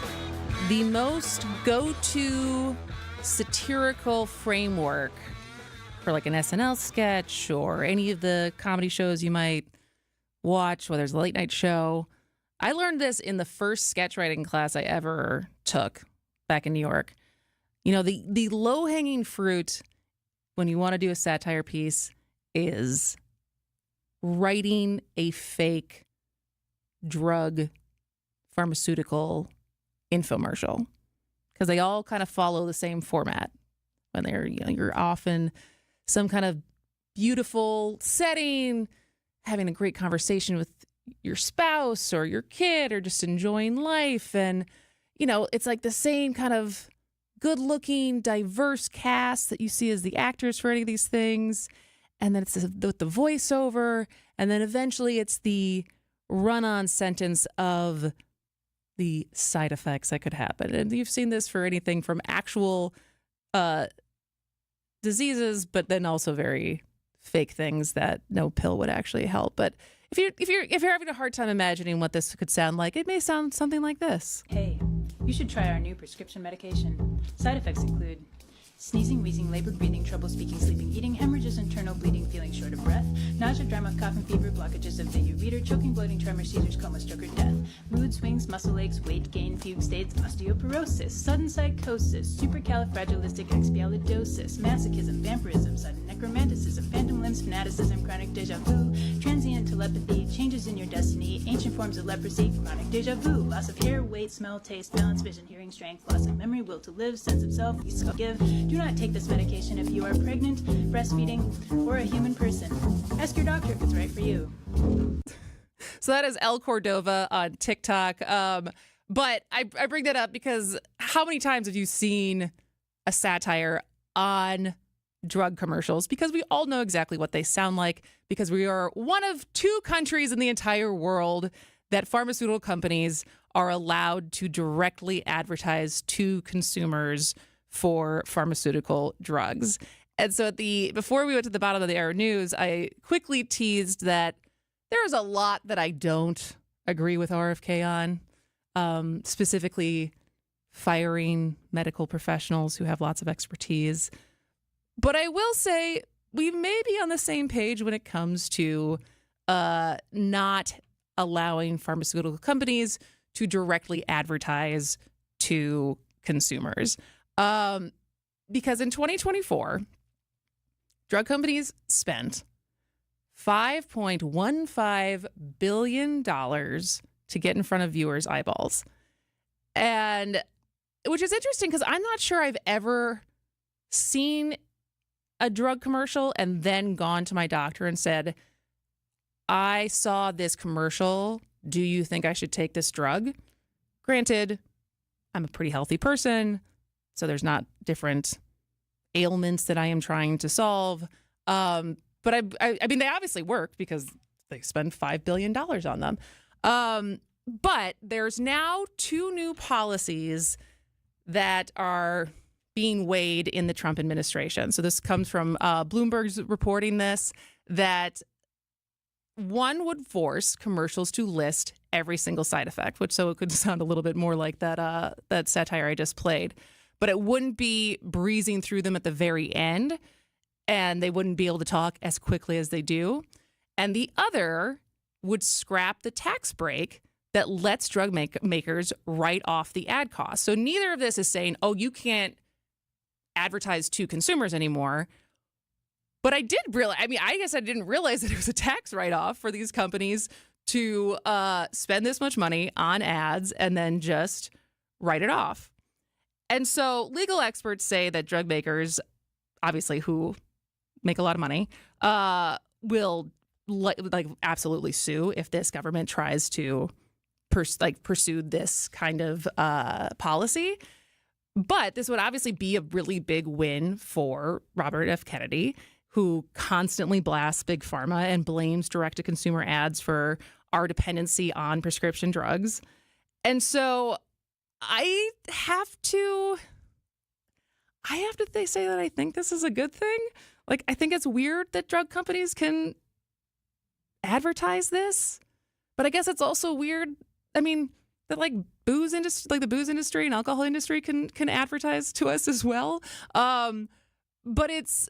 [SPEAKER 5] the most go-to satirical framework for like an SNL sketch or any of the comedy shows you might watch, whether it's a late night show, I learned this in the first sketch writing class I ever took back in New York. You know, the low-hanging fruit when you want to do a satire piece is writing a fake drug pharmaceutical infomercial, because they all kind of follow the same format. When they're, you know, you're often some kind of beautiful setting, having a great conversation with your spouse or your kid, or just enjoying life. And, you know, it's like the same kind of good-looking, diverse cast that you see as the actors for any of these things. And then it's with the voiceover, and then eventually it's the run-on sentence of the side effects that could happen. And you've seen this for anything from actual diseases, but then also very fake things that no pill would actually help. But if you're having a hard time imagining what this could sound like, it may sound something like this.
[SPEAKER 2] Hey, you should try our new prescription medication. Side effects include sneezing, wheezing, labored breathing, trouble speaking, sleeping, eating, hemorrhages, internal bleeding, feeling short of breath, nausea, drama, cough and fever, blockages of the ureter, choking, bloating, tremor, seizures, coma, stroke, or death, mood swings, muscle aches, weight gain, fugue states, osteoporosis, sudden psychosis, supercalifragilisticexpialidocious, masochism, vampirism, sudden necromanticism, phantom limbs, fanaticism, chronic deja vu, transient telepathy, changes in your destiny, ancient forms of leprosy, chronic deja vu, loss of hair, weight, smell, taste, balance, vision, hearing, strength, loss of memory, will to live, sense of self, give. Do not take this medication if you are pregnant, breastfeeding, or a human person. Ask your doctor if it's right for you.
[SPEAKER 5] So that is El Cordova on TikTok. But I bring that up because how many times have you seen a satire on drug commercials? Because we all know exactly what they sound like, because we are one of 2 countries in the entire world that pharmaceutical companies are allowed to directly advertise to consumers for pharmaceutical drugs. And so before we went to the bottom of the hour news, I quickly teased that there is a lot that I don't agree with RFK on, specifically firing medical professionals who have lots of expertise. But I will say we may be on the same page when it comes to not allowing pharmaceutical companies to directly advertise to consumers. Because in 2024, drug companies spent $5.15 billion to get in front of viewers' eyeballs. And which is interesting because I'm not sure I've ever seen a drug commercial and then gone to my doctor and said, I saw this commercial. Do you think I should take this drug? Granted, I'm a pretty healthy person, so there's not different ailments that I am trying to solve. But I mean, they obviously work because they spend $5 billion on them. But there's now 2 new policies that are being weighed in the Trump administration. So this comes from Bloomberg's reporting this, that one would force commercials to list every single side effect, which so it could sound a little bit more like that satire I just played. But it wouldn't be breezing through them at the very end. and they wouldn't be able to talk as quickly as they do. And the other would scrap the tax break that lets drug makers write off the ad cost. So neither of this is saying, oh, you can't advertise to consumers anymore. But I did realize, I guess I didn't realize that it was a tax write-off for these companies to spend this much money on ads and then just write it off. And so legal experts say that drug makers, obviously who make a lot of money, will absolutely sue if this government tries to pursue this kind of policy. But this would obviously be a really big win for Robert F. Kennedy, who constantly blasts Big Pharma and blames direct-to-consumer ads for our dependency on prescription drugs. And so I have to say that I think this is a good thing. Like, I think it's weird that drug companies can advertise this, but I guess it's also weird. I mean, that the booze industry and alcohol industry can advertise to us as well. But it's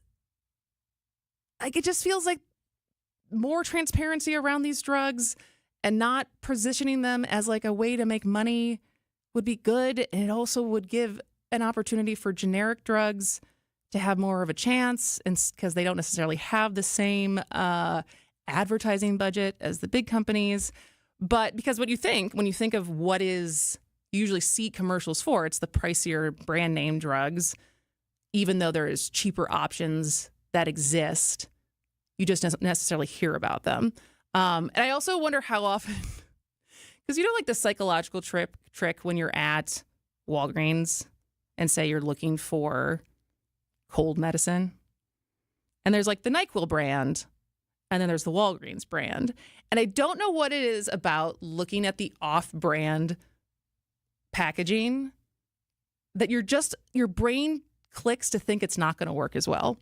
[SPEAKER 5] like, it just feels like more transparency around these drugs and not positioning them as like a way to make money would be good. And it also would give an opportunity for generic drugs to have more of a chance, and because they don't necessarily have the same advertising budget as the big companies. But because when you think of what is you usually see commercials for, it's the pricier brand name drugs, even though there's cheaper options that exist. You just don't necessarily hear about them. And I also wonder how often, because like the psychological trick when you're at Walgreens and say you're looking for cold medicine, and there's like the NyQuil brand, and then there's the Walgreens brand. And I don't know what it is about looking at the off-brand packaging that your brain clicks to think it's not going to work as well.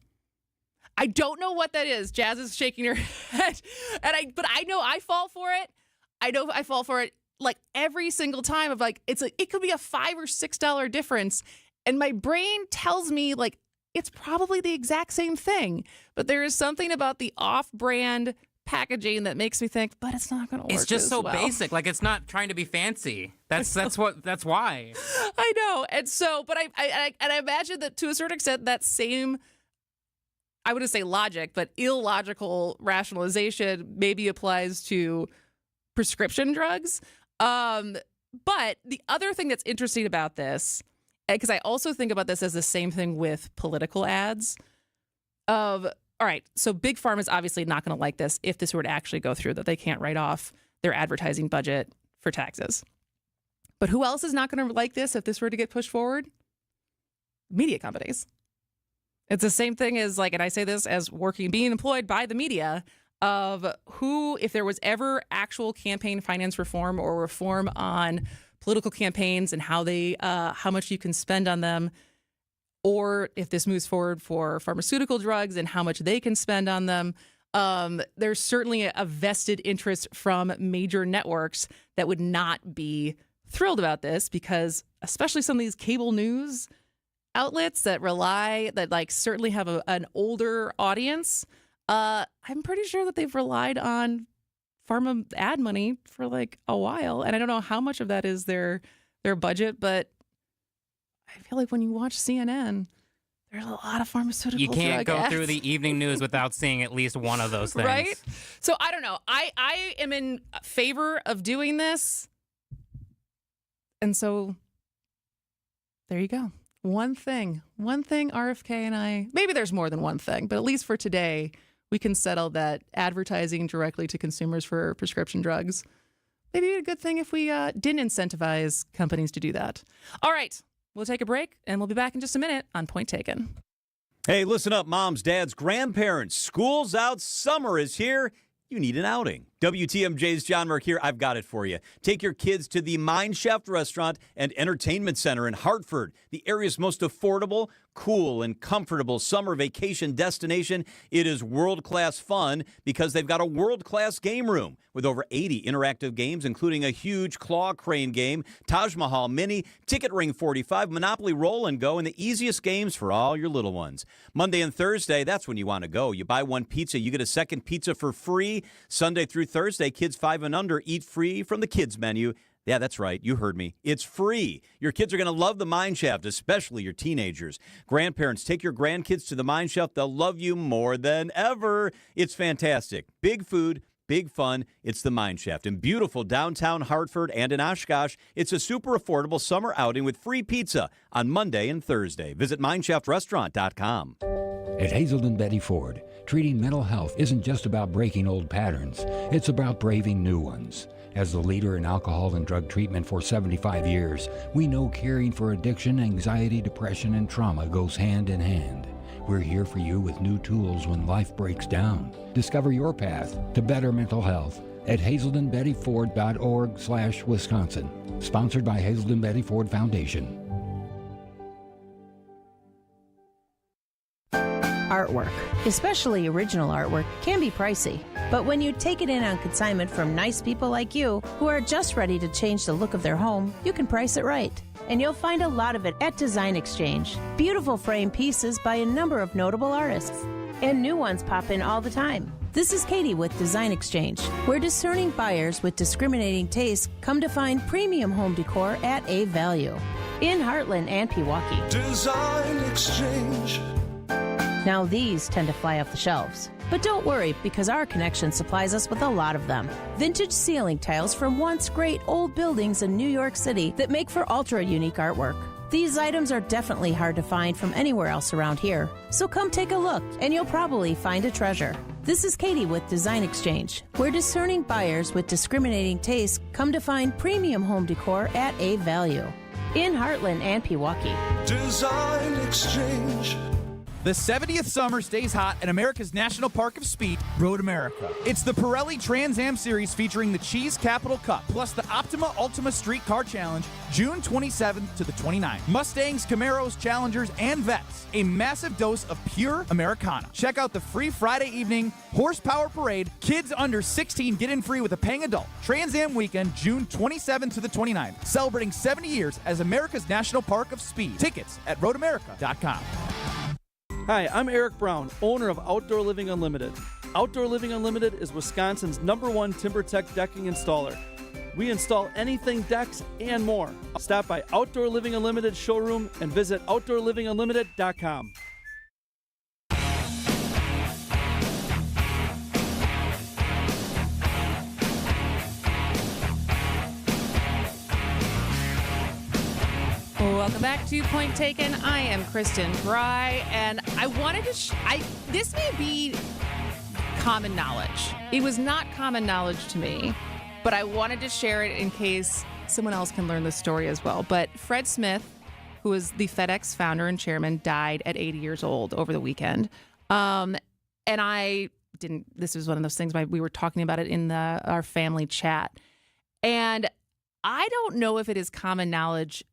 [SPEAKER 5] I don't know what that is. Jazz is shaking her head. But I know I fall for it. I know I fall for it like every single time of like, it could be a $5 or $6 difference. And my brain tells me like, it's probably the exact same thing. But there is something about the off-brand packaging that makes me think, but it's not going to work.
[SPEAKER 4] It's just so
[SPEAKER 5] well.
[SPEAKER 4] basic. Like, it's not trying to be fancy. That's why.
[SPEAKER 5] I know. And so, but I imagine that to a certain extent, that same, I wouldn't say logic, but illogical rationalization maybe applies to prescription drugs. But the other thing that's interesting about this, because I also think about this as the same thing with political ads all right, so Big Pharma is obviously not going to like this if this were to actually go through, that they can't write off their advertising budget for taxes. But who else is not going to like this if this were to get pushed forward? Media companies. It's the same thing as and I say this as being employed by the media, of who, if there was ever actual campaign finance reform or reform on political campaigns and how much you can spend on them, or if this moves forward for pharmaceutical drugs and how much they can spend on them, there's certainly a vested interest from major networks that would not be thrilled about this, because especially some of these cable news outlets that certainly have an older audience, I'm pretty sure that they've relied on pharma ad money for a while. And I don't know how much of that is their budget, but I feel like when you watch CNN, there's a lot of pharmaceutical
[SPEAKER 4] You can't
[SPEAKER 5] drug
[SPEAKER 4] go
[SPEAKER 5] ads.
[SPEAKER 4] through the evening news without seeing at least one of those things.
[SPEAKER 5] Right? So I don't know. I am in favor of doing this. And so there you go. One thing, RFK and I, maybe there's more than one thing, but at least for today, we can settle that advertising directly to consumers for prescription drugs, maybe a good thing if we didn't incentivize companies to do that. All right. We'll take a break, and we'll be back in just a minute on Point Taken.
[SPEAKER 12] Hey, listen up, moms, dads, grandparents. School's out. Summer is here. You need an outing. WTMJ's John Mark here. I've got it for you. Take your kids to the Mine Shaft Restaurant and Entertainment Center in Hartford, the area's most affordable, cool, and comfortable summer vacation destination. It is world-class fun because they've got a world-class game room with over 80 interactive games, including a huge claw crane game, Taj Mahal Mini, Ticket Ring 45, Monopoly Roll and Go, and the easiest games for all your little ones. Monday and Thursday, that's when you want to go. You buy one pizza, you get a second pizza for free. Sunday through Thursday, kids 5 and under eat free from the kids menu. Yeah, that's right. You heard me. It's free. Your kids are going to love the Mine Shaft, especially your teenagers. Grandparents, take your grandkids to the Mine Shaft. They'll love you more than ever. It's fantastic. Big food, big fun. It's the Mine Shaft in beautiful downtown Hartford and in Oshkosh. It's a super affordable summer outing with free pizza on Monday and Thursday. Visit MineShaftRestaurant.com.
[SPEAKER 7] At Hazelden Betty Ford, treating mental health isn't just about breaking old patterns. It's about braving new ones. As the leader in alcohol and drug treatment for 75 years, we know caring for addiction, anxiety, depression, and trauma goes hand in hand. We're here for you with new tools when life breaks down. Discover your path to better mental health at hazeldenbettyford.org/Wisconsin. Sponsored by Hazelden Betty Ford Foundation.
[SPEAKER 8] Artwork, especially original artwork, can be pricey. But when you take it in on consignment from nice people like you who are just ready to change the look of their home, you can price it right. And you'll find a lot of it at Design Exchange. Beautiful frame pieces by a number of notable artists. And new ones pop in all the time. This is Katie with Design Exchange, where discerning buyers with discriminating tastes come to find premium home decor at a value. In Heartland and Pewaukee.
[SPEAKER 3] Design Exchange.
[SPEAKER 8] Now these tend to fly off the shelves. But don't worry, because our connection supplies us with a lot of them. Vintage ceiling tiles from once great old buildings in New York City that make for ultra-unique artwork. These items are definitely hard to find from anywhere else around here. So come take a look, and you'll probably find a treasure. This is Katie with Design Exchange, where discerning buyers with discriminating tastes come to find premium home decor at a value. In Heartland and Pewaukee.
[SPEAKER 3] Design Exchange.
[SPEAKER 9] The 70th summer stays hot at America's National Park of Speed, Road America. It's the Pirelli Trans Am Series featuring the Cheese Capital Cup, plus the Optima Ultima Streetcar Challenge, June 27th to the 29th. Mustangs, Camaros, Challengers, and Vets. A massive dose of pure Americana. Check out the free Friday evening Horsepower Parade. Kids under 16 get in free with a paying adult. Trans Am Weekend, June 27th to the 29th. Celebrating 70 years as America's National Park of Speed. Tickets at roadamerica.com.
[SPEAKER 10] Hi, I'm Eric Brown, owner of Outdoor Living Unlimited. Outdoor Living Unlimited is Wisconsin's #1 TimberTech decking installer. We install anything decks and more. Stop by Outdoor Living Unlimited showroom and visit OutdoorLivingUnlimited.com.
[SPEAKER 5] Welcome back to Point Taken. I am Kristin Brey, and I wanted to. This may be common knowledge. It was not common knowledge to me, but I wanted to share it in case someone else can learn this story as well. But Fred Smith, who was the FedEx founder and chairman, died at 80 years old over the weekend. And I didn't. This was one of those things we were talking about it in our family chat, and I don't know if it is common knowledge.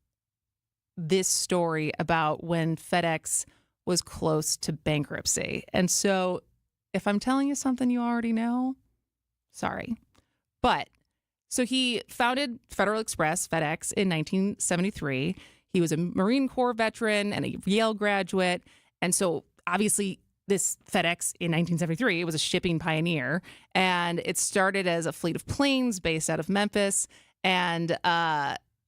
[SPEAKER 5] This story about when FedEx was close to bankruptcy. And so if I'm telling you something you already know, sorry. But so he founded Federal Express, FedEx, in 1973. He was a Marine Corps veteran and a Yale graduate. And so obviously this FedEx in 1973, it was a shipping pioneer. And it started as a fleet of planes based out of Memphis. And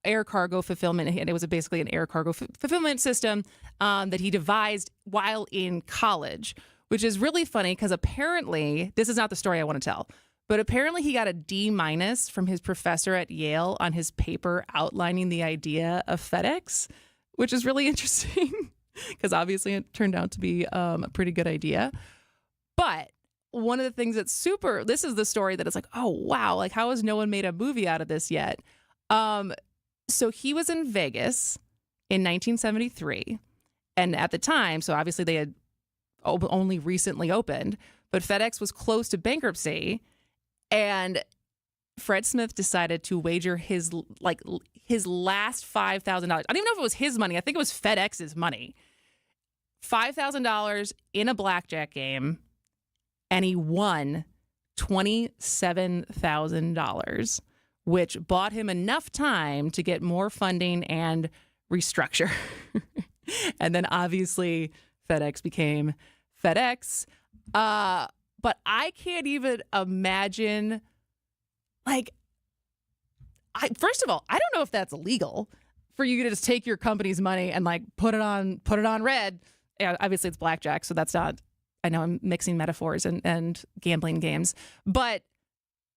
[SPEAKER 5] air cargo fulfillment, and it was basically an air cargo fulfillment system that he devised while in college, which is really funny because apparently, this is not the story I want to tell, but apparently he got a D- from his professor at Yale on his paper outlining the idea of FedEx, which is really interesting because obviously it turned out to be a pretty good idea. But one of the things that's this is the story that is like, oh, wow, like how has no one made a movie out of this yet? So he was in Vegas in 1973, and at the time, so obviously they had only recently opened, but FedEx was close to bankruptcy, And Fred Smith decided to wager his last $5,000. I don't even know if it was his money. I think it was FedEx's money. $5,000 in a blackjack game, and he won $27,000, which bought him enough time to get more funding and restructure. And then obviously FedEx became FedEx. But I can't even imagine, first of all, I don't know if that's illegal for you to just take your company's money and put it on red. Yeah, obviously it's blackjack, so that's not, I know I'm mixing metaphors and gambling games, but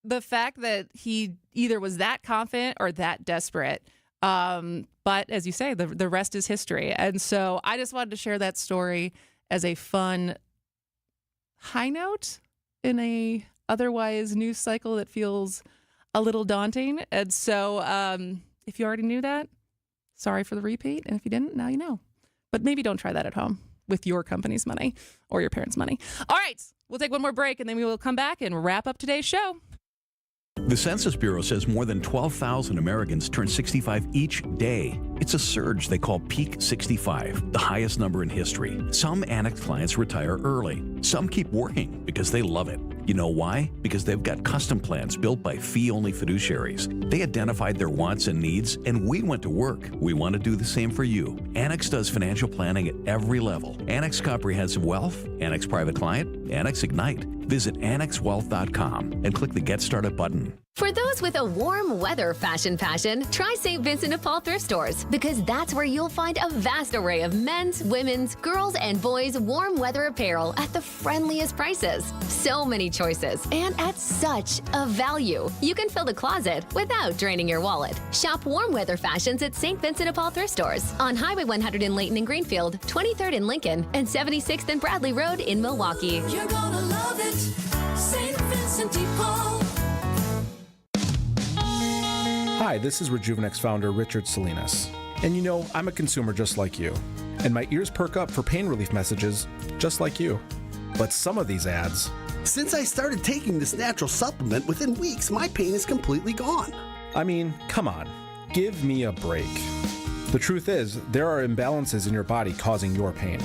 [SPEAKER 5] the fact that he either was that confident or that desperate, but as you say, the rest is history. And so I just wanted to share that story as a fun high note in a otherwise news cycle that feels a little daunting. And so if you already knew that, sorry for the repeat. And if you didn't, now you know. But maybe don't try that at home with your company's money or your parents' money. All right, we'll take one more break, and then we will come back and wrap up today's show.
[SPEAKER 6] The Census Bureau says more than 12,000 Americans turn 65 each day. It's a surge they call Peak 65, the highest number in history. Some Annex clients retire early. Some keep working because they love it. You know why? Because they've got custom plans built by fee-only fiduciaries. They identified their wants and needs, and we went to work. We want to do the same for you. Annex does financial planning at every level. Annex Comprehensive Wealth, Annex Private Client, Annex Ignite. Visit AnnexWealth.com and click the Get Started button.
[SPEAKER 11] For those with a warm weather fashion passion, try St. Vincent de Paul thrift stores, because that's where you'll find a vast array of men's, women's, girls, and boys' warm weather apparel at the friendliest prices. So many choices, and at such a value. You can fill the closet without draining your wallet. Shop warm weather fashions at St. Vincent de Paul thrift stores on Highway 100 in Layton and Greenfield, 23rd in Lincoln, and 76th and Bradley Road in Milwaukee.
[SPEAKER 3] You're gonna love it, St. Vincent de Paul.
[SPEAKER 21] Hi, this is Rejuvenex founder Richard Salinas. And you know, I'm a consumer just like you. And my ears perk up for pain relief messages just like you. But some of these ads...
[SPEAKER 22] Since I started taking this natural supplement, within weeks, my pain is completely gone.
[SPEAKER 21] I mean, come on. Give me a break. The truth is, there are imbalances in your body causing your pain.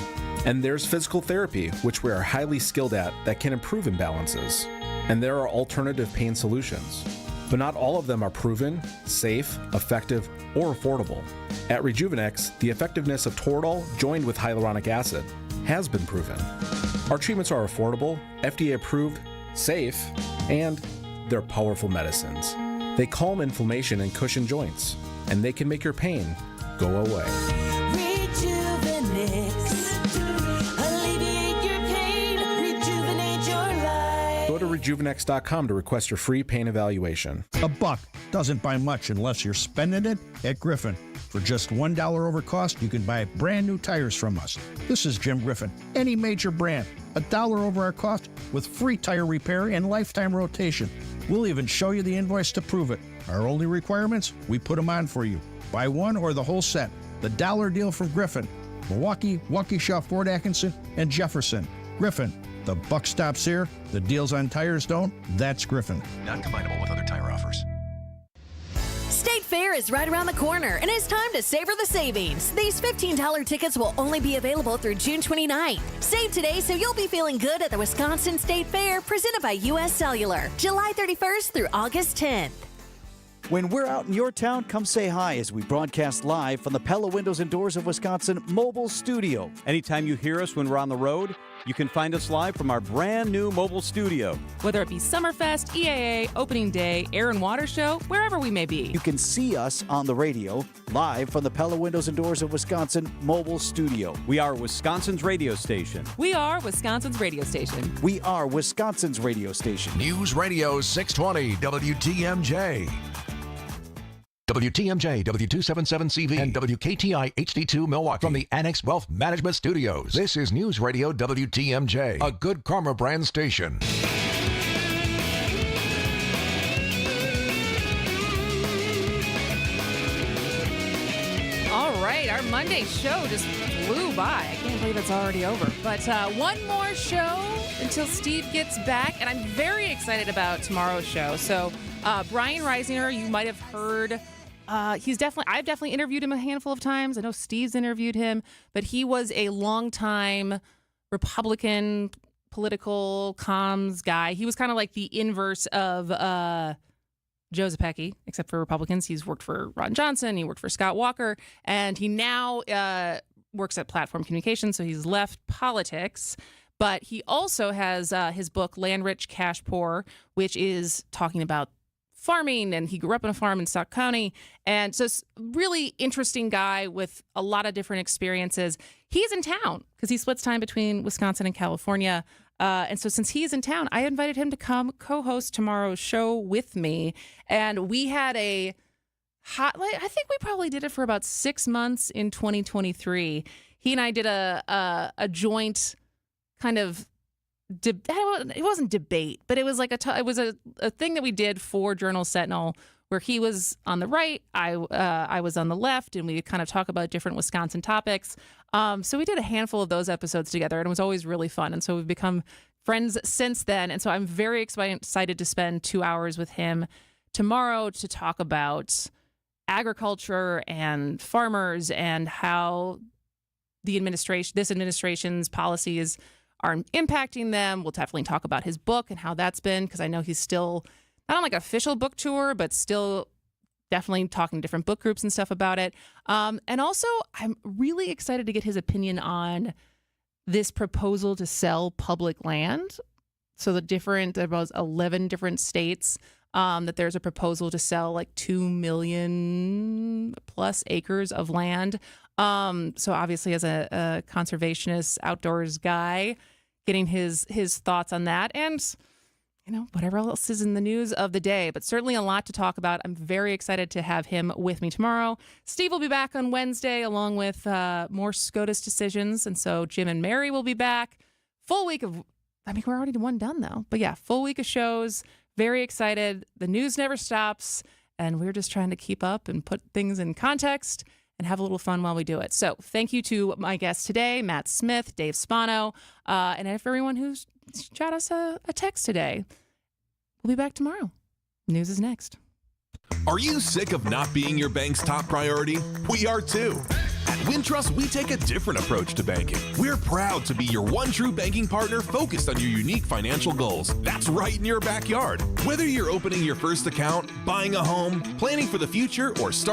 [SPEAKER 21] And there's physical therapy, which we are highly skilled at, that can improve imbalances. And there are alternative pain solutions. But not all of them are proven, safe, effective, or affordable. At Rejuvenex, the effectiveness of Toradol joined with hyaluronic acid has been proven. Our treatments are affordable, FDA approved, safe, and they're powerful medicines. They calm inflammation and cushion joints, and they can make your pain go away.
[SPEAKER 3] Alleviate your pain, rejuvenate your life.
[SPEAKER 21] Go to rejuvenex.com to request your free pain evaluation.
[SPEAKER 23] $1 doesn't buy much unless you're spending it at Griffin. For just $1 over cost, you can buy brand new tires from us. This is Jim Griffin. Any major brand, $1 over our cost with free tire repair and lifetime rotation. We'll even show you the invoice to prove it. Our only requirements, we put them on for you. Buy one or the whole set. The dollar deal from Griffin. Milwaukee, Waukesha, Fort Atkinson, and Jefferson. Griffin. The buck stops here. The deals on tires don't. That's Griffin.
[SPEAKER 14] Not combinable with other tire offers.
[SPEAKER 11] State Fair is right around the corner, and it's time to savor the savings. These $15 tickets will only be available through June 29th. Save today so you'll be feeling good at the Wisconsin State Fair, presented by U.S. Cellular, July 31st through August 10th.
[SPEAKER 25] When we're out in your town, come say hi as we broadcast live from the Pella Windows and Doors of Wisconsin mobile studio.
[SPEAKER 12] Anytime you hear us when we're on the road, you can find us live from our brand new mobile studio.
[SPEAKER 5] Whether it be Summerfest, EAA, Opening Day, Air and Water Show, wherever we may be.
[SPEAKER 25] You can see us on the radio, live from the Pella Windows and Doors of Wisconsin mobile studio.
[SPEAKER 12] We are Wisconsin's radio station.
[SPEAKER 5] We are Wisconsin's radio station.
[SPEAKER 25] We are Wisconsin's radio station.
[SPEAKER 14] News Radio 620 WTMJ. WTMJ, W277CV, and WKTI HD2 Milwaukee. From the Annex Wealth Management Studios, this is News Radio WTMJ, a Good Karma brand station.
[SPEAKER 5] All right, our Monday show just flew by. I can't believe it's already over. But one more show until Steve gets back, and I'm very excited about tomorrow's show. So Brian Reisinger, you might have heard. I've definitely interviewed him a handful of times. I know Steve's interviewed him, but he was a longtime Republican political comms guy. He was kind of like the inverse of Joe Zepecki, except for Republicans. He's worked for Ron Johnson. He worked for Scott Walker, and he now works at Platform Communications. So he's left politics, but he also has his book Land Rich, Cash Poor, which is talking about farming, and he grew up on a farm in Stock County. And so it's a really interesting guy with a lot of different experiences. He's in town because he splits time between Wisconsin and California. And so since he's in town, I invited him to come co-host tomorrow's show with me. And we had I think we probably did it for about 6 months in 2023. He and I did a joint kind of it wasn't debate, but it was like it was a thing that we did for Journal Sentinel, where he was on the right, I was on the left, and we would kind of talk about different Wisconsin topics. So we did a handful of those episodes together, and it was always really fun. And so we've become friends since then. And so I'm very excited to spend 2 hours with him tomorrow to talk about agriculture and farmers and how this administration's policies are impacting them. We'll definitely talk about his book and how that's been, because I know he's still not on like official book tour, but still definitely talking to different book groups and stuff about it. And also, I'm really excited to get his opinion on this proposal to sell public land. So there was 11 different states that there's a proposal to sell like 2 million plus acres of land. So obviously, as a conservationist, outdoors guy, getting his thoughts on that, and whatever else is in the news of the day, but certainly a lot to talk about. I'm very excited to have him with me tomorrow. Steve will be back on Wednesday along with more SCOTUS decisions, and so Jim and Mary will be back. Full week of, we're already one done though, but yeah, full week of shows. Very excited. The news never stops, and we're just trying to keep up and put things in context and have a little fun while we do it. So thank you to my guests today, Matt Smith, Dave Spano, and everyone who's shot us a text today. We'll be back tomorrow. News is next.
[SPEAKER 13] Are you sick of not being your bank's top priority? We are too. At Wintrust, we take a different approach to banking. We're proud to be your one true banking partner focused on your unique financial goals. That's right in your backyard. Whether you're opening your first account, buying a home, planning for the future, or starting